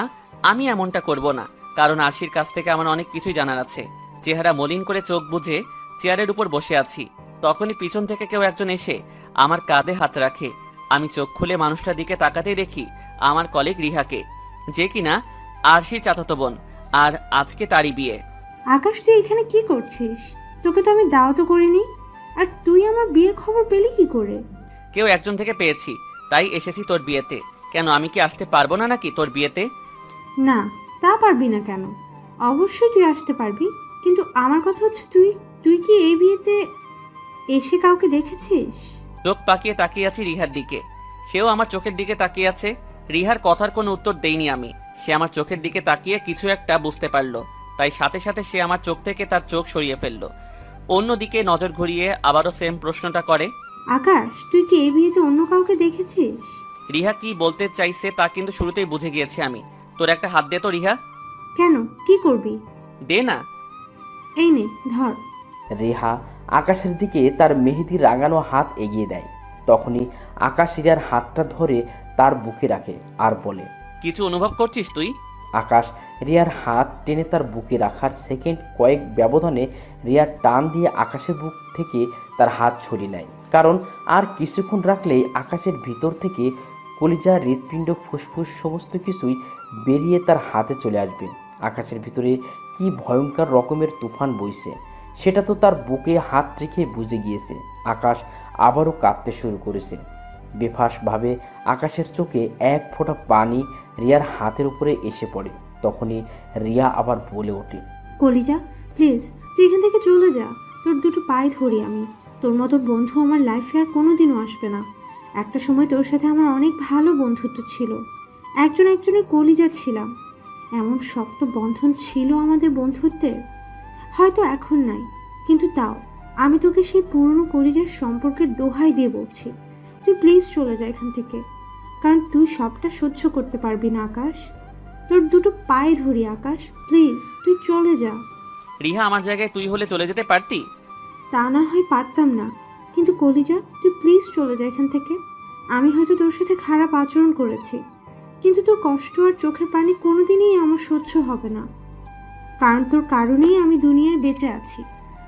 আমি এমনটা করব না, কারণ আরশির কাছ থেকে আমার অনেক কিছুই জানার আছে। চেহারা মলিন করে চোখ বুজে চেয়ারের উপর বসে আছি, তখনই পিছন থেকে কেউ একজন এসে আমার কাঁধে হাত রাখে। আমি চোখ খুলে মানুষটার দিকে তাকাতেই দেখি আমার কলিগ রিহাকে, যে কিনা আরশির চাচাতো বোন, আর আজকে তারই বিয়ে। আকাশ, তুই এখানে কি করছিস? তোকে তো আমি দাওয়াতও করিনি। আর তুই আমার বিয়ের খবর পেলি কি করে? কেউ একজন থেকে পেয়েছি, তাই এসেছি তোর বিয়েতে। কেন, আমি কি আসতে পারবো না নাকি তোর বিয়েতে? না, তা পারবি না কেন? অবশ্যই তুই আসতে পারবি, কিন্তু আমার কথা হচ্ছে তুই তুই কি এই বিয়েতে এসে কাউকে দেখেছিস? চোখ পাকিয়ে তাকিয়ে আছি রিহার দিকে, সেও আমার চোখের দিকে তাকিয়ে আছে। রিহার কথার কোনো উত্তর দেইনি আমি। সে আমার চোখের দিকে তাকিয়ে কিছু একটা বুঝতে পারলো, তাই সাথে সাথে সে আমার চোখ থেকে তার চোখ সরিয়ে ফেললো। অন্যদিকে নজর ঘুরিয়ে আবারও সেম প্রশ্নটা করে। আকাশ, তুই কি এই বিয়েতে অন্য কাউকে দেখেছিস? রিহা কি বলতে চাইছে তা কিন্তু শুরুতেই বুঝে গিয়েছি আমি। তোর একটা হাত দে তো রিহা। কেন, কি করবি? দে না। এই নে, ধর। রিহা আকাশের দিকে তার মেহেদি রাঙানো হাত এগিয়ে দেয়। তখনই আকাশ রিয়ার হাতটা ধরে তার বুকে রাখে আর বলে, কিছু অনুভব করছিস তুই? আকাশ রিয়ার হাত টেনে তার বুকে রাখার সেকেন্ড কয়েক ব্যবধানে রিয়ার টান দিয়ে আকাশের বুক থেকে তার হাত ছড়িয়ে নেয়। কারণ আর কিছুক্ষণ রাখলেই আকাশের ভিতর থেকে কলিজা, হৃৎপিণ্ড, ফুসফুস সমস্ত কিছুই বেরিয়ে তার হাতে চলে আসবে। আকাশের ভিতরে কি ভয়ঙ্কর রকমের তুফান বইছে সেটা তো তার বুকে হাত রেখে বুঝে গিয়েছে। আকাশ আবারও কাঁদতে শুরু করেছে। বেফাসভাবে আকাশের চোখে এক ফোঁটা পানি রিয়ার হাতের উপরে এসে পড়ে। তখনই রিয়া আবার বলে ওঠে, কলিজা, প্লিজ তুই এখান থেকে চলে যা। তোর দুটো পায়ে ধরি আমি। তোর মতো বন্ধু আমার লাইফে আর কোনোদিনও আসবে না। একটা সময় তোর সাথে আমার অনেক ভালো বন্ধুত্ব ছিল। একজনের কলিজা ছিলাম। এমন শক্ত বন্ধন ছিল আমাদের বন্ধুত্বের। হয়তো এখন নাই, কিন্তু তাও আমি তোকে সেই পুরনো কলিজার সম্পর্কের দোহাই দিয়ে বলছি, তুই প্লিজ চলে যা এখান থেকে। কারণ তুই সবটা সহ্য করতে পারবি না আকাশ। তোর দুটো পায়ে ধরি আকাশ, প্লিজ তুই চলে যা। রিহা, আমার জায়গায় তুই হলে চলে যেতে পারতি? তা না হয় পারতাম না, কিন্তু কলিজা তুই প্লিজ চলে যা এখান থেকে। আমি হয়তো তোর সাথে খারাপ আচরণ করেছি, কিন্তু তোর কষ্ট আর চোখের পানি কোনোদিনই আমার সহ্য হবে না। কারণ তোর কারণেই আমি দুনিয়ায় বেঁচে আছি।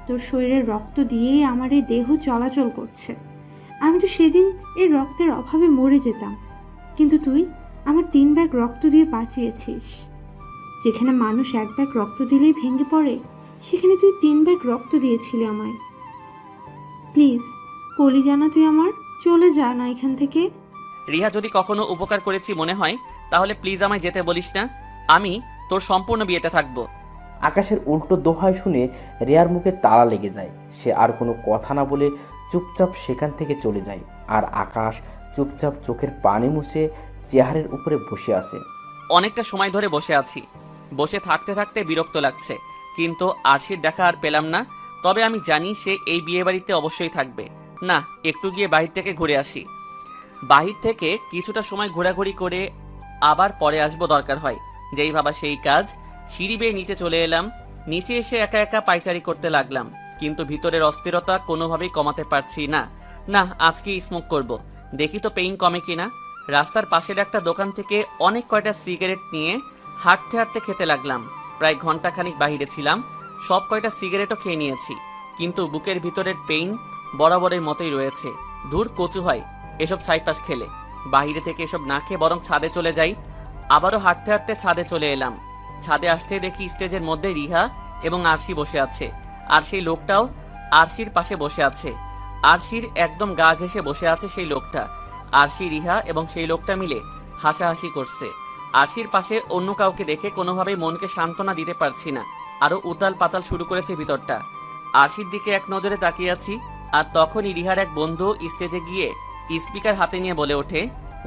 তোর শরীরের রক্ত দিয়েই আমার এই দেহ চলাচল করছে। আমি তো সেদিন এই রক্তের অভাবে মরে যেতাম, কিন্তু তুই আমার 3 ব্যাগ রক্ত দিয়ে বাঁচিয়েছিস। যেখানে মানুষ 1 ব্যাগ রক্ত দিলেই ভেঙে পড়ে, সেখানে তুই 3 ব্যাগ রক্ত দিয়েছিলি আমায়। প্লিজ কলিজা না তুই আমার, চলে যা না এখান থেকে। রিহা, যদি কখনো উপকার করেছি মনে হয় তাহলে প্লিজ আমায় যেতে বলিস না। আমি তোর সম্পূর্ণ বিয়েতে থাকবো। আকাশের উল্টো দোহাই শুনে রিয়ার মুখে তালা লেগে যায়। সে আর কোনো কথা না বলে চুপচাপ সেখান থেকে চলে যায়। আর আকাশ চুপচাপ চোখের পানি মুছে চেয়ারের উপরে বসে আছে। অনেকটা সময় ধরে বসে আছি। বসে থাকতে থাকতে বিরক্ত লাগছে, কিন্তু আরশির দেখা আর পেলাম না। তবে আমি জানি সে এই বিয়ে বাড়িতে অবশ্যই থাকবে। না, একটু গিয়ে বাহির থেকে ঘুরে আসি। বাহির থেকে কিছুটা সময় ঘোরাঘুরি করে আবার পরে আসবো দরকার হয়। যেই ভাবা সেই কাজ। সিঁড়ি বেয়ে নিচে চলে এলাম। নিচে এসে একা একা পায়চারি করতে লাগলাম, কিন্তু ভিতরের অস্থিরতা কোনোভাবেই কমাতে পারছি না। না, আজকে স্মোক করব, দেখি তো পেইন কমে কিনা। রাস্তার পাশের একটা দোকান থেকে অনেক কয়টা সিগারেট নিয়ে হাঁটতে হাঁটতে খেতে লাগলাম। প্রায় ঘন্টাখানিক বাহিরে ছিলাম, সব কয়টা সিগারেটও খেয়ে নিয়েছি, কিন্তু বুকের ভিতরের পেইন বরাবরের মতোই রয়েছে। ধুর কচু হয় এসব ছাইপাশ খেলে। বাহিরে থেকে এসব না খেয়ে বরং ছাদে চলে যাই। আবারও হাঁটতে হাঁটতে ছাদে চলে এলাম। ছাদে আসতে দেখি স্টেজের মধ্যে রিহা এবং আরশি বসে আছে, আর সেই লোকটাও আরশির পাশে বসে আছে। আরশির একদম গা ঘেঁষে বসে আছে সেই লোকটা। আরশি, রিহা এবং সেই লোকটা মিলে হাসাহাসি করছে। আরশির পাশে অন্য কাউকে দেখে কোনোভাবেই মনকে সান্ত্বনা দিতে পারছি না। আরও উতাল পাতাল শুরু করেছে ভিতরটা। আরশির দিকে এক নজরে তাকিয়ে আছি, আর তখনই রিহার এক বন্ধু স্টেজে গিয়ে স্পিকার হাতে নিয়ে বলে ওঠে,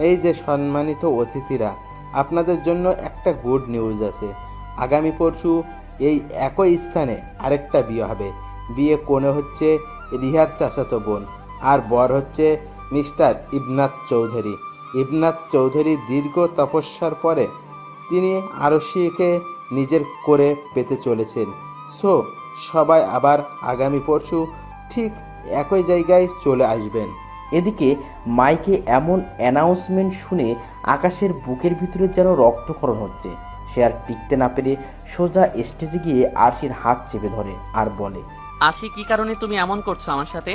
এই যে সম্মানিত অতিথিরা, আপনাদের জন্য একটা গুড নিউজ আছে। আগামী পরশু এই একই স্থানে আরেকটা বিয়ে হবে। বিয়ে কোণে হচ্ছে রিহার চাচাতো বোন, আর বর হচ্ছে মিস্টার ইবনাত চৌধুরী। ইবনাত চৌধুরী দীর্ঘ তপস্যার পরে তিনি আরশিকে নিজের করে পেতে চলেছেন। সো সবাই আবার আগামী পরশু ঠিক একই জায়গায় চলে আসবেন। এদিকে মাইকে এমন অ্যানাউন্সমেন্ট শুনে আকাশের বুকের ভিতরে যেন রক্তক্ষরণ হচ্ছে। সে আর টিকতে না পেরে সোজা স্টেজে গিয়ে আরশির হাত চেপে ধরে আর বলে, আরশি, কি কারণে তুমি এমন করছো আমার সাথে?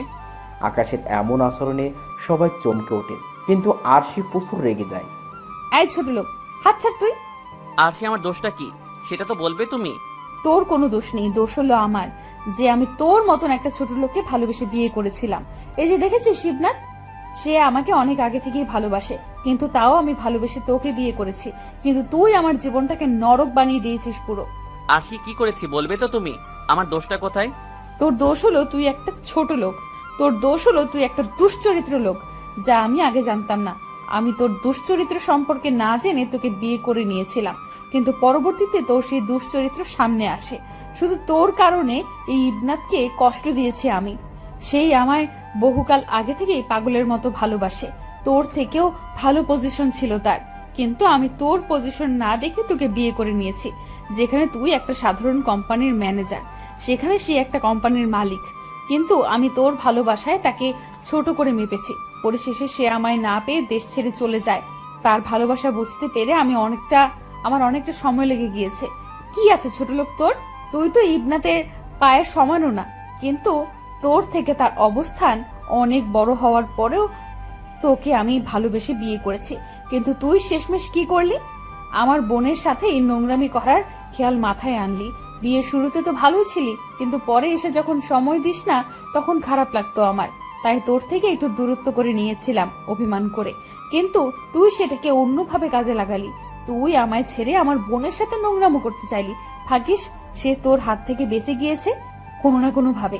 আকাশের এমন আচরণে সবাই চমকে ওঠে। কিন্তু আরশি প্রচুর রেগে যায়। এই ছোট লোক, হাত ছাড় তুই। আরশি আমার দোষটা কি সেটা তো বলবে তুমি। তোর কোনো দোষ নেই, দোষ হলো আমার, যে আমি তোর মতন একটা ছোট লোককে ভালোবেসে বিয়ে করেছিলাম। এই যে দেখেছিস শিবনাথ, সে আমাকে অনেক আগে থেকেই ভালোবাসে, কিন্তু তাও আমি ভালোবেসে তোকে বিয়ে করেছি, কিন্তু তুই আমার জীবনটাকে নরক বানিয়ে দিয়েছিস পুরো। আরশি কি করেছি বলবে তো তুমি? আমার দোষটা কোথায়? তোর দোষ হলো তুই একটা ছোট লোক, তোর দোষ হলো তুই একটা দুশ্চরিত্র লোক, যা আমি আগে জানতাম না। আমি তোর দুশ্চরিত্র সম্পর্কে না জেনে তোকে বিয়ে করে নিয়েছিলাম, কিন্তু পরবর্তীতে তোর সেই দুশ্চরিত্র সামনে আসে। শুধু তোর কারণে এই ইবনাথকে কষ্ট দিয়েছি আমি। সেই আমায় বহুকাল আগে থেকেই পাগলের মতো ভালোবাসে, তোর থেকেও ভালো পজিশন ছিল তার, কিন্তু আমি তোর পজিশন না দেখে তোকে বিয়ে করে নিয়েছি। যেখানে তুই একটা সাধারণ কোম্পানির ম্যানেজার, সেখানে সে একটা কোম্পানির মালিক, কিন্তু আমি তোর ভালোবাসায় তাকে ছোট করে মেপেছি। পরিশেষে সে আমায় না পেয়ে দেশ ছেড়ে চলে যায়। তার ভালোবাসা বুঝতে পেরে আমার অনেকটা সময় লেগে গিয়েছে। কি আছে ছোট লোক তোর? তুই তো ইবনাতের পায়ের সমানও না, কিন্তু তোর থেকে তার অবস্থান অনেক বড় হওয়ার পরেও তোকে আমি ভালোবেসে বিয়ে করেছি, কিন্তু তুই শেষমেশ কি করলি? আমার বোনের সাথে এই নোংরামি করার খেয়াল মাথায় আনলি। বিয়ে শুরুতে তো ভালোই ছিলি, কিন্তু পরে এসে যখন সময় দিস না তখন খারাপ লাগতো আমার, তাই তোর থেকে একটু দূরত্ব করে নিয়েছিলাম অভিমান করে, কিন্তু তুই সেটাকে অন্যভাবে কাজে লাগালি। তুই আমায় ছেড়ে আমার বোনের সাথে নোংরামো করতে চাইলি। ভাগ্যিস সে তোর হাত থেকে বেঁচে গিয়েছে কোনো না কোনো ভাবে।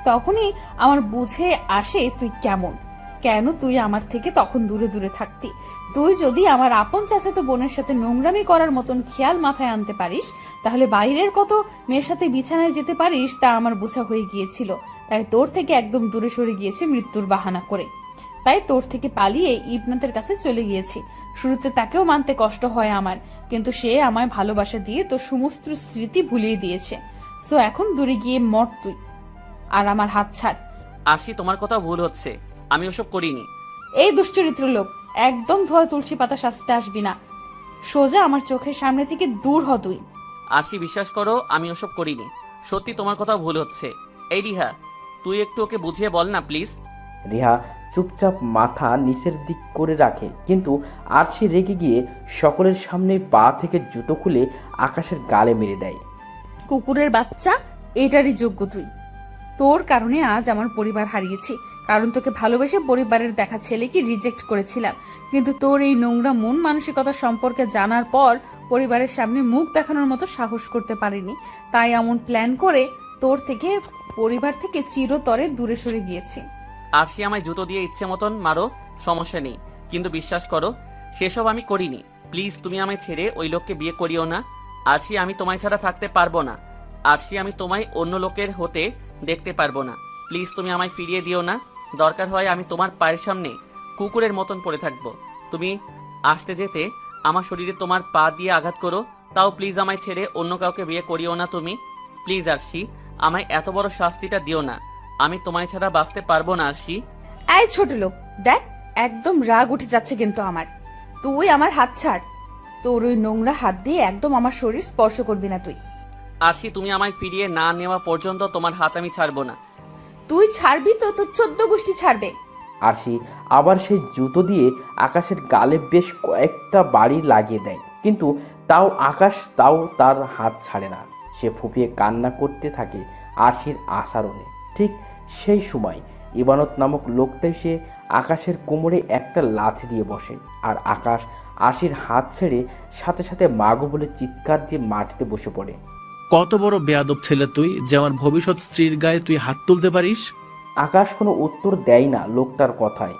তখনই আমার বুঝে আসে তুই কেন তুই আমার থেকে তখন দূরে দূরে থাকতি। তুই যদি আমার আপন চাচাতো বোনের সাথে নোংরামি করার মতন খেয়াল মাথায় আনতে পারিস, তাহলে বাইরের কত মেয়ের সাথে বিছানায় যেতে পারিস তা আমার বোঝা হয়ে গিয়েছিল। তাই তোর থেকে একদম দূরে সরে গিয়েছি মৃত্যুর বাহানা করে। তাই তোর থেকে পালিয়ে ইবনাতের কাছে চলে গিয়েছি। শুরুতে তাকেও মানতে কষ্ট হয় আমার, কিন্তু সে আমায় ভালোবাসা দিয়ে তোর সমস্ত স্মৃতি ভুলিয়ে দিয়েছে। সো এখন দূরে গিয়ে মর তুই, আর আমার হাত ছাড়। আরশি তোমার কথা ভুল হচ্ছে, আমি ওসব করিনি। এই দুশ্চরিত্র লোক, একদম ধোয়া তুলসী পাতা শাস্তে আসবি না। সোজা আমার চোখের সামনে থেকে দূর হ তুই। আরশি বিশ্বাস করো, আমি ওসব করিনি। সত্যি তোমার কথা ভুল হচ্ছে। এই রিহা, তুই একটু ওকে বুঝিয়ে বল না প্লিজ। রিহা চুপচাপ মাথা নিচের দিক করে রাখে, কিন্তু আরশি রেগে গিয়ে সকলের সামনে পা থেকে জুতো খুলে আকাশের গালে মেরে দেয়। কুকুরের বাচ্চা, এটারই যোগ্য তুই। তোর কারণে আজ আমার পরিবার হারিয়েছি, কারণ তোকে ভালোবেসে পরিবারের দেখা ছেলেকে রিজেক্ট করেছিলাম, কিন্তু তোর এই নোংরা মন মানসিকতা সম্পর্কে জানার পর পরিবারের সামনে মুখ দেখানোর মতো সাহস করতে পারিনি। তাই এমন প্ল্যান করে তোর থেকে পরিবার থেকে চিরতরে দূরে সরে গিয়েছি। আরশি আমায় জুতো দিয়ে ইচ্ছে মতন মারো, সমস্যা নেই, কিন্তু বিশ্বাস করো সেসব আমি করিনি। প্লিজ তুমি আমায় ছেড়ে ওই লোককে বিয়ে করিও না। আরশি, আমি তোমায় ছাড়া থাকতে পারবো না। আরশি, আমি তোমায় অন্য লোকের হতে দেখতে পারবো না। প্লিজ তুমি আমায় ফিরিয়ে দিও না। দরকার হয় আমি তোমার পায়ের সামনে কুকুরের মতন পড়ে থাকবো। তুমি আসতে যেতে আমার শরীরে তোমার পা দিয়ে আঘাত করো, তাও প্লিজ আমায় ছেড়ে অন্য কাউকে বিয়ে করিও না তুমি। প্লিজ আরশি, আমায় এত বড় শাস্তিটা দিও না। আমি তোমায় ছাড়া বাঁচতে পারবো না আরশি। এই ছোট লোক, দেখ একদম রাগ উঠে যাচ্ছে কিন্তু আমার। তুই আমার হাত ছাড়। তোর ওই নোংরা হাত দিয়ে একদম আমার শরীর স্পর্শ করবি না তুই। আরশি, তুমি আমায় ফিরিয়ে না নেওয়া পর্যন্ত তোমার হাত আমি ছাড়বো না। তুই ছাড়বি তো তোর 14 গোষ্ঠী ছাড়বে। আরশি আবার সেই জুতো দিয়ে আকাশের গালে বেশ কয়েকটা বাড়ি লাগিয়ে দেয়, কিন্তু আকাশ তার হাত ছাড়ে না। সে ফুপিয়ে কান্না করতে থাকে আরশির আচরণে। ঠিক সেই সময় ইবানত নামক লোকটা এসে আকাশের কোমরে একটা লাথি দিয়ে বসে, আর আকাশ আরশির হাত ছেড়ে সাথে সাথে মাগো বলে চিৎকার দিয়ে মাটিতে বসে পড়ে। কত বড় বেয়াদব ছেলে তুই, যে আমার ভবিষ্যৎ স্ত্রীর গায়ে তুই হাত তুলতে পারিস? আকাশ কোনো উত্তর দেয় না লোকটার কথায়,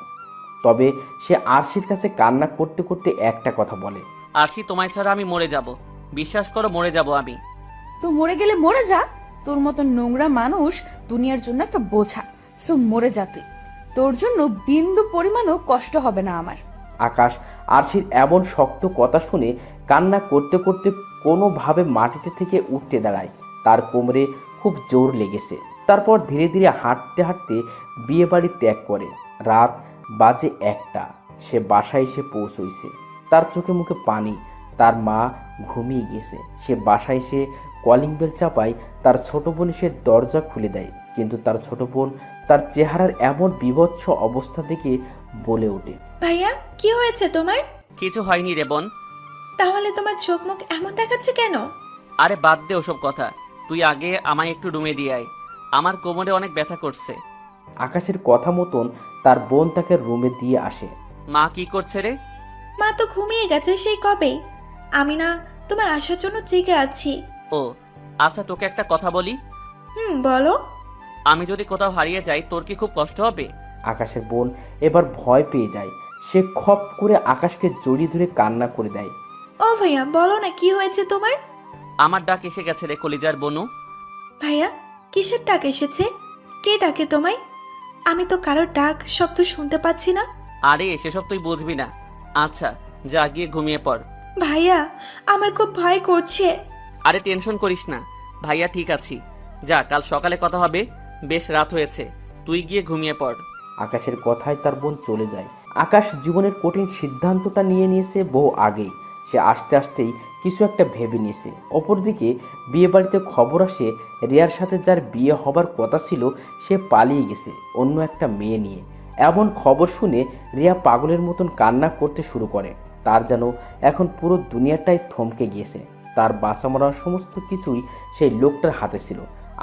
তবে সে আরশির কাছে কান্না করতে করতে একটা কথা বলে। আরশি, তোমায় ছাড়া আমি মরে যাব। বিশ্বাস করো, মরে যাব আমি। তুই মরে গেলে মরে যা। তোর মতো নোংরা মানুষ দুনিয়ার জন্য একটা বোঝা। সো মরে যা তুই। তোর জন্য বিন্দু পরিমাণও কষ্ট হবে না আমার। আকাশ আরশির এমন শক্ত কথা শুনে কান্না করতে করতে কোনোভাবে মাটিতে থেকে উঠতে দাঁড়ায়। তার কোমরে খুব জোর লেগেছে। তারপর ধীরে ধীরে হাঁটতে হাঁটতে বিয়ে বাড়ি ত্যাগ করে। রাত বাজে 1টা। সে বাসায় এসে পৌঁছইছে। তার চোখে মুখে পানি। তার মা ঘুমিয়ে গেছে। সে বাসায় এসে কলিং বেল চাপায়। তার ছোট বোন সে দরজা খুলে দেয়, কিন্তু তার ছোট বোন তার চেহারার এমন বিভৎস অবস্থা দেখে বলে ওঠে। ভাইয়া কি হয়েছে তোমার? কিছু হয়নি রে বোন। তাহলে তোমার চোখ মুখ এমন দেখাচ্ছে কেন? আরে বাদ দে ওসব কথা, তুই আগে আমায় একটু রুমে দিয়ে আয়, আমার কোমরে অনেক ব্যথা করছে। আকাশের কথা মতন তার বোন তাকে রুমে দিয়ে আসে। মা কি করছে রে? মা তো ঘুমিয়ে গেছে সেই কবে। আমি না তোমার আসার জন্য জেগে আছি। ও আচ্ছা, তোকে একটা কথা বলি। বলো। আমি যদি কোথাও হারিয়ে যাই তোর কি খুব কষ্ট হবে? আকাশের বোন এবার ভয় পেয়ে যায়। সে খপ করে আকাশকে জড়িয়ে ধরে কান্না করে দেয়। ও ভাইয়া বলো না কি হয়েছে তোমার? আমার ডাক এসে গেছে রে কলিজার বনু। ভাইয়া কিসের ডাক এসেছে? কে ডাকে তোমায়? আমি তো কারোর ডাক শব্দ শুনতে পাচ্ছি না। আরে সেসব তুই বুঝবি না। আচ্ছা যা গিয়ে ঘুমিয়ে পড়। ভাইয়া আমার খুব ভয় করছে। আরে টেনশন করিস না ভাইয়া, ঠিক আছি। যা, কাল সকালে কথা হবে। বেশ রাত হয়েছে, তুই গিয়ে ঘুমিয়ে পড়। আকাশের কথায় তার বোন চলে যায়। আকাশ জীবনের কঠিন সিদ্ধান্তটা নিয়ে নিয়েছে বহু আগেই। সে আস্তে আস্তেই কিছু একটা ভেবে নিয়েছে। অপরদিকে বিয়ে বাড়িতে খবর আসে রিয়ার সাথে যার বিয়ে হবার কথা ছিল সে পালিয়ে গেছে অন্য একটা মেয়ে নিয়ে। এমন খবর শুনে রিয়া পাগলের মতন কান্না করতে শুরু করে। তার যেন এখন পুরো দুনিয়াটাই থমকে গিয়েছে। তার বাঁচা মরা সমস্ত কিছুই সেই লোকটার হাতে ছিল।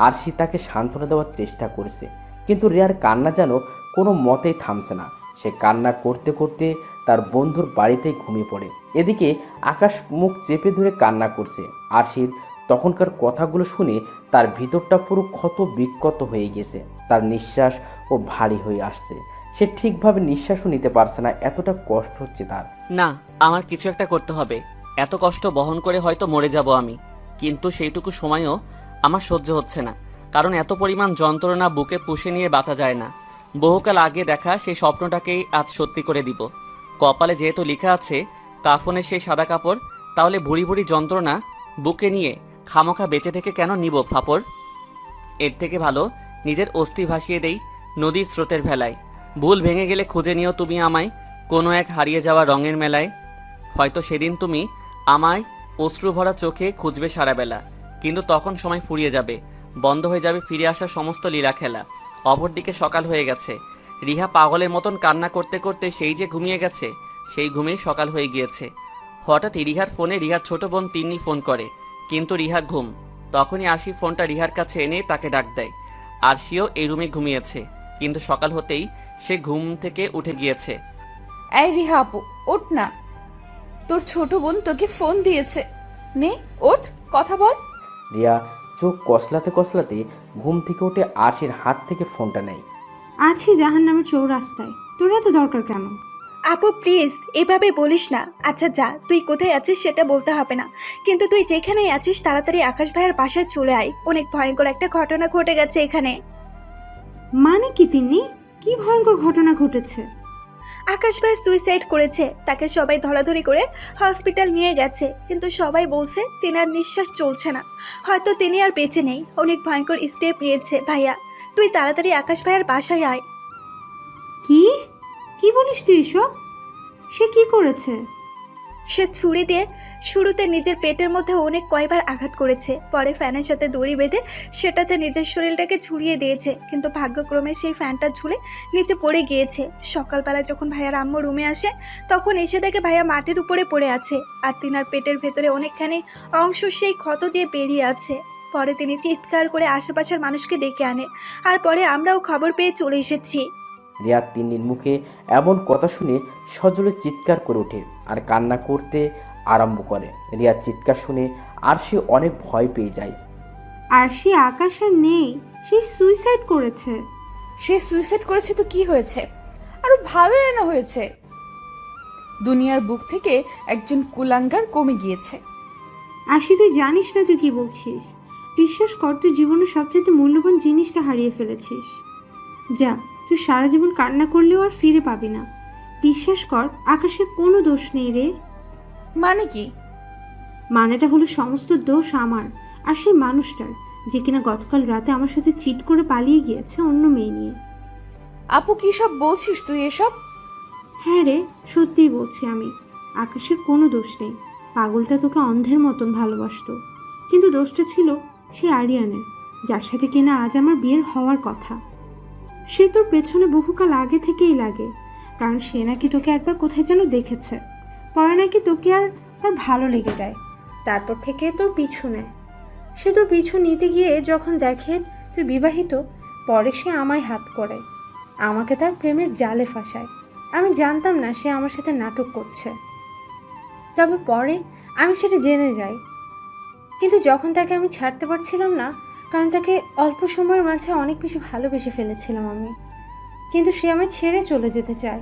আর সে তাকে সান্ত্বনা দেওয়ার চেষ্টা করেছে, কিন্তু রিয়ার কান্না যেন কোনো মতেই থামছে না। সে কান্না করতে করতে তার বন্ধুর বাড়িতেই ঘুমিয়ে পড়ে। এদিকে আকাশ মুখ চেপে ধরে কান্না করছে। আরশির তখনকার কথাগুলো শুনে তার ভিতরটা পুরো ক্ষত বিক্ষত হয়ে গেছে। তার নিঃশ্বাস ও ভারী হয়ে আসছে। সে ঠিকভাবে নিঃশ্বাসও নিতে পারছে না, এতটা কষ্ট হচ্ছে তার। না, আমার কিছু একটা করতে হবে। এত কষ্ট বহন করে হয়তো মরে যাব আমি, কিন্তু সেইটুকু সময়ও আমার সহ্য হচ্ছে না। কারণ এত পরিমাণ যন্ত্রণা বুকে পুষে নিয়ে বাঁচা যায় না। বহুকাল আগে দেখা সেই স্বপ্নটাকেই আজ সত্যি করে দিব। কপালে যেহেতু লেখা আছে কাফনের সেই সাদা কাপড়, তাহলে ভুড়ি ভুড়ি যন্ত্রণা বুকে নিয়ে খামোখা বেঁচে থেকে কেন নিব ফাপড়? এর থেকে ভালো নিজের অস্থি ভাসিয়ে দেই নদীর স্রোতের ভেলায়। ভুল ভেঙে গেলে খুঁজে নিও তুমি আমায় কোনো এক হারিয়ে যাওয়া রঙের মেলায়। হয়তো সেদিন তুমি আমায় অশ্রু ভরা চোখে খুঁজবে সারাবেলা, কিন্তু তখন সময় ফুরিয়ে যাবে, বন্ধ হয়ে যাবে ফিরে আসার সমস্ত লীলা খেলা। অপরদিকে সকাল হয়ে গেছে। রিহা পাগলের মতন কান্না করতে করতে সেই যে ঘুমিয়ে গেছে, সেই ঘুমেই সকাল হয়ে গিয়েছে। হঠাৎই রিহার ফোনে রিহার ছোট বোন তিন্নি ফোন করে, কিন্তু রিহা ঘুম। তখনই আরশি ফোনটা রিহার কাছে এনে তাকে ডাক দেয়। আরশিও এই রুমে ঘুমিয়েছে, কিন্তু সকাল হতেই সে ঘুম থেকে উঠে গিয়েছে। এই রিহা আপু, ওঠ না, তোর ছোট বোন তোকে ফোন দিয়েছে। নে ওঠ, কথা বল। রিয়া চোখ কসলাতে কসলাতে ঘুম থেকে উঠে আরশির হাত থেকে ফোনটা নেয়। আছি জাহান্নামের চৌরাস্তায়, তোরা তো দরকার কেন? আপু প্লিজ এভাবে বলিস না। আচ্ছা যা, তুই কোথায় আছিস সেটা বলতে হবে না, কিন্তু তুই যেখানেই আছিস তাড়াতাড়ি আকাশ ভাইয়ের বাসায় চলে আয়। অনেক ভয়ঙ্কর একটা ঘটনা ঘটে গেছে এখানে। মানে কি তিন্নি, কি ভয়ঙ্কর ঘটনা ঘটেছে? আকাশ ভাই সুইসাইড করেছে। তাকে সবাই ধরাধরি করে হসপিটাল নিয়ে গেছে, কিন্তু সবাই বলছে তিনার নিঃশ্বাস চলছে না, হয়তো তিনি আর বেঁচে নেই। অনেক ভয়ঙ্কর স্টেপ নিয়েছে ভাইয়া, তুই তাড়াতাড়ি আকাশ ভাইয়ের বাসায় আয়। কি কি বলিস তুই এসব? সে কি করেছে? সে ছুরি দিয়ে শুরুতে নিজের পেটের মধ্যে অনেক কয়বার আঘাত করেছে, পরে ফ্যানের সাথে দড়ি বেঁধে সেটাতে নিজের শরীরটাকে ঝুলিয়ে দিয়েছে, কিন্তু ভাগ্যক্রমে সেই ফ্যানটা ঝুলে নিচে পড়ে গিয়েছে। সকালবেলা যখন ভাইয়ার আম্মু রুমে আসে তখন এসে দেখে ভাইয়া মাটির উপরে পড়ে আছে, আর তিনার পেটের ভেতরে অনেকখানি অংশ সেই ক্ষত দিয়ে বেরিয়ে আছে। পরে তিনি চিৎকার করে আশেপাশের মানুষকে ডেকে আনে, আর পরে আমরাও খবর পেয়ে চলে এসেছি। রিয়া তিন্নির মুখে এমন কথা শুনে সজলে চিৎকার করে ওঠে আর কান্না করতে আরম্ভ করে। রিয়ার চিৎকার শুনে আরশি অনেক ভয় পেয়ে যায়। আর সে আকাশ আর নেই, সে সুইসাইড করেছে। সে সুইসাইড করেছে তো কি হয়েছে, আরো ভালোই না হয়েছে। দুনিয়ার বুক থেকে একজন কুলাঙ্গার কমে গিয়েছে। আশি তুই জানিস না তুই কি বলছিস। বিশ্বাস কর, তুই জীবনের সবচেয়ে মূল্যবান জিনিসটা হারিয়ে ফেলেছিস। যা, তুই সারা জীবন কান্না করলেও আর ফিরে পাবি না। বিশ্বাস কর, আকাশের কোনো দোষ নেই রে। মানে কি? মানেটা হলো সমস্ত দোষ আমার আর সেই মানুষটার, যে কিনা গতকাল রাতে আমার সাথে চিট করে পালিয়ে গিয়েছে অন্য মেয়ে নিয়ে। আপু কি সব বলছিস তুই এসব? হ্যাঁ রে, সত্যিই বলছি আমি। আকাশের কোনো দোষ নেই। পাগলটা তোকে অন্ধের মতন ভালোবাসতো, কিন্তু দোষটা ছিল সে আরিয়ানের, যার সাথে কিনা আজ আমার বিয়ের হওয়ার কথা। সে তোর পেছনে বহুকাল আগে থেকেই লাগে। কারণ সে নাকি তোকে একবার কোথায় যেন দেখেছে, পরে নাকি তোকে আর তার ভালো লেগে যায়, তারপর থেকে তোর পিছু নেয়। সে তোর পিছু নিতে গিয়ে যখন দেখে তুই বিবাহিত, পরে সে আমায় হাত করে, আমাকে তার প্রেমের জালে ফাঁসায়। আমি জানতাম না সে আমার সাথে নাটক করছে, তবে পরে আমি সেটা জেনে যাই। কিন্তু যখন তাকে আমি ছাড়তে পারছিলাম না, কারণ তাকে অল্প সময়ের মাঝে অনেক বেশি ভালোবেসে ফেলেছিলাম আমি, কিন্তু সে আমায় ছেড়ে চলে যেতে চায়,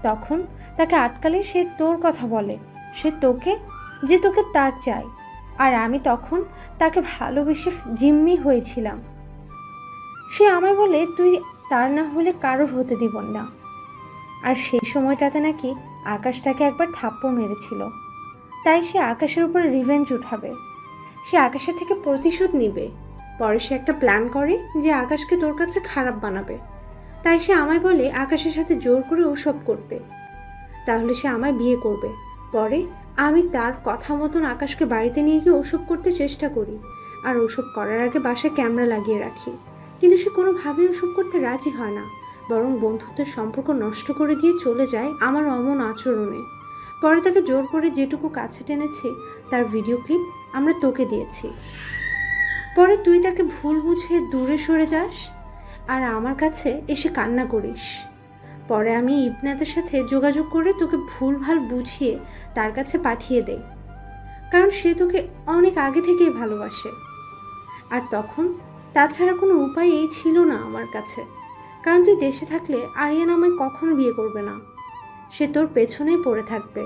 তখন তাকে আটকালে সে তোর কথা বলে, সে তোকে, যে তোকে তার চাই। আর আমি তখন তাকে ভালোবেসে জিম্মি হয়েছিলাম। সে আমায় বলে তুই তার না হলে কারোর হতে দিব না। আর সেই সময়টাতে নাকি আকাশ তাকে একবার থাপ্পড় মেরেছিল, তাই সে আকাশের উপরে রিভেঞ্জ উঠাবে, সে আকাশের থেকে প্রতিশোধ নিবে। পরে সে একটা প্ল্যান করে যে আকাশকে তোর কাছে খারাপ বানাবে, তাই সে আমায় বলে আকাশের সাথে জোর করে ওসব করতে, তাহলে সে আমায় বিয়ে করবে। পরে আমি তার কথা মতন আকাশকে বাড়িতে নিয়ে গিয়ে ওসব করতে চেষ্টা করি, আর ওসব করার আগে বাসায় ক্যামেরা লাগিয়ে রাখি, কিন্তু সে কোনোভাবেই ওসব করতে রাজি হয় না, বরং বন্ধুত্বের সম্পর্ক নষ্ট করে দিয়ে চলে যায় আমার অমন আচরণে। পরে তাকে জোর করে যেটুকু কাছে টেনেছি তার ভিডিও ক্লিপ আমরা তোকে দিয়েছি। পরে তুই তাকে ভুল বুঝে দূরে সরে যাস আর আমার কাছে এসে কান্না করিস। পরে আমি ইবনাদের সাথে যোগাযোগ করে তোকে ভুলভাল বুঝিয়ে তার কাছে পাঠিয়ে দেই, কারণ সে তোকে অনেক আগে থেকেই ভালোবাসে। আর তখন তাছাড়া কোনো উপায় এই ছিল না আমার কাছে, কারণ তুই দেশে থাকলে আরিয়ান আমায় কখনো বিয়ে করবে না, সে তোর পেছনেই পড়ে থাকবে।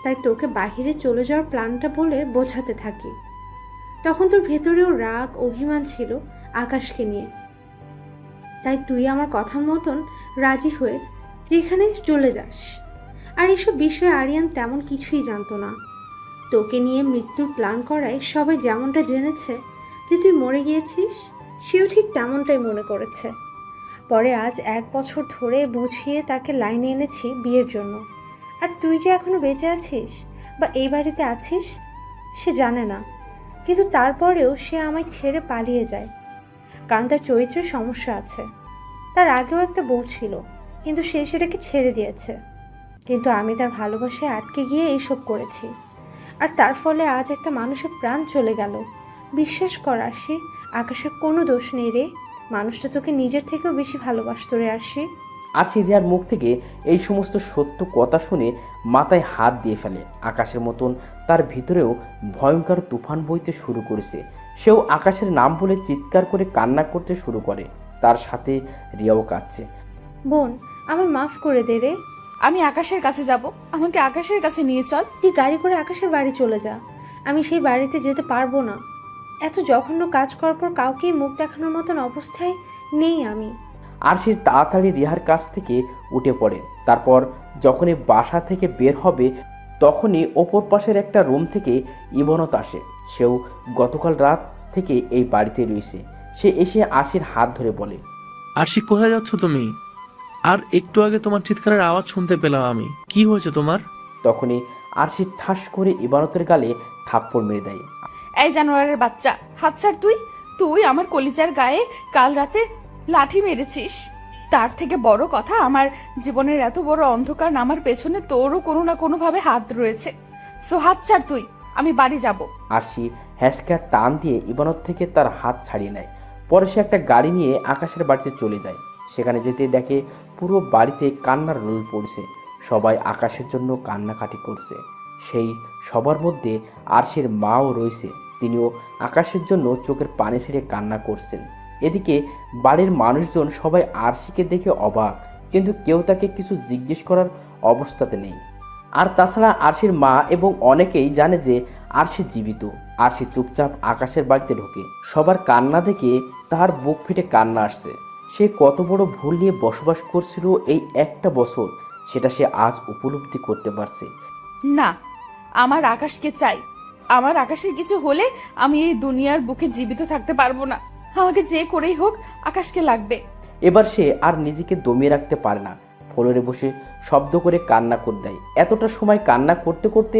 তাই তোকে বাহিরে চলে যাওয়ার প্ল্যানটা বলে বোঝাতে থাকি। তখন তোর ভেতরেও রাগ অভিমান ছিল আকাশকে নিয়ে, তাই তুই আমার কথার মতন রাজি হয়ে যেখানে চলে যাস। আর এসব বিষয়ে আরিয়ান তেমন কিছুই জানতো না। তোকে নিয়ে মৃত্যুর প্ল্যান করায় সবাই যেমনটা জেনেছে যে তুই মরে গিয়েছিস, সেও ঠিক তেমনটাই মনে করেছে। পরে আজ 1 বছর ধরে বুঝিয়ে তাকে লাইনে এনেছি বিয়ের জন্য। আর তুই যে এখনো বেঁচে আছিস বা এই বাড়িতে আছিস সে জানে না, কিন্তু তারপরেও সে আমায় ছেড়ে পালিয়ে যায়, কারণ তার চরিত্রের সমস্যা আছে। তার আগেও একটা বউ ছিল, কিন্তু সে সেটাকে ছেড়ে দিয়েছে, কিন্তু আমি তার ভালোবাসায় আটকে গিয়ে এইসব করেছি। আর তার ফলে আজ একটা মানুষের প্রাণ চলে গেল। বিশ্বাস কর আরশি, আকাশের কোনো দোষ নেই রে, মানুষটা তোকে নিজের থেকেও বেশি ভালোবাসতো রে আরশি। আরশি রিয়ার মুখ থেকে এই সমস্ত সত্য কথা শুনে মাথায় হাত দিয়ে ফেলে। আকাশের মতন তার ভিতরেও ভয়ঙ্কর তুফান বইতে শুরু করেছে। সেও আকাশের নাম বলে চিৎকার করে কান্না করতে শুরু করে, তার সাথে রিয়াও কাঁদছে। বোন, আমায় মাফ করে দে রে। আমি আকাশের কাছে যাব, আমাকে আকাশের কাছে নিয়ে চল। তুই গাড়ি করে আকাশের বাড়ি চলে যা, আমি সেই বাড়িতে যেতে পারবো না। এত জঘন্য কাজ করার পর কাউকেই মুখ দেখানোর মতন অবস্থায় নেই আমি। আরশির তাড়াতাড়ি রিহার কাছ থেকে উঠে পড়ে। তারপর যখনই বাসা থেকে বের হবে তখনই ওপর পাশের একটা রুম থেকে ইবনত আসে। সেও গতকাল রাত থেকে এই বাড়িতে রয়েছে। সে এসে আরশির হাত ধরে বলে, আরশি কোথায় যাচ্ছ তুমি? আর একটু আগে তোমার চিৎকারের আওয়াজ শুনতে পেলাম আমি, কি হয়েছে তোমার? তখনই আরশি ঠাস করে ইবানতের গালে থাপ্পড় মেরে দেয়। এই জানোয়ারের বাচ্চা, হাত ছাড়। তুই আমার কলিজার গায়ে কাল রাতে লাঠি মেরেছিস। তার থেকে বড় কথা, আমার জীবনের এত বড় অন্ধকার নামার পেছনে তোরও কোনো না কোনোভাবে হাত রয়েছে। সো হাত ছাড় তুই, আমি বাড়ি যাব। আরশি হ্যাসকা টান দিয়ে ইবানত থেকে তার হাত ছাড়িয়ে নেয়। পরে সে একটা গাড়ি নিয়ে আকাশের বাড়িতে চলে যায়। সেখানে যেতে দেখে পুরো বাড়িতে কান্নার রোল পড়ছে। সবাই আকাশের জন্য কান্নাকাটি করছে। সেই সবার মধ্যে আরশির মাও রয়েছে, তিনিও আকাশের জন্য চোখের পানি ছেড়ে কান্না করছেন। এদিকে বাড়ির মানুষজন সবাই আরশিকে দেখে অবাক, কিন্তু কেউ তাকে কিছু জিজ্ঞেস করার অবস্থাতে নেই। আর তাছাড়া আরশির মা এবং অনেকেই জানে যে আরশি জীবিত। আরশি চুপচাপ আকাশের বাড়িতে ঢোকে। সবার কান্না দেখে তার বুক ফেটে কান্না আসছে। সে কত বড় ভুল নিয়ে বসবাস করছিল এই একটা বছর, সেটা সে আজ উপলব্ধি করতে পারছে। না, আমার আকাশকে চাই। আমার আকাশের কিছু হলে আমি এই দুনিয়ার বুকে জীবিত থাকতে পারবো না। আমাকে যে করেই হোক আকাশকে লাগবে। এবার সে আর নিজেকে দমিয়ে রাখতে পারে না, ফ্লোরে বসে শব্দ করে কান্না করে দেয়। এতটা সময় কান্না করতে করতে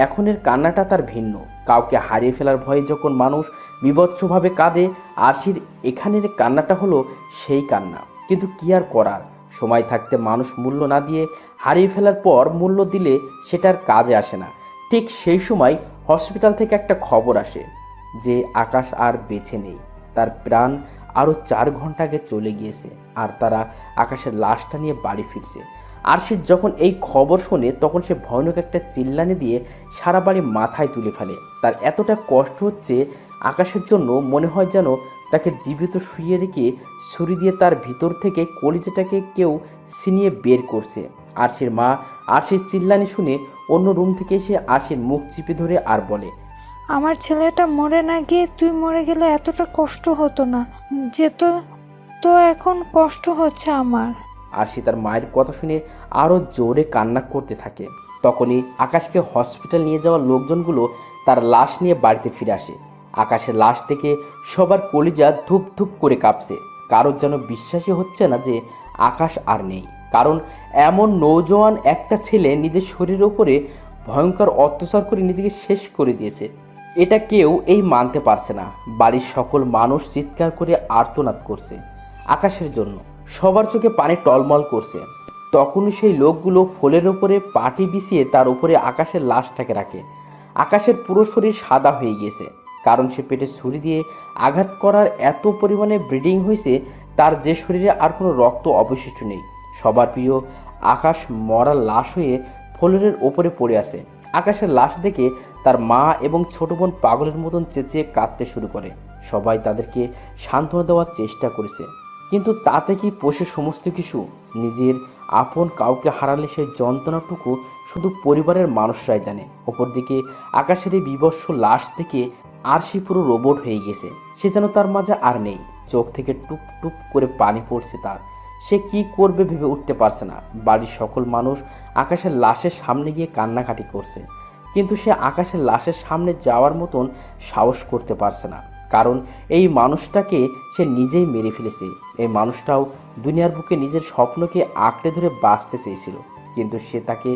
এখনের কান্নাটা তার ভিন্ন। কাউকে হারিয়ে ফেলার ভয়ে যখন মানুষ বিভৎসভাবে কাঁদে, আরশির এখানের কান্নাটা হলো সেই কান্না। কিন্তু কি আর করার, সময় থাকতে মানুষ মূল্য না দিয়ে হারিয়ে ফেলার পর মূল্য দিলে সেটার কাজে আসে না। ঠিক সেই সময় হসপিটাল থেকে একটা খবর আসে যে আকাশ আর বেঁচে নেই। তার প্রাণ আরও 4 ঘন্টা আগে চলে গিয়েছে আর তারা আকাশের লাশটা নিয়ে বাড়ি ফিরছে। আর সে যখন এই খবর শোনে তখন সে ভয়ানক একটা চিল্লানি দিয়ে সারা বাড়ি মাথায় তুলে ফেলে। তার এতটা কষ্ট হচ্ছে আকাশের জন্য, মনে হয় যেন তাকে জীবিত শুইয়ে রেখে ছুরি দিয়ে তার ভিতর থেকে কলিজাটাকে কেউ ছিনিয়ে বের করছে। আরশির মা আরশির চিল্লানি শুনে অন্য রুম থেকে এসে আরশির মুখ চিপে ধরে আর বলে, আমার ছেলেটা মরে না গিয়ে তুই মরে গেলে এতটা কষ্ট হতো না, যেত তো এখন কষ্ট হচ্ছে আমার। আরশি তার মায়ের কথা শুনে আরও জোরে কান্না করতে থাকে। তখনই আকাশকে হসপিটাল নিয়ে যাওয়া লোকজনগুলো তার লাশ নিয়ে বাড়িতে ফিরে আসে। আকাশের লাশ থেকে সবার কলিজা ধূপ ধূপ করে কাঁপছে। কারোর যেন বিশ্বাসই হচ্ছে না যে আকাশ আর নেই, কারণ এমন নৌজওয়ান একটা ছেলে নিজের শরীরের উপরে ভয়ঙ্কর অত্যাচার করে নিজেকে শেষ করে দিয়েছে। এটা কেউ এই মানতে পারছে না। বাড়ির সকল মানুষ চিৎকার করে আর্তনাদ করছে আকাশের জন্য। সবার চোখে পানি টলমল করছে। তখনই সেই লোকগুলো ফলের ওপরে পাটি বিছিয়ে তার উপরে আকাশের লাশটাকে রাখে। আকাশের পুরো শরীর সাদা হয়ে গেছে, কারণ সে পেটে ছুরি দিয়ে আঘাত করার এত পরিমাণে ব্লিডিং হয়েছে তার যে শরীরে আর কোনো রক্ত অবশিষ্ট নেই। সবার প্রিয় আকাশ মরা লাশ হয়ে ফ্লোরের ওপরে পড়ে আছে। আকাশের লাশ দেখে তার মা এবং ছোট বোন পাগলের মতন চেঁচিয়ে কাঁদতে শুরু করে। সবাই তাদেরকে সান্ত্বনা দেওয়ার চেষ্টা করেছে, কিন্তু তাতে কি পোষে সমস্ত কিছু? নিজের আপন কাউকে হারালে সেই যন্ত্রণাটুকু শুধু পরিবারের মানুষরাই জানে। অপরদিকে আকাশের এই বিভৎস লাশ থেকে আরশি পুরো রোবট হয়ে গেছে। সে যেন তার মাঝে আর নেই। চোখ থেকে টুপ টুপ করে পানি পড়ছে তার। সে কি করবে ভেবে উঠতে পারছে না। বাড়ির সকল মানুষ আকাশের লাশের সামনে গিয়ে কান্নাকাটি করছে, কিন্তু সে আকাশের লাশের সামনে যাওয়ার মতন সাহস করতে পারছে না, কারণ এই মানুষটাকে সে নিজেই মেরে ফেলেছে। এই মানুষটাও দুনিয়ার বুকে নিজের স্বপ্নকে আঁকড়ে ধরে বাঁচতে চেয়েছিল, কিন্তু সে তাকে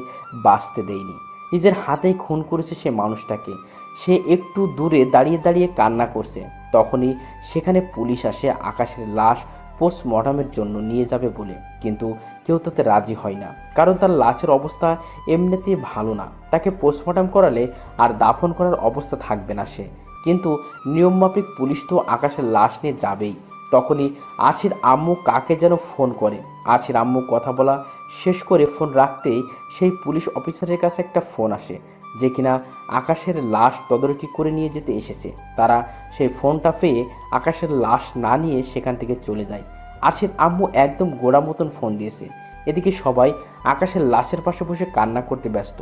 বাঁচতে দেয়নি। নিজের হাতেই খুন করেছে সে মানুষটাকে। সে একটু দূরে দাঁড়িয়ে দাঁড়িয়ে কান্না করছে। তখনই সেখানে পুলিশ আসে আকাশের লাশ পোস্টমর্টমের জন্য নিয়ে যাবে বলে, কিন্তু কেউ তাতে রাজি হয় না, কারণ তার লাশের অবস্থা এমনিতেই ভালো না। তাকে পোস্টমর্টম করালে আর দাফন করার অবস্থা থাকবে না সে। কিন্তু নিয়মমাফিক পুলিশ তো আকাশের লাশ নিয়ে যাবেই। তখনই আরশির আম্মু কাকে যেন ফোন করে। আরশির আম্মু কথা বলা শেষ করে ফোন রাখতেই সেই পুলিশ অফিসারের কাছে একটা ফোন আসে, যে কিনা আকাশের লাশ তদারকি করে নিয়ে যেতে এসেছে। তারা সেই ফোনটা পেয়ে আকাশের লাশ না নিয়ে সেখান থেকে চলে যায়। আরশির আম্মু একদম গোড়া মতন ফোন দিয়েছে। এদিকে সবাই আকাশের লাশের পাশে বসে কান্না করতে ব্যস্ত,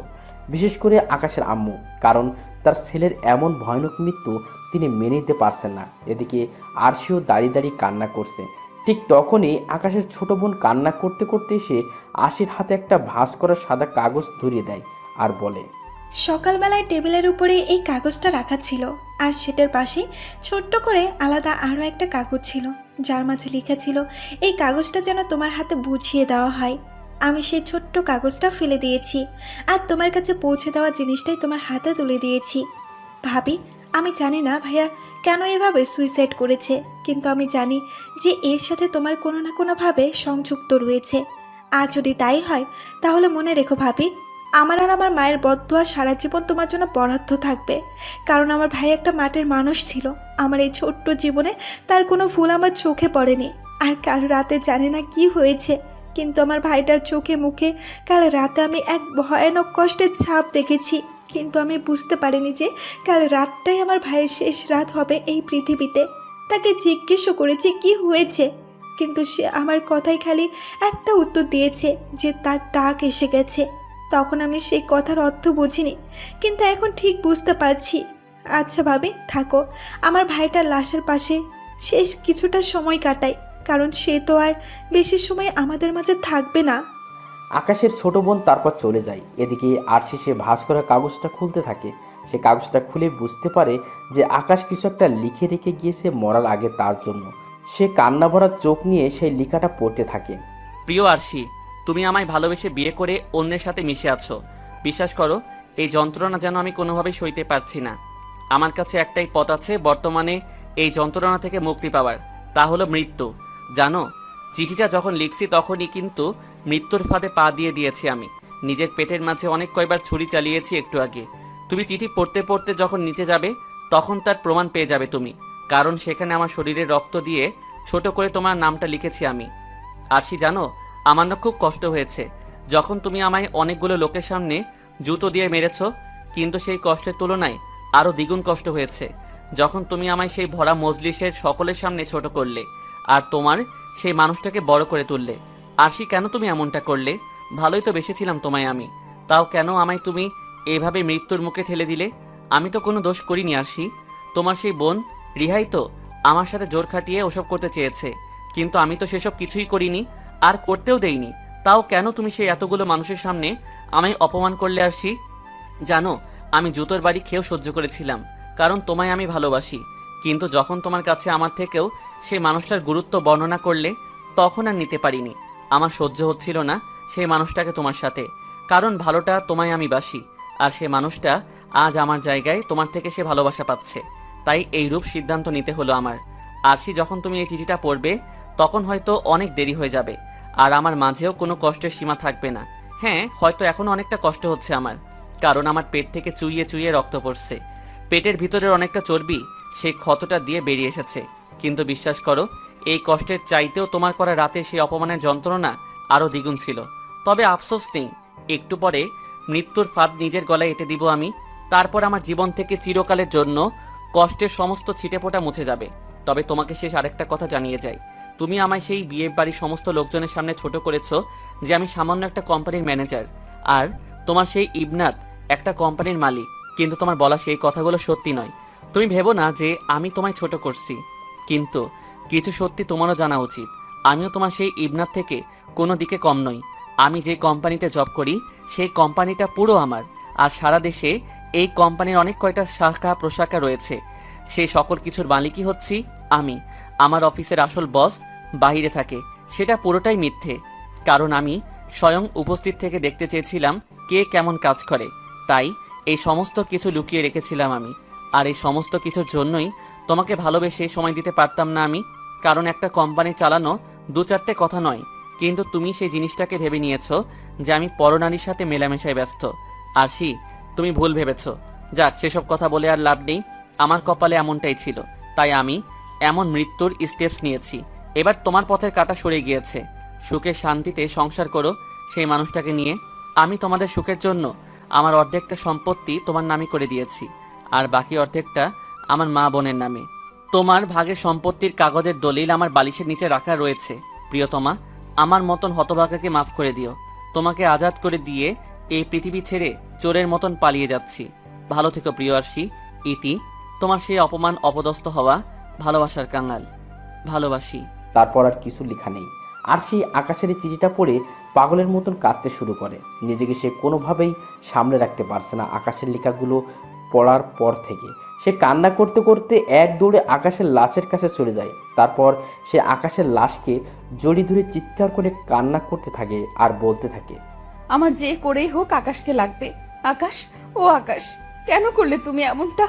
বিশেষ করে আকাশের আম্মু, কারণ তার ছেলের এমন ভয়ানক মৃত্যু তিনি মেনে নিতে পারছেন না। এদিকে আরশিও দাঁড়িয়ে দাঁড়িয়ে কান্না করছে। ঠিক তখনই আকাশের ছোট বোন কান্না করতে করতে এসে আরশির হাতে একটা ভাঁজ করা সাদা কাগজ ধরিয়ে দেয় আর বলে, সকালবেলায় টেবিলের উপরে এই কাগজটা রাখা ছিল, আর সেটার পাশে ছোট্ট করে আলাদা আরও একটা কাগজ ছিল, যার মাঝে লেখা ছিল এই কাগজটা যেন তোমার হাতে বুঝিয়ে দেওয়া হয়। আমি সেই ছোট্ট কাগজটা ফেলে দিয়েছি, আর তোমার কাছে পৌঁছে দেওয়া জিনিসটাই তোমার হাতে তুলে দিয়েছি। ভাবি, আমি জানি না ভাইয়া কেন এভাবে সুইসাইড করেছে, কিন্তু আমি জানি যে এর সাথে তোমার কোনো না কোনোভাবে সংযুক্ত রয়েছে। আর যদি তাই হয় তাহলে মনে রেখো ভাবি, আমার আর আমার মায়ের বদদোয়া সারা জীবন তোমার জন্য বরাদ্দ থাকবে, কারণ আমার ভাই একটা মাটির মানুষ ছিল। আমার এই ছোট্ট জীবনে তার কোনো ভুল আমার চোখে পড়েনি। আর কাল রাতে জানি না কি হয়েছে, কিন্তু আমার ভাইটার চোখে মুখে কাল রাতে আমি এক ভয়ানক কষ্টের ছাপ দেখেছি। কিন্তু আমি বুঝতে পারিনি যে কাল রাতটাই আমার ভাইয়ের শেষ রাত হবে এই পৃথিবীতে। তাকে জিজ্ঞেসও করেছি কি হয়েছে, কিন্তু সে আমার কথায় খালি একটা উত্তর দিয়েছে যে তার ডাক এসে গেছে। তখন আমি সেই কথার অর্থ বুঝিনি, কিন্তু এখন ঠিক বুঝতে পারছি। আচ্ছা ভাবি, থাকো, আমার ভাইটার লাশের পাশে শেষ কিছুটা সময় কাটাই, কারণ সে তো আর বেশি সময় আমাদের মাঝে থাকবে না। আকাশের ছোট বোন তারপর চলে যায়। এদিকে আরশি সে ভাঁজ করা কাগজটা খুলতে থাকে। সে কাগজটা খুলে বুঝতে পারে যে আকাশ কিছু একটা লিখে রেখে গিয়েছে মরার আগে তার জন্য। সে কান্না ভরা চোখ নিয়ে সেই লেখাটা পড়তে থাকে। প্রিয় আরশি, তুমি আমায় ভালোবেসে বিয়ে করে অন্যের সাথে মিশে আছো। বিশ্বাস করো, এই যন্ত্রণা যেন আমি কোনোভাবেই সইতে পারছি না। আমার কাছে একটাই পথ আছে বর্তমানে এই যন্ত্রণা থেকে মুক্তি পাওয়ার, তা হলো মৃত্যু। জানো, চিঠিটা যখন লিখছি তখনই কিন্তু মৃত্যুর ফাঁদে পা দিয়ে দিয়েছি আমি। নিজের পেটের মাঝে অনেক কয়বার ছুরি চালিয়েছি একটু আগে। তুমি চিঠি পড়তে পড়তে যখন নিচে যাবে তখন তার প্রমাণ পেয়ে যাবে তুমি, কারণ সেখানে আমার শরীরে রক্ত দিয়ে ছোট করে তোমার নামটা লিখেছি আমি। আরশি জানো, আমার না খুব কষ্ট হয়েছে যখন তুমি আমায় অনেকগুলো লোকের সামনে জুতো দিয়ে মেরেছ, কিন্তু সেই কষ্টের তুলনায় আরও দ্বিগুণ কষ্ট হয়েছে যখন তুমি আমায় সেই ভরা মজলিসের সকলের সামনে ছোট করলে আর তোমার সেই মানুষটাকে বড় করে তুললে। আরশি, কেন তুমি এমনটা করলে? ভালোই তো বেসেছিলাম তোমায় আমি, তাও কেন আমায় তুমি এভাবে মৃত্যুর মুখে ঠেলে দিলে? আমি তো কোনো দোষ করিনি আরশি। তোমার সেই বোন রিহাই তো আমার সাথে জোর খাটিয়ে ওসব করতে চেয়েছে, কিন্তু আমি তো সেসব কিছুই করিনি আর করতেও দেইনি। তাও কেন তুমি সেই এতগুলো মানুষের সামনে আমায় অপমান করলে আরশি? জানো, আমি জুতোর বাড়ি খেয়েও সহ্য করেছিলাম, কারণ তোমায় আমি ভালোবাসি। কিন্তু যখন তোমার কাছে আমার থেকেও সেই মানুষটার গুরুত্ব বর্ণনা করলে তখন আর নিতে পারিনি। আমার সহ্য হচ্ছিল না সেই মানুষটাকে তোমার সাথে, কারণ ভালোটা তোমায় আমি বাসি, আর সে মানুষটা আজ আমার জায়গায় তোমার থেকে সে ভালোবাসা পাচ্ছে। তাই এই রূপ সিদ্ধান্ত নিতে হলো আমার। আরশি, যখন তুমি এই চিঠিটা পড়বে তখন হয়তো অনেক দেরি হয়ে যাবে, আর আমার মাঝেও কোনো কষ্টের সীমা থাকবে না। হ্যাঁ, হয়তো এখনও অনেকটা কষ্ট হচ্ছে আমার, কারণ আমার পেট থেকে চুইয়ে চুইয়ে রক্ত পড়ছে। পেটের ভিতরের অনেকটা চর্বি সেই ক্ষতটা দিয়ে বেরিয়ে এসেছে। কিন্তু বিশ্বাস করো, এই কষ্টের চাইতেও তোমার করা রাতে সেই অপমানের যন্ত্রণা আরও দ্বিগুণ ছিল। তবে আফসোস নেই, একটু পরে মৃত্যুর ফাঁদ নিজের গলায় এঁটে দিব আমি। তারপর আমার জীবন থেকে চিরকালের জন্য কষ্টের সমস্ত ছিটেফোঁটা মুছে যাবে। তবে তোমাকে শেষ আরেকটা কথা জানিয়ে যাই, তুমি আমায় সেই বিয়ের বাড়ির সমস্ত লোকজনের সামনে ছোট করেছো যে আমি সামান্য একটা কোম্পানির ম্যানেজার, আর তোমার সেই ইবনাত একটা কোম্পানির মালিক। কিন্তু তোমার বলা সেই কথাগুলো সত্যি নয়। তুমি ভেবো না যে আমি তোমায় ছোট করছি, কিন্তু কিছু সত্যি তোমারও জানা উচিত। আমিও তোমার সেই ইবনাত থেকে কোনো দিকে কম নই। আমি যে কোম্পানিতে জব করি সেই কোম্পানিটা পুরো আমার, আর সারা দেশে এই কোম্পানির অনেক কয়টা শাখা প্রশাখা রয়েছে। সেই সকল কিছুর মালিকই হচ্ছি আমি। আমার অফিসের আসল বস বাইরে থাকে, সেটা পুরোটাই মিথ্যে, কারণ আমি স্বয়ং উপস্থিত থেকে দেখতে চেয়েছিলাম কে কেমন কাজ করে। তাই এই সমস্ত কিছু লুকিয়ে রেখেছিলাম আমি। আর এই সমস্ত কিছুর জন্যই তোমাকে ভালোবেসে সময় দিতে পারতাম না আমি, কারণ একটা কোম্পানি চালানো দু চারটে কথা নয়। কিন্তু তুমি সেই জিনিসটাকে ভেবে নিয়েছো যে আমি পরনারীর সাথে মেলামেশায় ব্যস্ত। আরশি, তুমি ভুল ভেবেছো। যাক, সেসব কথা বলে আর লাভ নেই। আমার কপালে এমনটাই ছিল, তাই আমি এমন মৃত্যুর স্টেপস নিয়েছি। এবার তোমার পথের কাঁটা সরে গিয়েছে। সুখে শান্তিতে সংসার করো সেই মানুষটাকে নিয়ে। আমি তোমাদের সুখের জন্য আমার অর্ধেকটা সম্পত্তি তোমার নামে করে দিয়েছি, আর বাকি অর্ধেকটা আমার মা বোনের নামে। তোমার ভাগের সম্পত্তির কাগজের দলিল আমার বালিশের নিচে রাখা রয়েছে। প্রিয়তমা, আমার মতন হতভাগাকে মাফ করে দিও। তোমাকে আজাদ করে দিয়ে এই পৃথিবী ছেড়ে চোরের মতন পালিয়ে যাচ্ছি। ভালো থেকো প্রিয় আরশি। ইতি, তোমার সেই অপমান অপদস্থ হওয়া ভালোবাসার কাঙাল। ভালোবাসি। তারপর আর কিছু লেখা নেই। আরশি আকাশের এই চিঠিটা পড়ে পাগলের মতন কাঁদতে শুরু করে। নিজেকে সে কোনোভাবেই সামলে রাখতে পারছে না। আকাশের লেখাগুলো পড়ার পর থেকে সে কান্না করতে করতে এক দৌড়ে আকাশের লাশের কাছে চলে যায়। তারপর সে আকাশের লাশকে জড়িয়ে ধরে চিৎকার করে কান্না করতে থাকে আর বলতে থাকে, আমার যে করেই হোক আকাশকে লাগবে। আকাশ, ও আকাশ, কেন করলে তুমি এমনটা?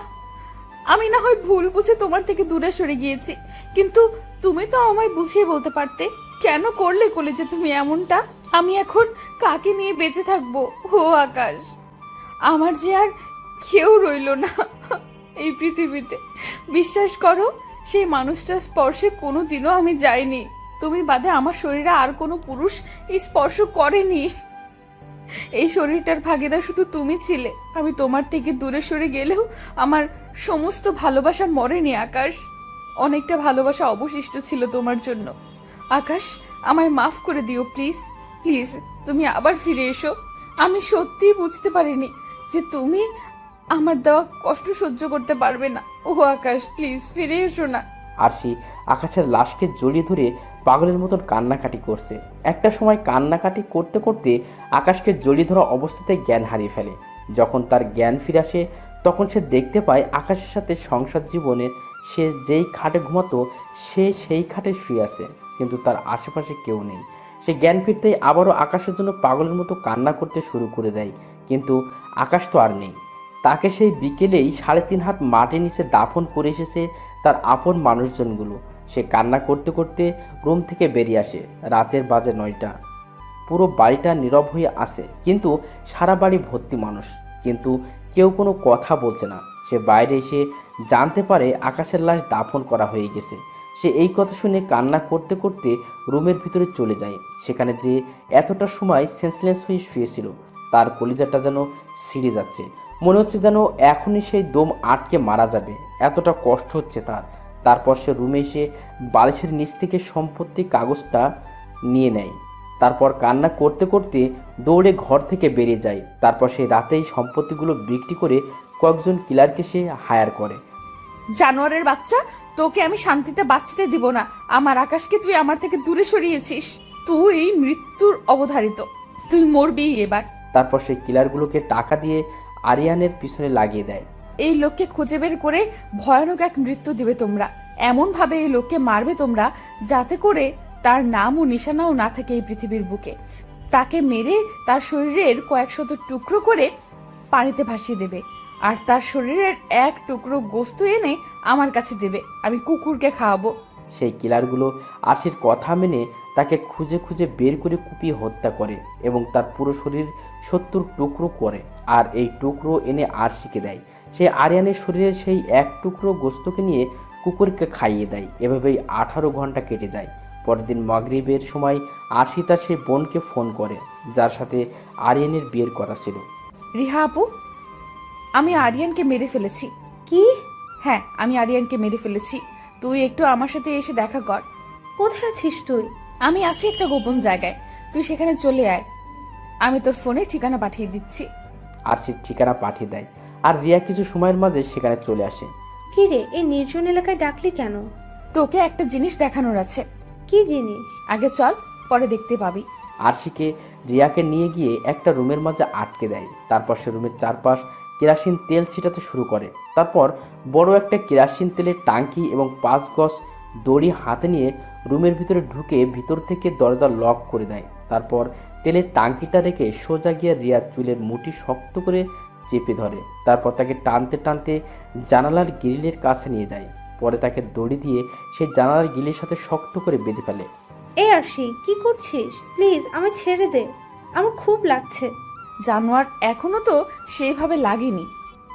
আমি না হয় ভুল বুঝে তোমার থেকে দূরে সরে গিয়েছি, কিন্তু তুমি তো আমায় বুঝিয়ে বলতে পারতে। কেন করলে কলেজে তুমি এমনটা? আমি এখন কাকে নিয়ে বেঁচে থাকবো? ও আকাশ, আমার যে আর কেউ রইলো না এই পৃথিবীতে। বিশ্বাস করো, সেই মানুষটার স্পর্শে কোনোদিনও আমি যাইনি। তুমি বাদে আমার শরীরে আর কোনো পুরুষ এই স্পর্শ করেনি। এই শরীরটার ভাগিদার শুধু তুমি ছিলে। আমি তোমার থেকে দূরে সরে গেলেও আমার সমস্ত ভালোবাসা মরেনি আকাশ। অনেকটা ভালোবাসা অবশিষ্ট ছিল তোমার জন্য। আকাশ, আমায় মাফ করে দিও প্লিজ। প্লিজ, তুমি আবার ফিরে এসো। আমি সত্যিই বুঝতে পারিনি যে তুমি আমার দেওয়া কষ্ট সহ্য করতে পারবে না। ও আকাশ, প্লিজ ফিরে এসো না। আরশি আকাশের লাশকে জড়িয়ে ধরে পাগলের মতন কান্নাকাটি করছে। একটা সময় কান্নাকাটি করতে করতে আকাশকে জড়িয়ে ধরা অবস্থাতে জ্ঞান হারিয়ে ফেলে। যখন তার জ্ঞান ফিরে আসে তখন সে দেখতে পায় আকাশের সাথে সংসার জীবনে সে যেই খাটে ঘুমাতো সে সেই খাটে শুয়ে আছে, কিন্তু তার আশেপাশে কেউ নেই। সে জ্ঞান ফিরতেই আবারও আকাশের জন্য পাগলের মতো কান্না করতে শুরু করে দেয়, কিন্তু আকাশ তো আর নেই। তাকে সেই বিকেলেই 3.5 হাত মাটির নিচে দাফন করে এসেছে তার আপন মানুষজনগুলো। সে কান্না করতে করতে রুম থেকে বেরিয়ে আসে। রাতের বাজে 9টা। পুরো বাড়িটা নীরব হয়ে আসে, কিন্তু সারা বাড়ি ভর্তি মানুষ, কিন্তু কেউ কোনো কথা বলছে না। সে বাইরে এসে জানতে পারে আকাশের লাশ দাফন করা হয়ে গেছে। সে এই কথা শুনে কান্না করতে করতে রুমের ভিতরে চলে যায়। সেখানে যে এতটা সময় সেন্সলেস হয়ে শুয়েছিল, তার কলিজাটা যেন ছিঁড়ে যাচ্ছে। মনে হচ্ছে যেন এখনই সেই দম আটকে মারা যাবে, এতটা কষ্ট হচ্ছে তার। তারপর সে রুমে এসে বালিশের নিচ থেকে সম্পত্তি কাগজটা নিয়ে নেয়। তারপর কান্না করতে করতে দৌড়ে ঘর থেকে বেরিয়ে যায়। তারপর সেই রাতেই সম্পত্তিগুলো বিক্রি করে কয়েকজন কিলারকে সে হায়ার করে। জানোয়ারের বাচ্চা, তোকে আমি শান্তিতে বাঁচতে দিব না। আমার আকাশকে তুই আমার থেকে দূরে সরিয়েছিস। তুই মৃত্যুর অবধারিত, তুই মরবি এবার। তারপর সেই কিলারগুলোকে টাকা দিয়ে আরিয়ানের পিছনে লাগিয়ে দেয়। এই লোককে খুঁজে বের করে ভয়ানক এক মৃত্যু দিবে তোমরা। এমন ভাবে এই লোককে মারবে তোমরা, যাতে করে তার নাম ও নিশানাও না থাকে এই পৃথিবীর বুকে। তাকে মেরে তার শরীরের কয়েক শত টুকরো করে পানিতে ভাসিয়ে দেবে, আর তার শরীরের এক টুকরো গোস্ত এনে আমার কাছে দেবে। আমি কুকুরকে খাওয়াবো। সেই কিলারগুলো আরশির কথা মেনে তাকে খুঁজে খুঁজে বের করে কুপিয়ে হত্যা করে এবং তার পুরো শরীর 70 টুকরো করে, আর এই টুকরো এনে আরশিকে দেয়। সেই আরিয়ানের শরীরের সেই এক টুকরো গোস্তকে নিয়ে কুকুরকে খাইয়ে দেয়। এভাবেই 18 ঘন্টা কেটে যায়। পরের দিন মাগরিবের সময় আরশি তার সেই বোনকে ফোন করে, যার সাথে আরিয়ানের বিয়ের কথা ছিল। রিহা আপু, আমি আরিয়ানকে মেরে ফেলেছি। কি? হ্যাঁ, আমি আরিয়ানকে মেরে ফেলেছি। তুই একটু আমার সাথে এসে দেখা কর। কোথায় আছিস তুই? আমি আছি একটা গোপন জায়গায়, তুই সেখানে চলে আয়। আমি তোর ফোনে ঠিকানা পাঠিয়ে দিচ্ছি। আরশির ঠিকানা পাঠিয়ে দেয়, আর রিয়া কিছু সময়ের মাঝে সেখানে চলে আসে। কি রে, এই নির্জন এলাকায় ডাকলি কেন? তোকে একটা জিনিস দেখানোর আছে। কি জিনিস? আগে চল, পরে দেখতে পাবি। আরশিকে রিয়াকে নিয়ে গিয়ে একটা রুমের মাঝে আটকে দেয়। তারপর সে রুমের চারপাশ কেরাসিন তেল ছিটাতে শুরু করে। তারপর বড় একটা কেরাসিন তেলের টাঙ্কি এবং 5 গজ দড়ি হাতে নিয়ে রুমের ভিতরে ঢুকে ভিতর থেকে দরজা লক করে দেয়। তারপর তেলের টাঙ্কিটা রেখে সোজা গিয়ে রিয়ার চুলের মুঠি শক্ত করে চেপে ধরে। তারপর তাকে টানতে টানতে জানালার গ্রিলের কাছে নিয়ে যায়। পরে তাকে দড়ি দিয়ে সেই জানালার গ্রিলের সাথে শক্ত করে বেঁধে ফেলে। এই আরশি, কি করছিস? প্লিজ আমায় ছেড়ে দে, আমার খুব লাগছে। জানোয়ার, এখনো তো সেইভাবে লাগেনি,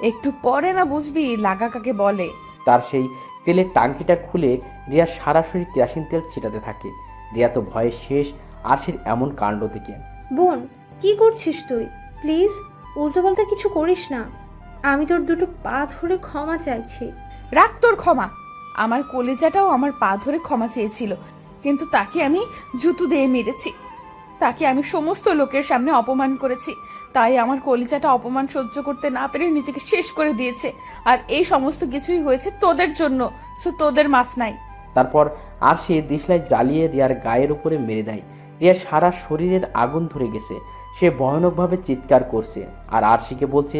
একটু পরে না বুঝবি লাগা কাকে বলে। তার সেই তেলের টাঙ্কিটা খুলে রিয়া সরাসরি কেরাসিন তেল ছিটাতে থাকে। রিয়া তো ভয়ে শেষ আরশির এমন কাণ্ড থেকে। বোন, কি করছিস তুই? প্লিজ উল্টোপাল্টা কিছু করিস না। আমি তোর দুটো পা ধরে ক্ষমা চাইছি। রাখ তোর ক্ষমা। আমার কলিজাটাও আমার পা ধরে ক্ষমা চেয়েছিল, কিন্তু তাকে আমি জুতো দিয়ে মেরেছি। তাকে আমি সমস্ত লোকের সামনে অপমান করেছি, তাই আমার কলিজাটা অপমান সহ্য করতে না পেরে নিজেকে শেষ করে দিয়েছে। আর এই সমস্ত কিছুই হয়েছে তোদের জন্য, সো তোদের মাফ নাই। তারপর আরশি দিশলাই জ্বালিয়ে রিয়ার গায়ের উপরে মেরে দেয়। রিয়ার সারা শরীরের আগুন ধরে গেছে। সে ভয়ানকভাবে চিৎকার করছে আর আরশিকে বলছে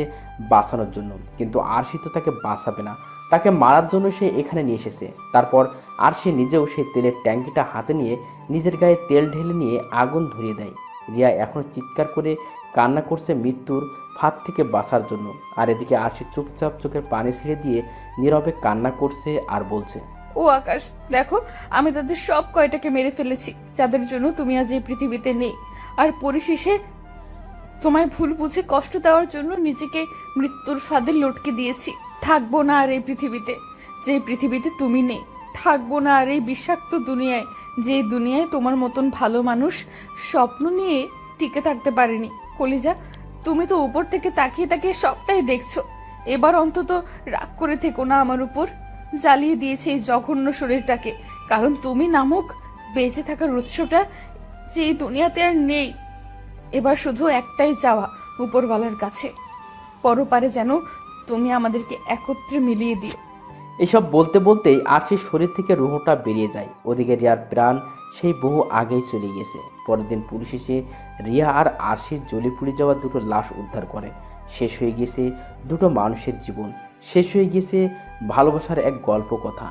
বাঁচানোর জন্য, কিন্তু আরশি তো তাকে বাঁচাবে না, তাকে মারার জন্য সে এখানে নিয়ে এসেছে। তারপর আরশি নিজেও সেই তেলের ট্যাঙ্কিটা হাতে নিয়ে নিজের গায়ে তেল ঢেলে নিয়ে আগুন ধরিয়ে দেয়। রিয়া এখনও চিৎকার করে কান্না করছে মৃত্যুর ফাঁদ থেকে বাঁচার জন্য, আর এদিকে আরশি চুপচাপ চোখের পানি ছেড়ে দিয়ে নীরবে কান্না করছে আর বলছে, ও আকাশ, দেখো আমি তাদের সব কয়টাকে মেরে ফেলেছি, যাদের জন্য তুমি আজ এই পৃথিবীতে নেই। আর পরিশেষে তোমায় ভুল বুঝে কষ্ট দেওয়ার জন্য নিজেকে মৃত্যুর ফাঁদে লটকে দিয়েছি। থাকবো না আর এই পৃথিবীতে, যে পৃথিবীতে তুমি নেই। থাকবো না আর এই বিষাক্ত দুনিয়ায়, যে দুনিয়ায় তোমার মতন ভালো মানুষ স্বপ্ন নিয়ে টিকে থাকতে পারেনি। কলিজা, তুমি তো উপর থেকে তাকিয়ে তাকিয়ে সবটাই দেখছো। এবার অন্তত রাগ করে থেকো না আমার উপর। জ্বালিয়ে দিয়েছে এই জঘন্য শরীরটাকে, কারণ তুমি নামক বেঁচে থাকার উৎসটা যে এই দুনিয়াতে আর নেই। এবার শুধু একটাই চাওয়া উপরওয়ালার কাছে, পরপারে যেন তুমি আমাদেরকে একত্রে মিলিয়ে দিও। এসব বলতে বলতেই আরশির শরীর থেকে রুহটা বেরিয়ে যায়। ওদিকে রিয়ার প্রাণ সেই বহু আগেই চলে গেছে। পরের দিন পুলিশ এসে রিয়া আর আরশির জ্বলে পুড়ে যাওয়া দুটো লাশ উদ্ধার করে। শেষ হয়ে গেছে দুটো মানুষের জীবন, শেষ হয়ে গেছে ভালোবাসার এক গল্প কথা।